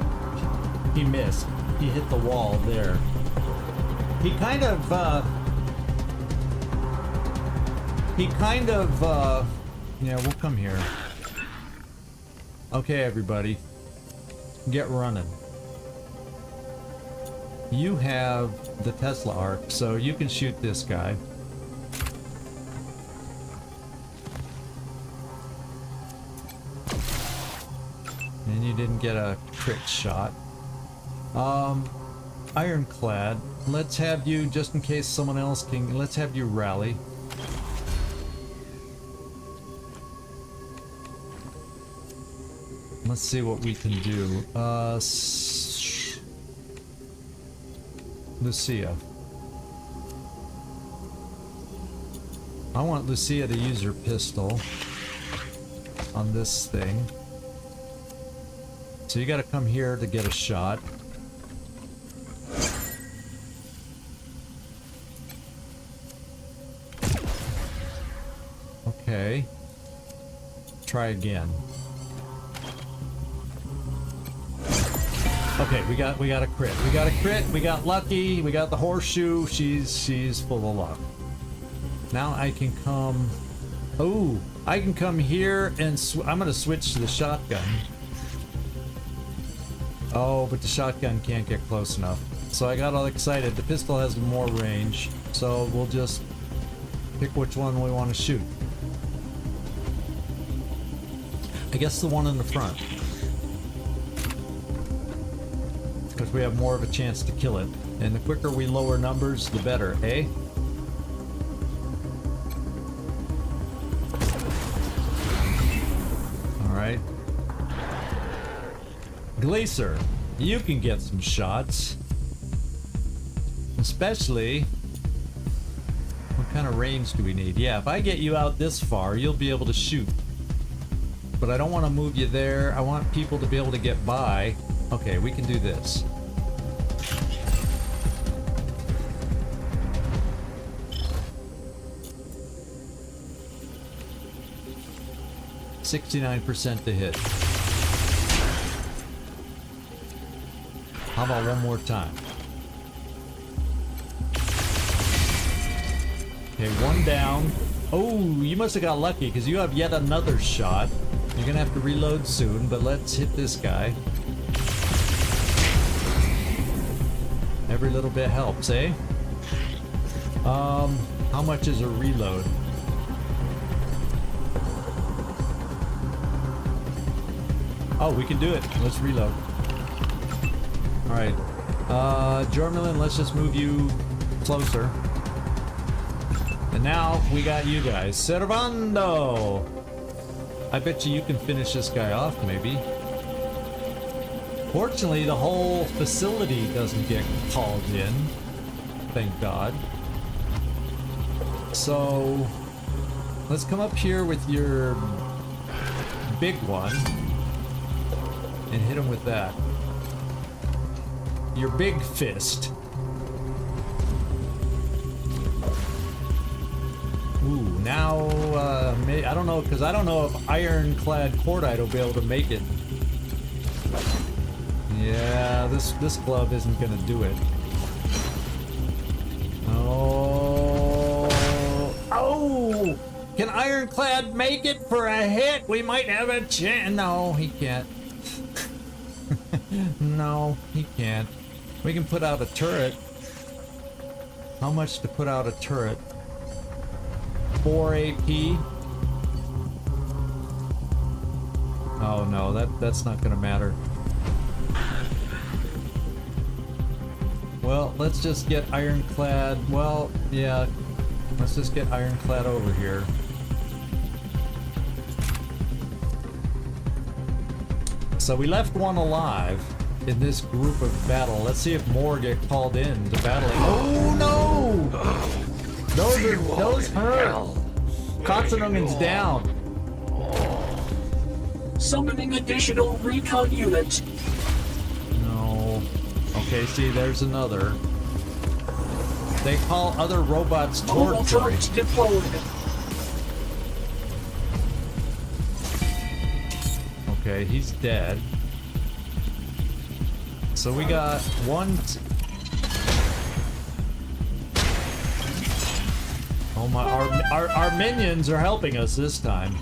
he missed. He hit the wall there. He kind of, yeah, we'll come here. Okay, everybody. Get running. You have the Tesla arc, so you can shoot this guy. And you didn't get a crit shot. Ironclad. Let's have you, just in case someone else can, let's have you rally. Let's see what we can do. Lucia. I want Lucia to use her pistol on this thing. So you gotta come here to get a shot. Okay. Try again. Okay, we got a crit. We got a crit. We got lucky. We got the horseshoe. She's full of luck. Now I can come. Oh, I can come here and I'm gonna switch to the shotgun. Oh, but the shotgun can't get close enough. So I got all excited. The pistol has more range, so we'll just pick which one we want to shoot. I guess the one in the front. Because we have more of a chance to kill it. And the quicker we lower numbers, the better, eh? Alright. Glacier, you can get some shots. Especially... what kind of range do we need? Yeah, if I get you out this far, you'll be able to shoot. But I don't want to move you there. I want people to be able to get by. Okay, we can do this. %69% to hit. How about one more time? Okay, one down. Oh, you must have got lucky because you have yet another shot. You're gonna have to reload soon, but let's hit this guy. Every little bit helps, eh? How much is a reload? Oh, we can do it. Let's reload. Alright. Jormelin, let's just move you closer. And now we got you guys. Servando! I bet you can finish this guy off, maybe. Fortunately, the whole facility doesn't get called in. Thank God. So, let's come up here with your big one and hit him with that. Your big fist. Ooh, now, I don't know, because I don't know if ironclad cordite will be able to make it. Yeah, this glove isn't gonna do it. Oh, oh! Can ironclad make it for a hit? We might have a chance. No, he can't. No, he can't. We can put out a turret. How much to put out a turret? 4 AP. Oh no, that's not gonna matter. Well, let's just get ironclad. Well, yeah, let's just get ironclad over here. So we left one alive in this group of battle. Let's see if more get called in to battle. Oh no! Those hurt. Katsunungan's down. Summoning additional recon units. No. Okay, see, there's another. They call other robots Mobile turrets deployed. Okay, he's dead. So we got one. Oh my! Our minions are helping us this time.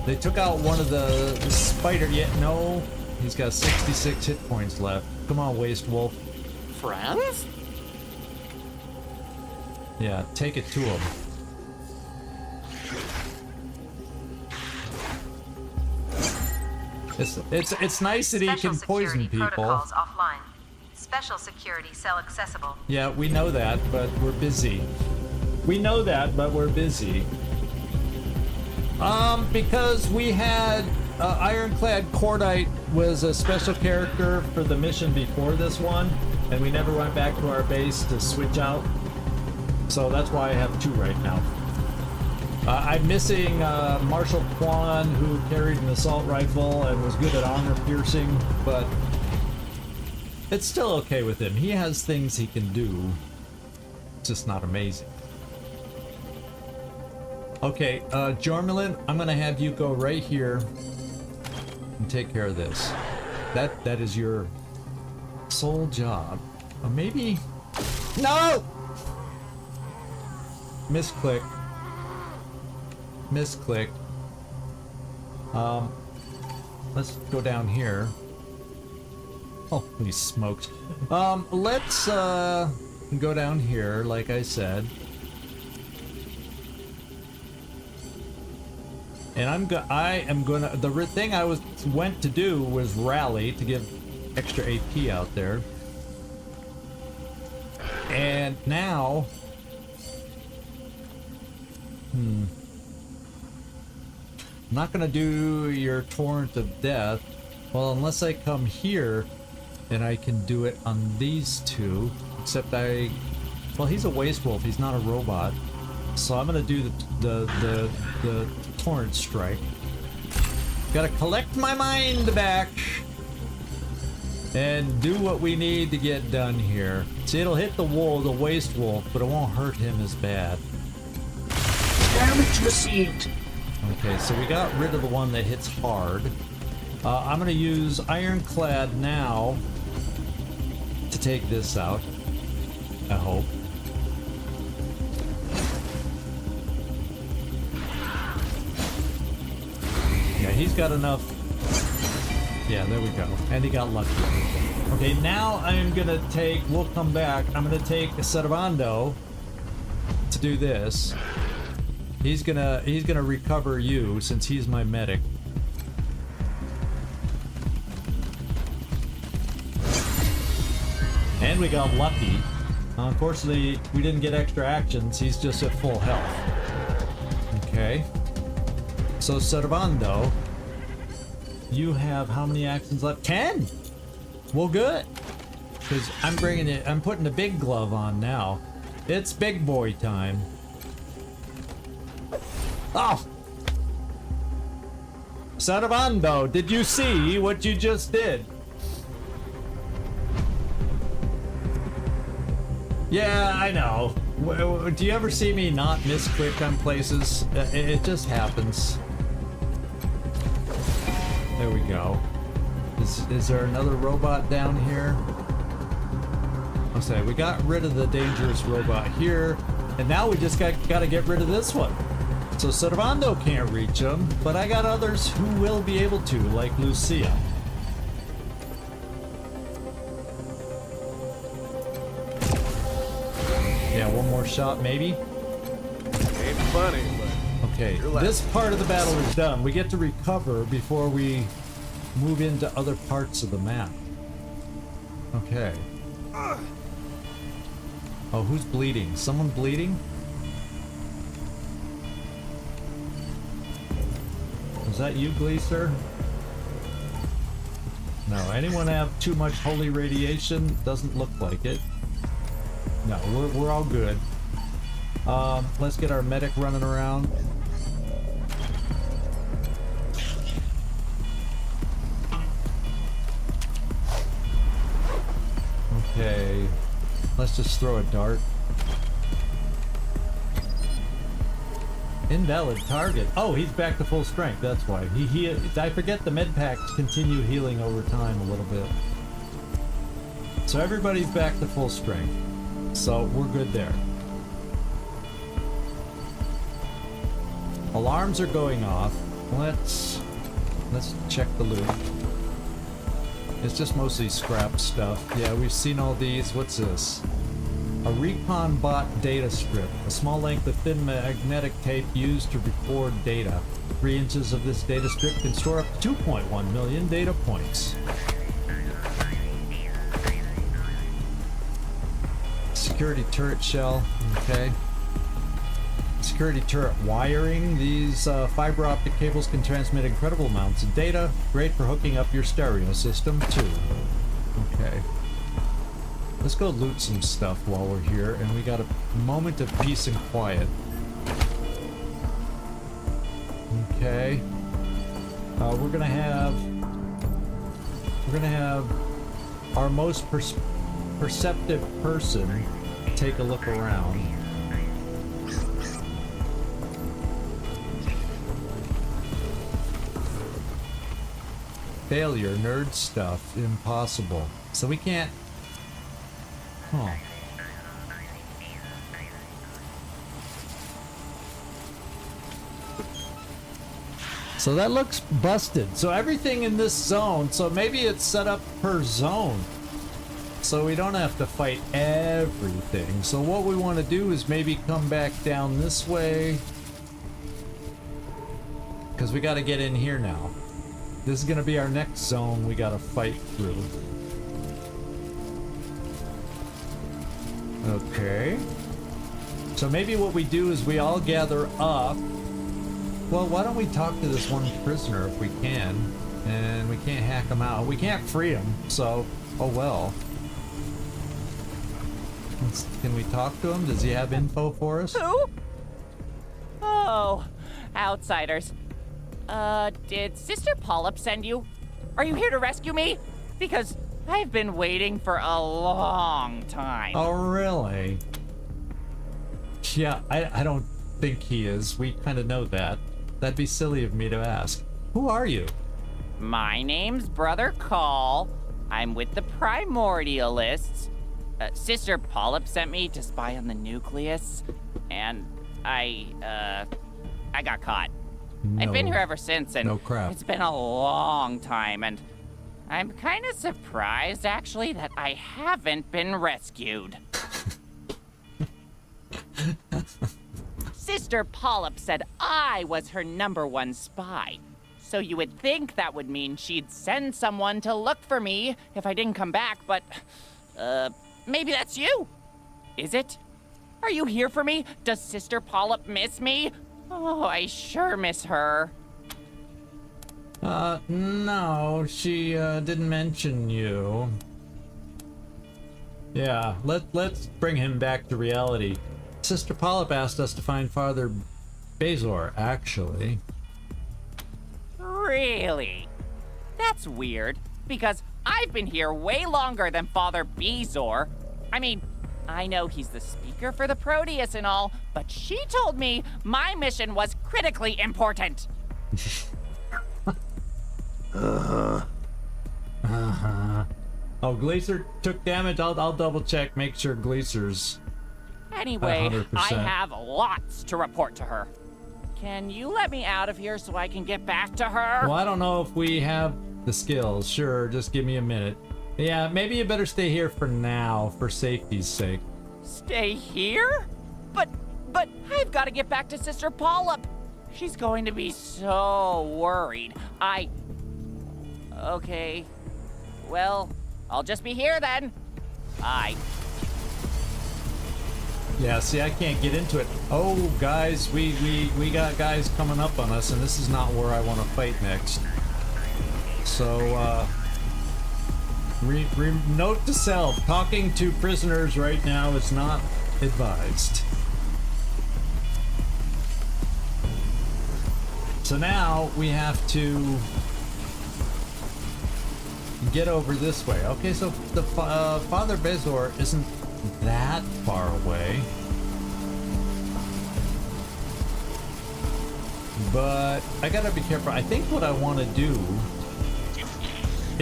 They took out one of the spider. Yet no, he's got 66 hit points left. Come on, Waste Wolf. Friends? Yeah, take it to him. It's nice that he can poison people. Protocols offline. Special security cell accessible. Yeah, we know that, but we're busy. We know that, but we're busy. Because we had Ironclad Cordite was a special character for the mission before this one, and we never went back to our base to switch out. So that's why I have two right now. I'm missing Marshal Quan, who carried an assault rifle and was good at armor piercing, but it's still okay with him. He has things he can do, it's just not amazing. Okay, Jormelin, I'm gonna have you go right here and take care of this. That is your sole job. Or maybe... No! Misclick. Misclick. Let's go down here. Holy smokes. Let's go down here, like I said. And I am gonna, the thing I went to do was rally to give extra AP out there. And now, I'm not gonna do your torrent of death. Well, unless I come here, and I can do it on these two. Except well, he's a waste wolf. He's not a robot. So I'm gonna do the torrent strike. Gotta collect my mind back and do what we need to get done here. See, it'll hit the waste wolf, but it won't hurt him as bad. Damage received. Okay, so we got rid of the one that hits hard. I'm gonna use Ironclad now to take this out. I hope. Yeah, he's got enough. Yeah, there we go. And he got lucky. Okay, now I'm gonna take, we'll come back, I'm gonna take Servando to do this. He's gonna recover you since he's my medic. And we got lucky. Unfortunately, we didn't get extra actions. He's just at full health. Okay. So Servando, you have how many actions left? 10! Well, good. Because I'm putting the big glove on now. It's big boy time. Oh! Servando, did you see what you just did? Yeah, I know. Do you ever see me not misclick on places? It just happens. There we go. Is there another robot down here? I'll say we got rid of the dangerous robot here, and now we just got to get rid of this one. So Servando can't reach him, but I got others who will be able to, like Lucia. Yeah, one more shot maybe. Ain't funny, but okay, this part of the battle is done. We get to recover before we move into other parts of the map. Okay. Oh, who's bleeding? Someone bleeding? Is that you, Gleaser? No. Anyone have too much holy radiation? Doesn't look like it. No, we're all good. Let's get our medic running around. Okay, let's just throw a dart. Invalid target. Oh, he's back to full strength. That's why. I forget the med packs continue healing over time a little bit. So everybody's back to full strength. So we're good there. Alarms are going off. Let's check the loot. It's just mostly scrap stuff. Yeah, we've seen all these. What's this? A recon bot data strip. A small length of thin magnetic tape used to record data. 3 inches of this data strip can store up to 2.1 million data points. Security turret shell. Okay. Security turret wiring. These fiber optic cables can transmit incredible amounts of data. Great for hooking up your stereo system too. Okay. Let's go loot some stuff while we're here, and we got a moment of peace and quiet. Okay. We're gonna have our most perceptive person take a look around. Failure, nerd stuff, impossible. So we can't... Huh. So that looks busted. So everything in this zone, so maybe it's set up per zone. So we don't have to fight everything. So what we want to do is maybe come back down this way. Because we got to get in here now. This is going to be our next zone we got to fight through. Okay. So maybe what we do is we all gather up. Well, why don't we talk to this one prisoner if we can? And we can't hack him out. We can't free him, so oh well. Can we talk to him? Does he have info for us? Who? Oh, outsiders. Did Sister Polyp send you? Are you here to rescue me? Because I've been waiting for a long time. Oh, really? Yeah, I don't think he is. We kind of know that. That'd be silly of me to ask. Who are you? My name's Brother Call. I'm with the Primordialists. Sister Polyp sent me to spy on the nucleus, and I got caught. No. I've been here ever since, and no crap. It's been a long time, and I'm kind of surprised, actually, that I haven't been rescued. Sister Polyp said I was her #1 spy. So you would think that would mean she'd send someone to look for me if I didn't come back, but, maybe that's you. Is it? Are you here for me? Does Sister Polyp miss me? Oh, I sure miss her. No, she, didn't mention you. Yeah, let's bring him back to reality. Sister Polyp asked us to find Father Bezor, actually. Really? That's weird, because I've been here way longer than Father Bezor. I mean, I know he's the speaker for the Proteus and all, but she told me my mission was critically important. Oh, Glacier took damage. I'll double check, make sure Glacier's Anyway, 100%. I have lots to report to her. Can you let me out of here so I can get back to her? Well, I don't know if we have the skills. Sure, just give me a minute. Yeah, maybe you better stay here for now, for safety's sake. Stay here? But I've got to get back to Sister Polyp. She's going to be so worried. Okay. Well, I'll just be here then. Bye. Yeah, see, I can't get into it. Oh, guys, we got guys coming up on us, and this is not where I want to fight next. So, note to self, talking to prisoners right now is not advised. So now we have to get over this way. Okay, so the Father Bezor isn't that far away, but I gotta be careful. I think what I want to do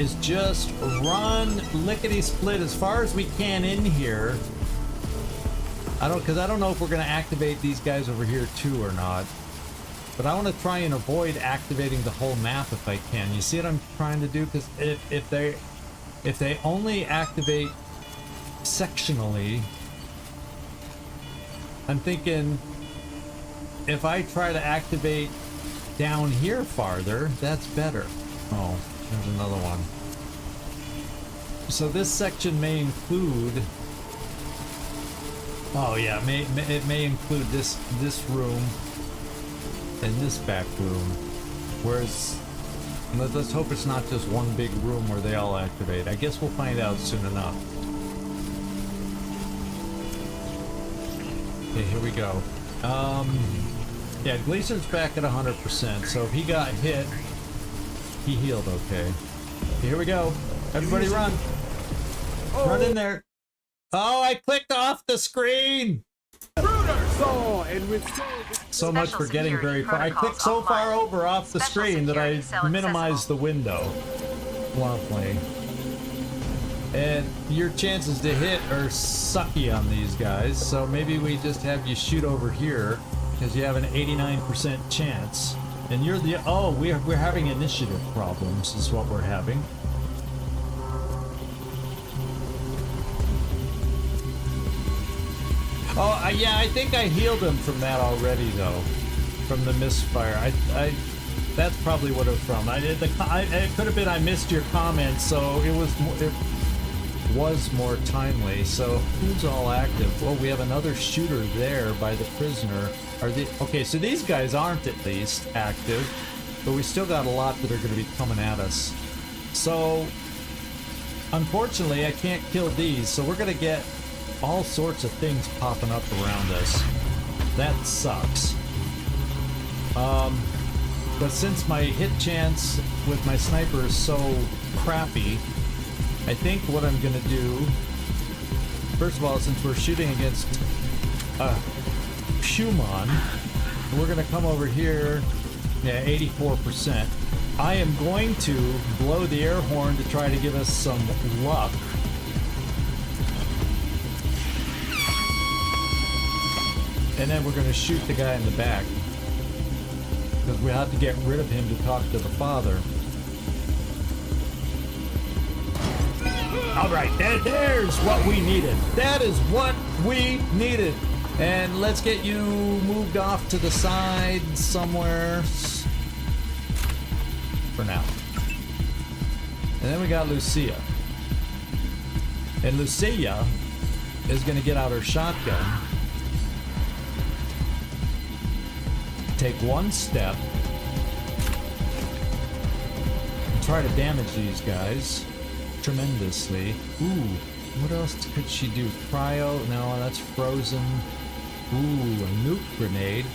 is just run lickety-split as far as we can in here. Because I don't know if we're gonna activate these guys over here too or not. But I want to try and avoid activating the whole map if I can. You see what I'm trying to do? Because if they only activate sectionally, I'm thinking if I try to activate down here farther, that's better. Oh, there's another one. So this section may include... Oh yeah, it may include this room and this back room. Whereas, let's hope it's not just one big room where they all activate. I guess we'll find out soon enough. Okay, here we go. Yeah, Gleason's back at 100%, so if he got hit, he healed okay. Here we go. Everybody run. Run in there. Oh, I clicked off the screen! So much for getting very far. I clicked so far over off the screen that I minimized the window. Lovely. And your chances to hit are sucky on these guys, so maybe we just have you shoot over here, because you have an 89% chance. And you're the... Oh, we're having initiative problems, is what we're having. Oh, yeah, I think I healed him from that already, though. From the misfire. That's probably what it was from. It could have been I missed your comment, so it was more timely. So who's all active? Well, we have another shooter there by the prisoner. Okay, so these guys aren't at least active, but we still got a lot that are going to be coming at us. So unfortunately, I can't kill these, so we're going to get all sorts of things popping up around us. That sucks. But since my hit chance with my sniper is so crappy, I think what I'm gonna do, first of all, since we're shooting against Schumann, we're gonna come over here, yeah, 84%. I am going to blow the air horn to try to give us some luck. And then we're gonna shoot the guy in the back, because we have to get rid of him to talk to the father. All right, there's what we needed. That is what we needed. And let's get you moved off to the side somewhere for now. And then we got Lucia. And Lucia is going to get out her shotgun, take one step, and try to damage these guys tremendously. Ooh, what else could she do? Cryo? No, that's frozen. Ooh, a nuke grenade.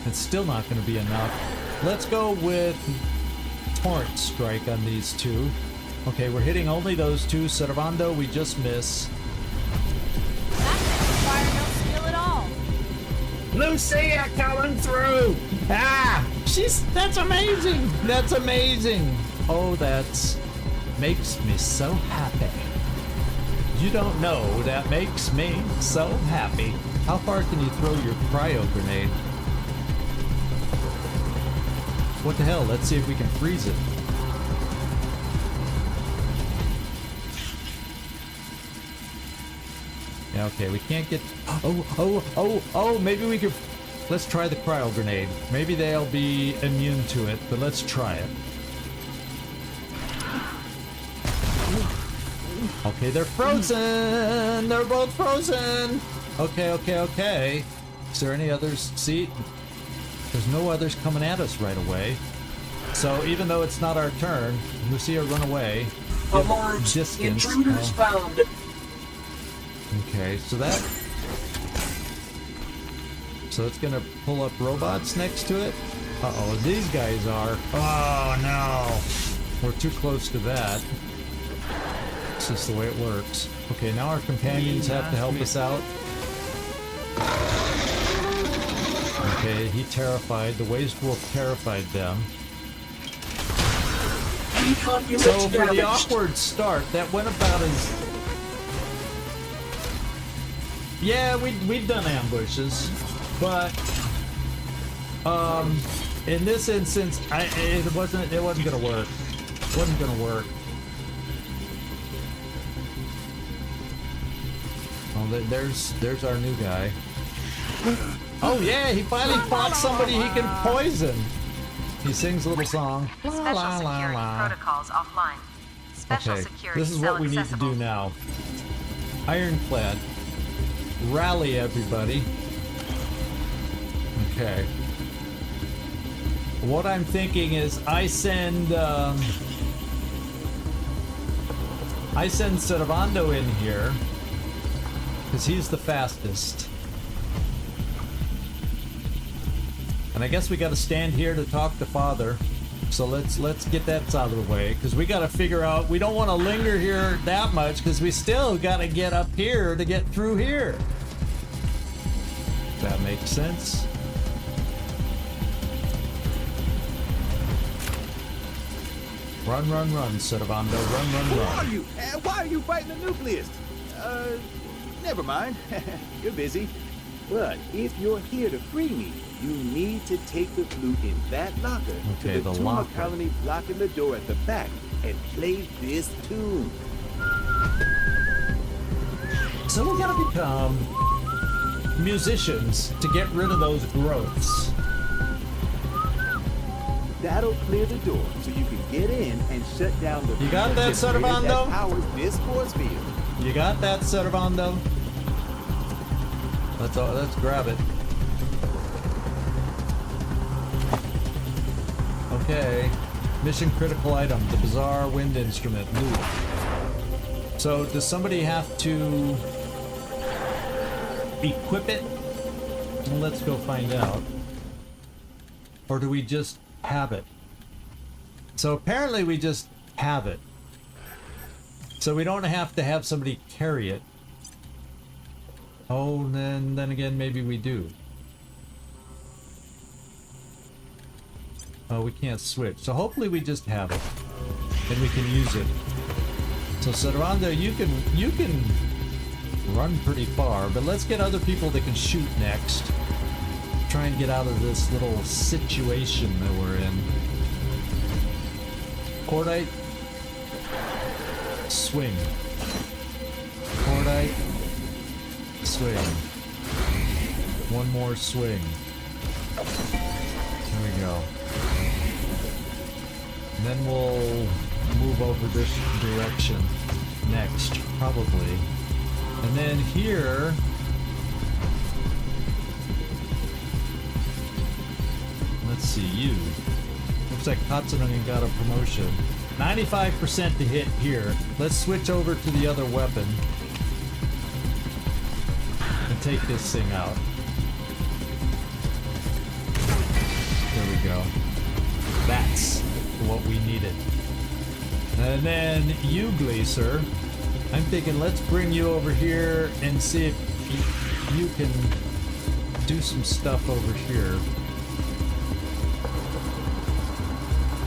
It's still not going to be enough. Let's go with torrent strike on these two. Okay, we're hitting only those two. Servando, we just miss. That fire no skill at all. Lucia coming through! Ah! That's amazing! That's amazing! Oh, that's... makes me so happy. You don't know, that makes me so happy. How far can you throw your cryo grenade? What the hell? Let's see if we can freeze it. Yeah, okay, we can't get... Oh, maybe we could... Let's try the cryo grenade. Maybe they'll be immune to it, but let's try it. Okay, they're frozen! They're both frozen! Okay. Is there any others? See? There's no others coming at us right away. So even though it's not our turn, Lucia, run away. Alert! Distance. Intruders found! Okay, so that... So it's gonna pull up robots next to it? Uh-oh, these guys are... Oh, no! We're too close to that. This is the way it works. Okay, now our companions have to help us out. Okay, he terrified. The Waste Wolf terrified them. So for the awkward start, that went about as... Yeah, we've done ambushes, but in this instance, it wasn't gonna work. It wasn't gonna work. Oh, there's our new guy. Oh yeah, he finally fought somebody he can poison. He sings a little song. Special security protocols offline. Special Okay, security this is what we need to do now. Ironclad. Rally, everybody. Okay. What I'm thinking is I send Servando in here, because he's the fastest. And I guess we got to stand here to talk to Father. So let's get that out of the way, because we got to figure out, we don't want to linger here that much, because we still got to get up here to get through here. That makes sense. Run, run, run, Servando. Run, run, Who run. are you? And why are you fighting the nucleus? Never mind. You're busy. But if you're here to free me, you need to take the flute in that locker Okay, to the the Tuma locker. colony blocking the door at the back and play this tune. So we gotta become musicians to get rid of those growths. That'll clear the door so you can get in and shut down the You got that, generator Servando? that powers this force field. You got that, Servando? Let's grab it. Okay. Mission critical item, the bizarre wind instrument, loot. So does somebody have to equip it? Well, let's go find out. Or do we just have it? So apparently we just have it. So we don't have to have somebody carry it. Oh, then again, maybe we do. Oh, we can't switch. So hopefully we just have it. And we can use it. So Servando, you can run pretty far, but let's get other people that can shoot next. Try and get out of this little situation that we're in. Cordite. Swing. Cordite. Swing. One more swing. There we go. And then we'll move over this direction next, probably. And then here... Let's see, you. Looks like Katsunagi got a promotion. 95% to hit here. Let's switch over to the other weapon. And take this thing out. There we go. That's what we needed. And then you, Glacier, I'm thinking let's bring you over here and see if you can do some stuff over here.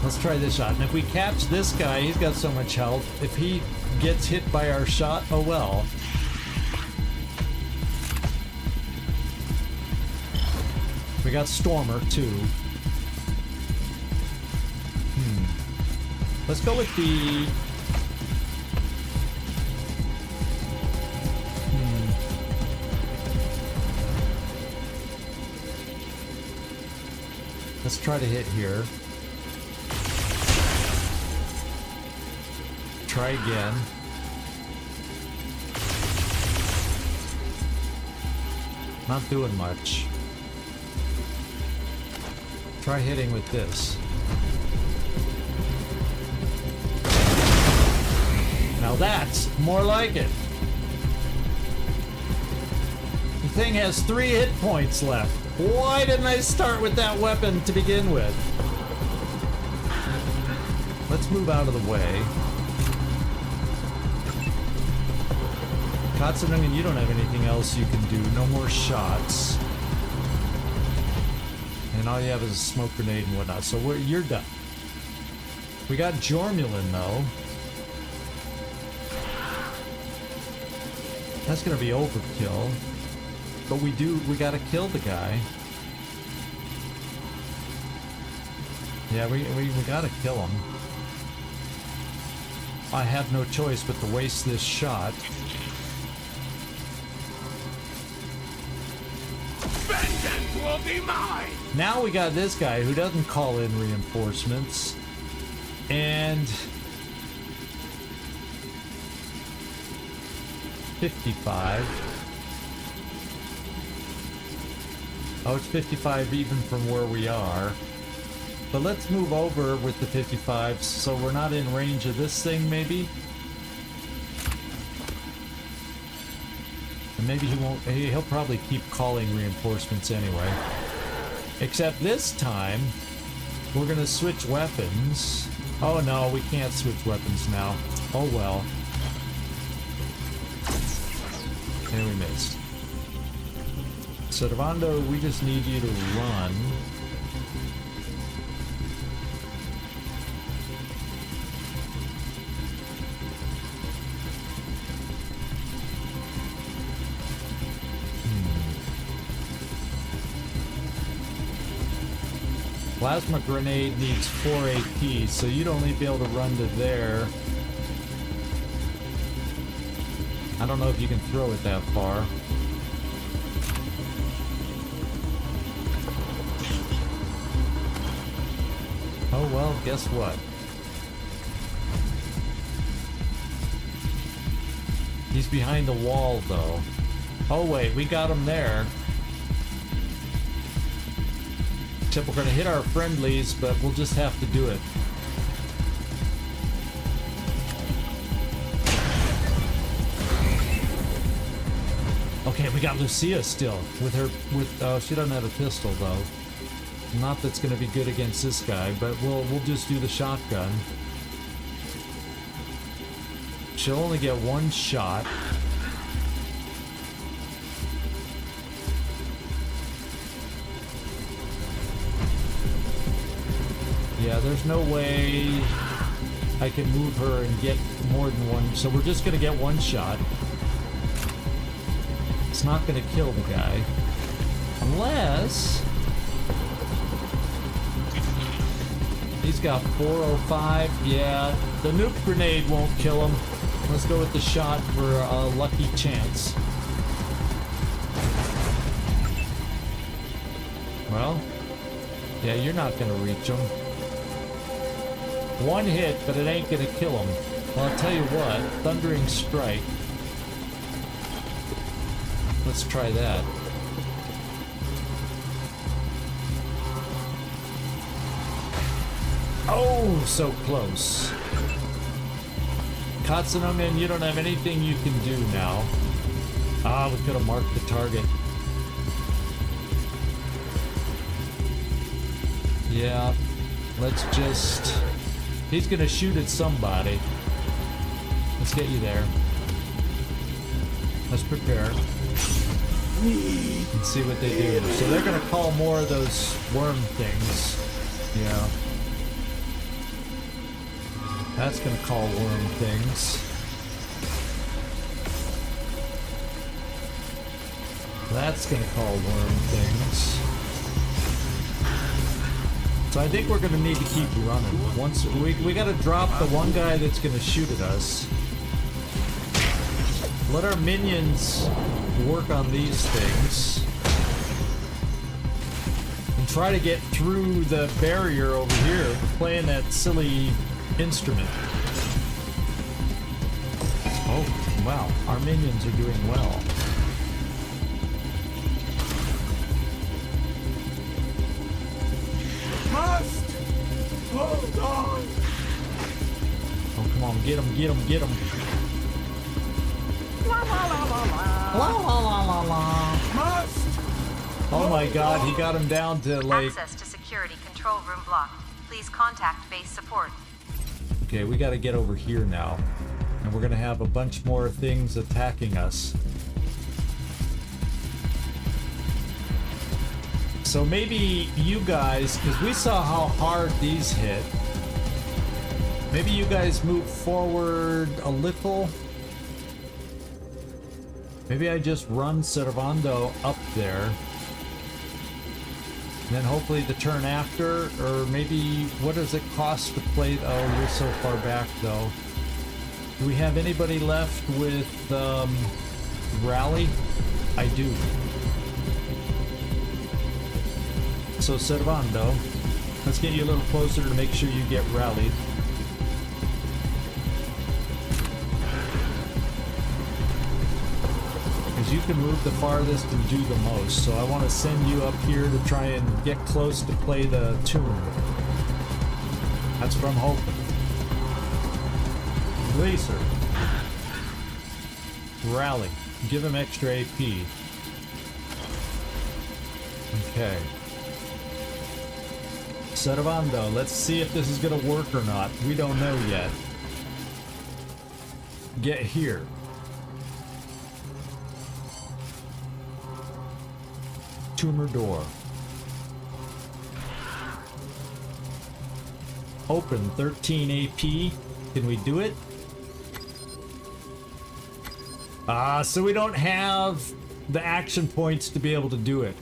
Let's try this shot. And if we catch this guy, he's got so much health. If he gets hit by our shot, oh well. We got Stormer too. Let's go with the... Let's try to hit here. Try again. Not doing much. Try hitting with this. Now that's more like it. The thing has 3 hit points left. Why didn't I start with that weapon to begin with? Let's move out of the way. Katsunagi, you don't have anything else you can do. No more shots. And all you have is a smoke grenade and whatnot. So you're done. We got Jormulin though. That's gonna be overkill. But we gotta kill the guy. Yeah, we gotta kill him. I have no choice but to waste this shot. Vengeance will be mine! Now we got this guy who doesn't call in reinforcements. And 55. Oh, it's 55 even from where we are. But let's move over with the 55s so we're not in range of this thing, maybe. And maybe he won't. He'll probably keep calling reinforcements anyway. Except this time, we're gonna switch weapons. Oh no, we can't switch weapons now. Oh well. And we missed. Servando, we just need you to run. Plasma grenade needs 4 AP, so you'd only be able to run to there. I don't know if you can throw it that far. Oh well, guess what? He's behind the wall, though. Oh wait, we got him there. Except we're gonna hit our friendlies, but we'll just have to do it. Okay, we got Lucia still with her. She doesn't have a pistol though. Not that's gonna be good against this guy, but we'll just do the shotgun. She'll only get one shot. Yeah, there's no way I can move her and get more than one, so we're just gonna get one shot. It's not gonna kill the guy. Unless... he's got 405. Yeah, the nuke grenade won't kill him. Let's go with the shot for a lucky chance. Well, yeah, you're not gonna reach him. One hit, but it ain't gonna kill him. Well, I'll tell you what, Thundering Strike. Let's try that. Oh, so close. Katsunomen, you don't have anything you can do now. Ah, we could have marked the target. Yeah, let's just... he's gonna shoot at somebody. Let's get you there. Let's prepare. And see what they do. So they're gonna call more of those worm things. Yeah. That's gonna call worm things. That's gonna call worm things. So I think we're gonna need to keep running. Once we gotta drop the one guy that's gonna shoot at us. Let our minions work on these things. And try to get through the barrier over here, playing that silly instrument. Oh, wow. Our minions are doing well. Must hold on. Oh, come on. Get him, get him, get him. La la la la la. La la la la la. Must. Oh my god, he got him down to like... Access to security control room blocked. Please contact base support. Okay, we gotta get over here now. And we're gonna have a bunch more things attacking us. So maybe you guys, because we saw how hard these hit. Maybe you guys move forward a little. Maybe I just run Servando up there. And then hopefully the turn after, or maybe, what does it cost to play? Oh, you're so far back though. Do we have anybody left with rally? I do. So Servando, let's get you a little closer to make sure you get rallied. Because you can move the farthest and do the most, so I want to send you up here to try and get close to play the tune. That's what I'm hoping. Glacier. Rally. Give him extra AP. Okay. Servando, let's see if this is gonna work or not. We don't know yet. Get here. Tumor door. Open 13 AP. Can we do it? So we don't have the action points to be able to do it.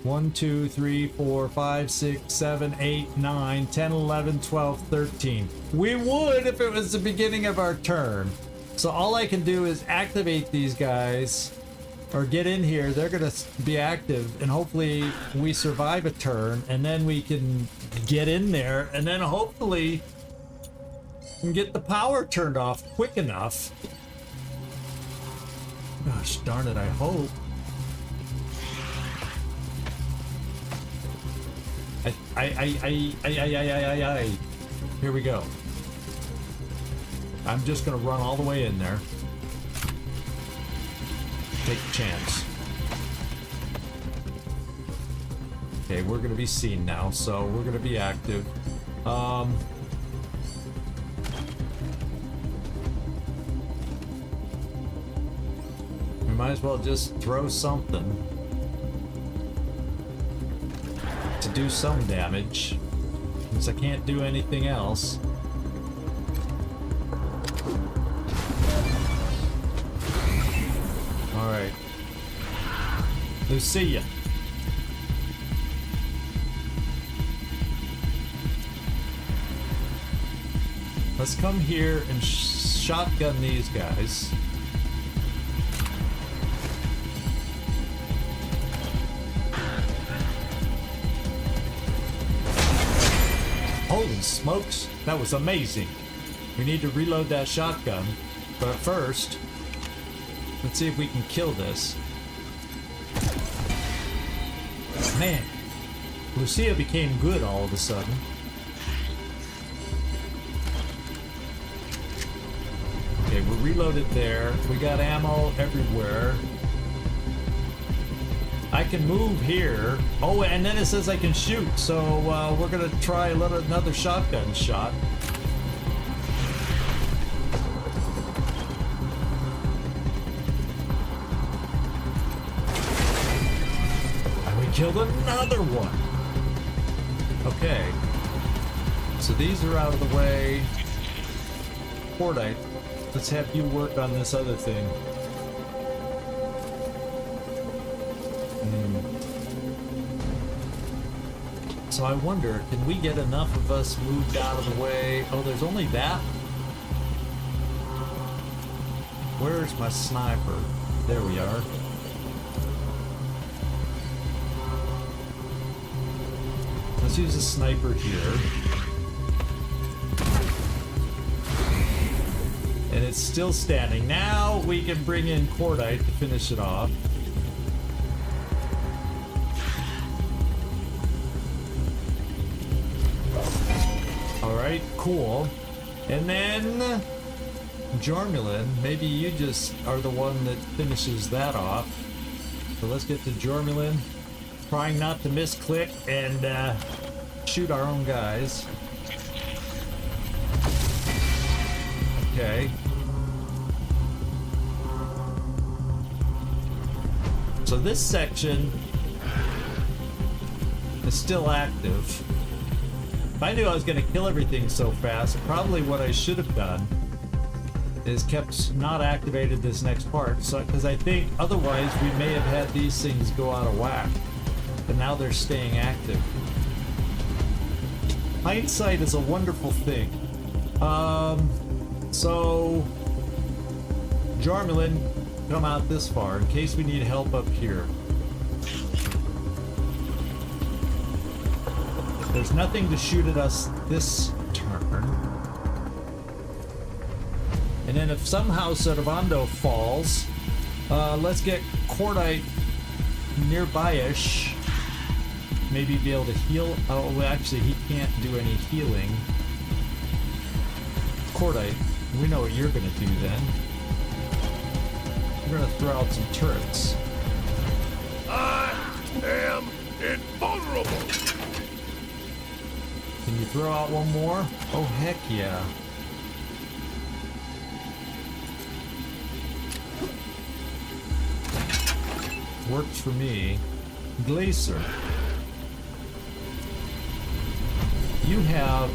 1, 2, 3, 4, 5, 6, 7, 8, 9, 10, 11, 12, 13. We would if it was the beginning of our turn. So all I can do is activate these guys or get in here. They're going to be active and hopefully we survive a turn and then we can get in there and then hopefully and get the power turned off quick enough. Gosh darn it, I hope. I. Here we go. I'm just gonna run all the way in there. Take a chance. Okay, we're gonna be seen now, so we're gonna be active. We might as well just throw something to do some damage, since I can't do anything else. Alright. Lucia. Let's come here and shotgun these guys. Holy smokes, that was amazing. We need to reload that shotgun, but first, let's see if we can kill this. Man, Lucia became good all of a sudden. Okay, we're reloaded there. We got ammo everywhere. I can move here. Oh, and then it says I can shoot. So we're gonna try another shotgun shot. And we killed another one. Okay. So these are out of the way. Cordite, let's have you work on this other thing. So I wonder, can we get enough of us moved out of the way? Oh, there's only that? Where's my sniper? There we are. Let's use a sniper here. And it's still standing. Now we can bring in Cordite to finish it off. Alright, cool. And then Jormulin, maybe you just are the one that finishes that off. So let's get to Jormulin, trying not to misclick and shoot our own guys. Okay. So this section is still active. If I knew I was going to kill everything so fast, probably what I should have done is kept not activated this next part. So, because I think otherwise we may have had these things go out of whack. But now they're staying active. Hindsight is a wonderful thing. So Jormulin, come out this far in case we need help up here. There's nothing to shoot at us this turn. And then if somehow Servando falls, let's get Cordite nearby-ish. Maybe be able to heal. Oh, well, actually, he can't do any healing. Cordite, we know what you're going to do then. We're going to throw out some turrets. I am invulnerable. Can you throw out one more? Oh, heck yeah. Works for me. Glacier. You have...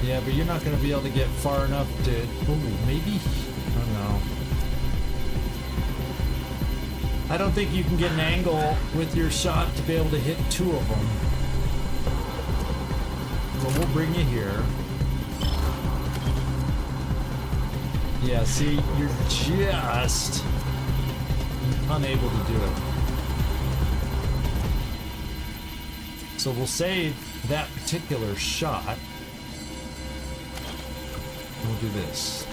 Yeah, but you're not going to be able to get far enough to... Oh, maybe? I don't know. I don't think you can get an angle with your shot to be able to hit 2 of them. So we'll bring you here. Yeah, see, you're just unable to do it. So we'll save that particular shot. We'll do this.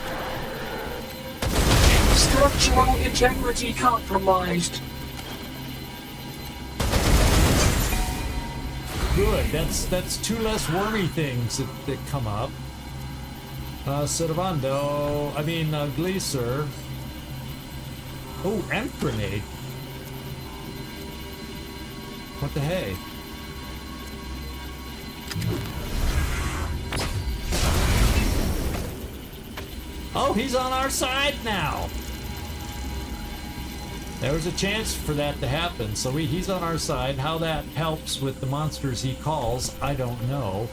Structural integrity compromised. Good. That's 2 less wormy things that come up. Servando. I mean, Gleaser. Oh, and grenade. What the hey? Oh, he's on our side now. There was a chance for that to happen, so he's on our side. How that helps with the monsters he calls, I don't know.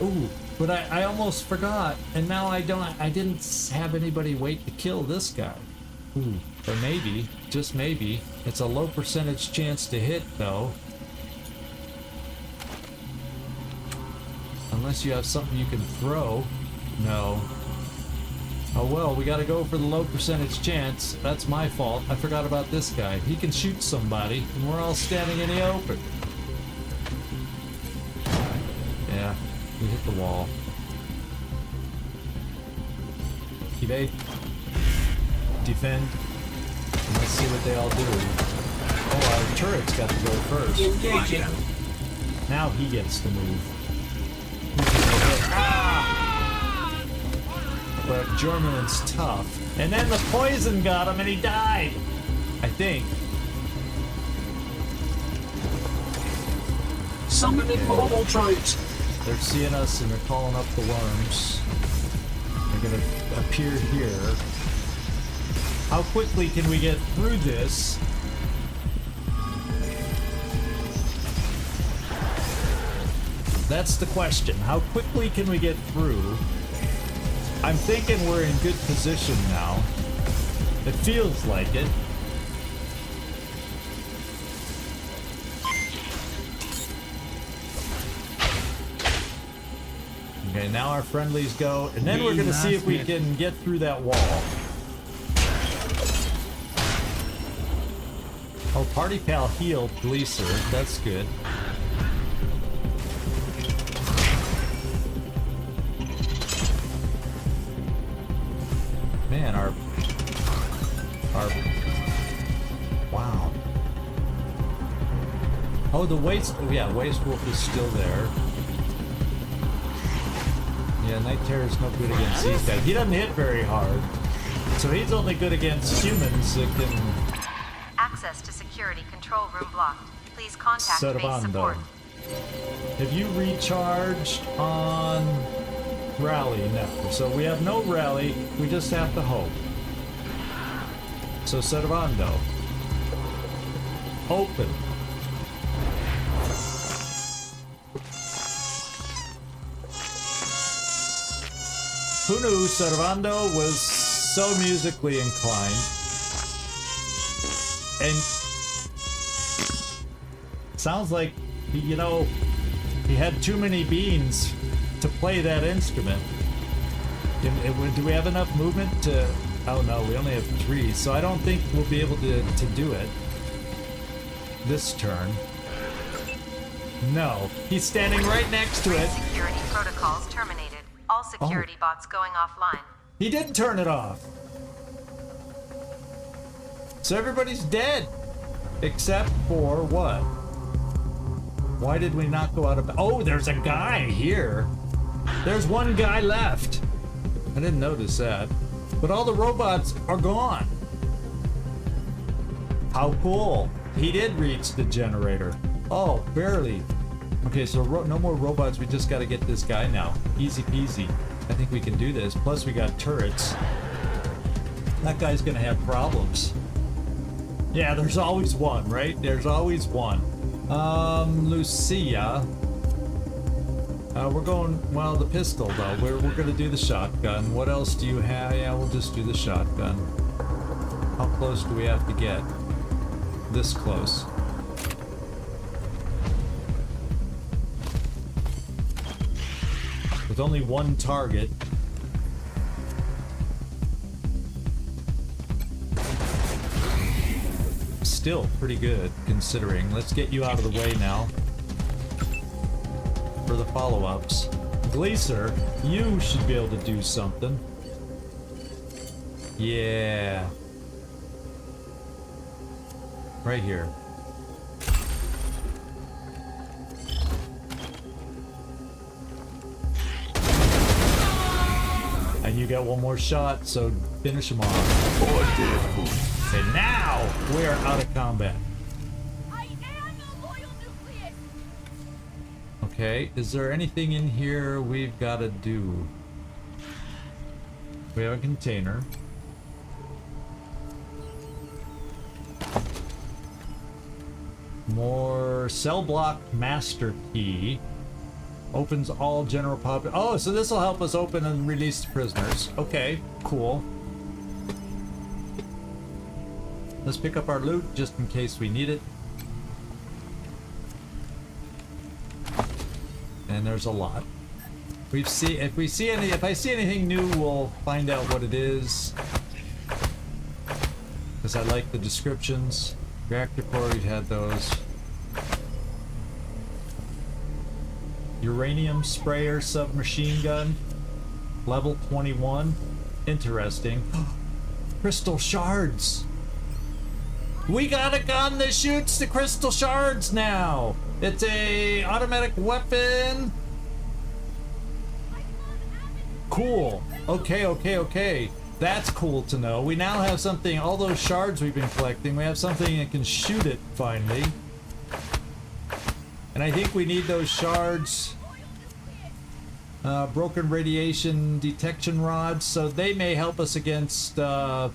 Ooh, but I almost forgot, and now I didn't have anybody wait to kill this guy. Ooh, or maybe, just maybe, it's a low percentage chance to hit, though. Unless you have something you can throw. No. Oh well, we gotta go for the low percentage chance. That's my fault. I forgot about this guy. He can shoot somebody, and we're all standing in the open. Yeah, we hit the wall. Evade. Defend. And let's see what they all do. Oh, our turret's got to go first. Engaging. Now he gets to move. But German's tough. And then the poison got him and he died. I think. Summoning mobile troops. They're seeing us and they're calling up the worms. They're gonna appear here. How quickly can we get through this? That's the question. How quickly can we get through? I'm thinking we're in good position now. It feels like it. Okay, now our friendlies go, and then we're gonna see if we can get through that wall. Oh, Party Pal healed Gleaser. That's good. Man, our wow. Oh, the Waste Wolf is still there. Yeah, Night Terror's no good against these guys. He doesn't hit very hard. So he's only good against humans that can... Access to security control room blocked. Please contact base support. Have you recharged on rally? No. So we have no rally. We just have to hope. So Servando. Open. Who knew Servando was so musically inclined? And sounds like, you know, he had too many beans to play that instrument. Do we have enough movement to... Oh no, we only have 3, so I don't think we'll be able to do it this turn. No, he's standing right next to it. Security protocols terminated. All security bots going offline. He didn't turn it off. So everybody's dead. Except for what? Why did we not go out of... Oh, there's a guy here. There's one guy left. I didn't notice that. But all the robots are gone. How cool. He did reach the generator. Oh, barely. Okay, so no more robots. We just got to get this guy now. Easy peasy. I think we can do this. Plus we got turrets. That guy's going to have problems. Yeah, there's always one, right? There's always one. Lucia. We're going, well, the pistol, though. We're going to do the shotgun. What else do you have? Yeah, we'll just do the shotgun. How close do we have to get? this close. With only one target. Still pretty good, considering. Let's get you out of the way now. For the follow-ups. Glacier, you should be able to do something. Yeah. Right here. And you get one more shot, so finish him off. And now we're out of combat. Okay, is there anything in here we've got to do? We have a container. More cell block master key. Opens all general pop. Oh, so this will help us open and release the prisoners. Okay, cool. Let's pick up our loot just in case we need it. And there's a lot. If I see anything new, we'll find out what it is. Because I like the descriptions. Reactor core, we've had those. Uranium sprayer submachine gun. Level 21. Interesting. Crystal shards. We got a gun that shoots the crystal shards now. It's a automatic weapon. Cool. Okay. That's cool to know. We now have something, all those shards we've been collecting, we have something that can shoot it, finally. And I think we need those shards. Broken radiation detection rods, so they may help us against the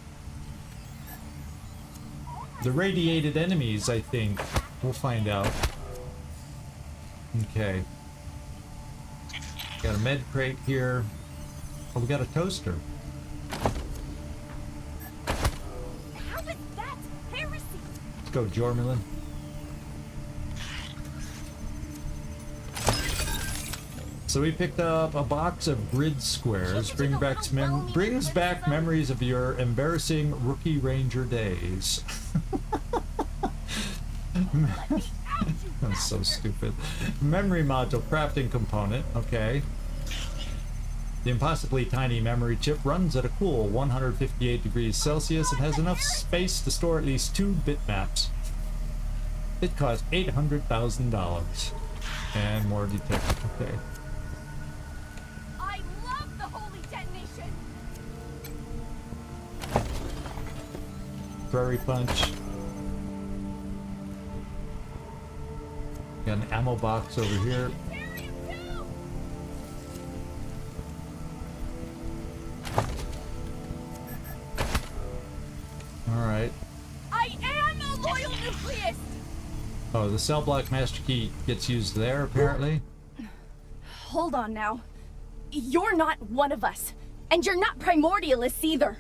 radiated enemies, I think. We'll find out. Okay. Got a med crate here. Oh, we got a toaster. How is that heresy? Let's go, Jormulin. So we picked up a box of grid squares. Brings back memories of your embarrassing rookie ranger days. That's so stupid. Memory module crafting component. Okay. The impossibly tiny memory chip runs at a cool 158 degrees Celsius and has enough space to store at least 2 bitmaps. It cost $800,000. And more detected. Okay. I love the holy detonation. Prairie punch. Got an ammo box over here. Alright. I am a loyal nucleus! Oh, the cell block master key gets used there, apparently. Hold on now. You're not one of us. And you're not primordialists either.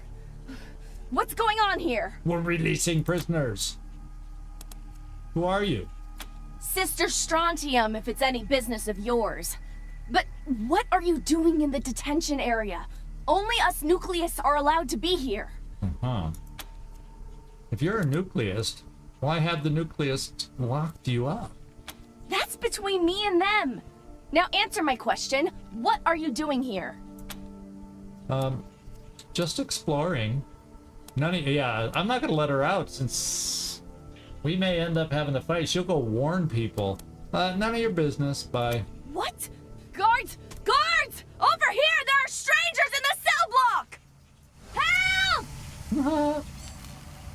What's going on here? We're releasing prisoners. Who are you? Sister Strontium, if it's any business of yours. But what are you doing in the detention area? Only us nucleus are allowed to be here. Uh-huh. If you're a nucleist, why have the nucleist locked you up? That's between me and them. Now answer my question. What are you doing here? Just exploring. Yeah, I'm not gonna let her out since we may end up having to fight. She'll go warn people. None of your business. Bye. What? Guards! Guards! Over here! There are strangers in the cell block! Help!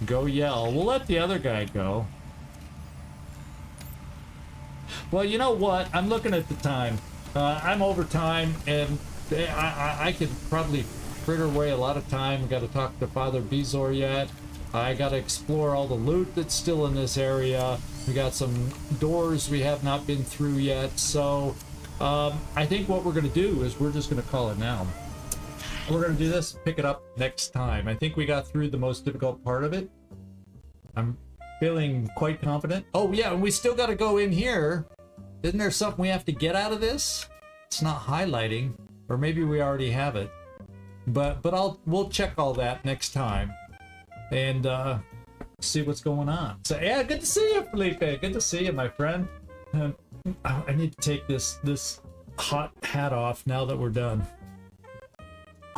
Go yell. We'll let the other guy go. Well, you know what? I'm looking at the time. I'm over time, and I could probably fritter away a lot of time. We got to talk to Father Bezor yet. I got to explore all the loot that's still in this area. We got some doors we have not been through yet. So I think what we're going to do is we're just going to call it now. We're going to do this, pick it up next time. I think we got through the most difficult part of it. I'm feeling quite confident. Oh yeah, and we still got to go in here. Isn't there something we have to get out of this? It's not highlighting, or maybe we already have it. But we'll check all that next time, and see what's going on. So yeah, good to see you, Felipe. Good to see you, my friend. I need to take this hot hat off now that we're done.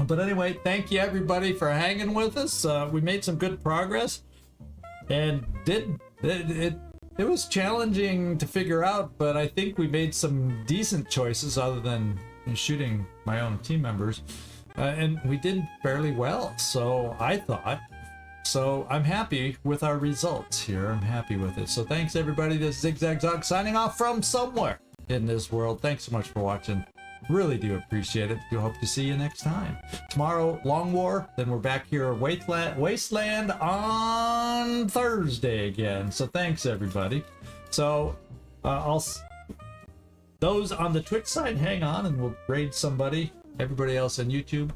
But anyway, thank you everybody for hanging with us. We made some good progress, and it was challenging to figure out, but I think we made some decent choices other than shooting my own team members, and we did fairly well. So I thought. So I'm happy with our results here. I'm happy with it. So thanks everybody. This is Zigzag Zog signing off from somewhere in this world. Thanks so much for watching. Really do appreciate it. Do hope to see you next time. Tomorrow, Long War. Then we're back here at Wasteland on Thursday again. So thanks everybody. So those on the Twitch side, hang on and we'll raid somebody. Everybody else on YouTube,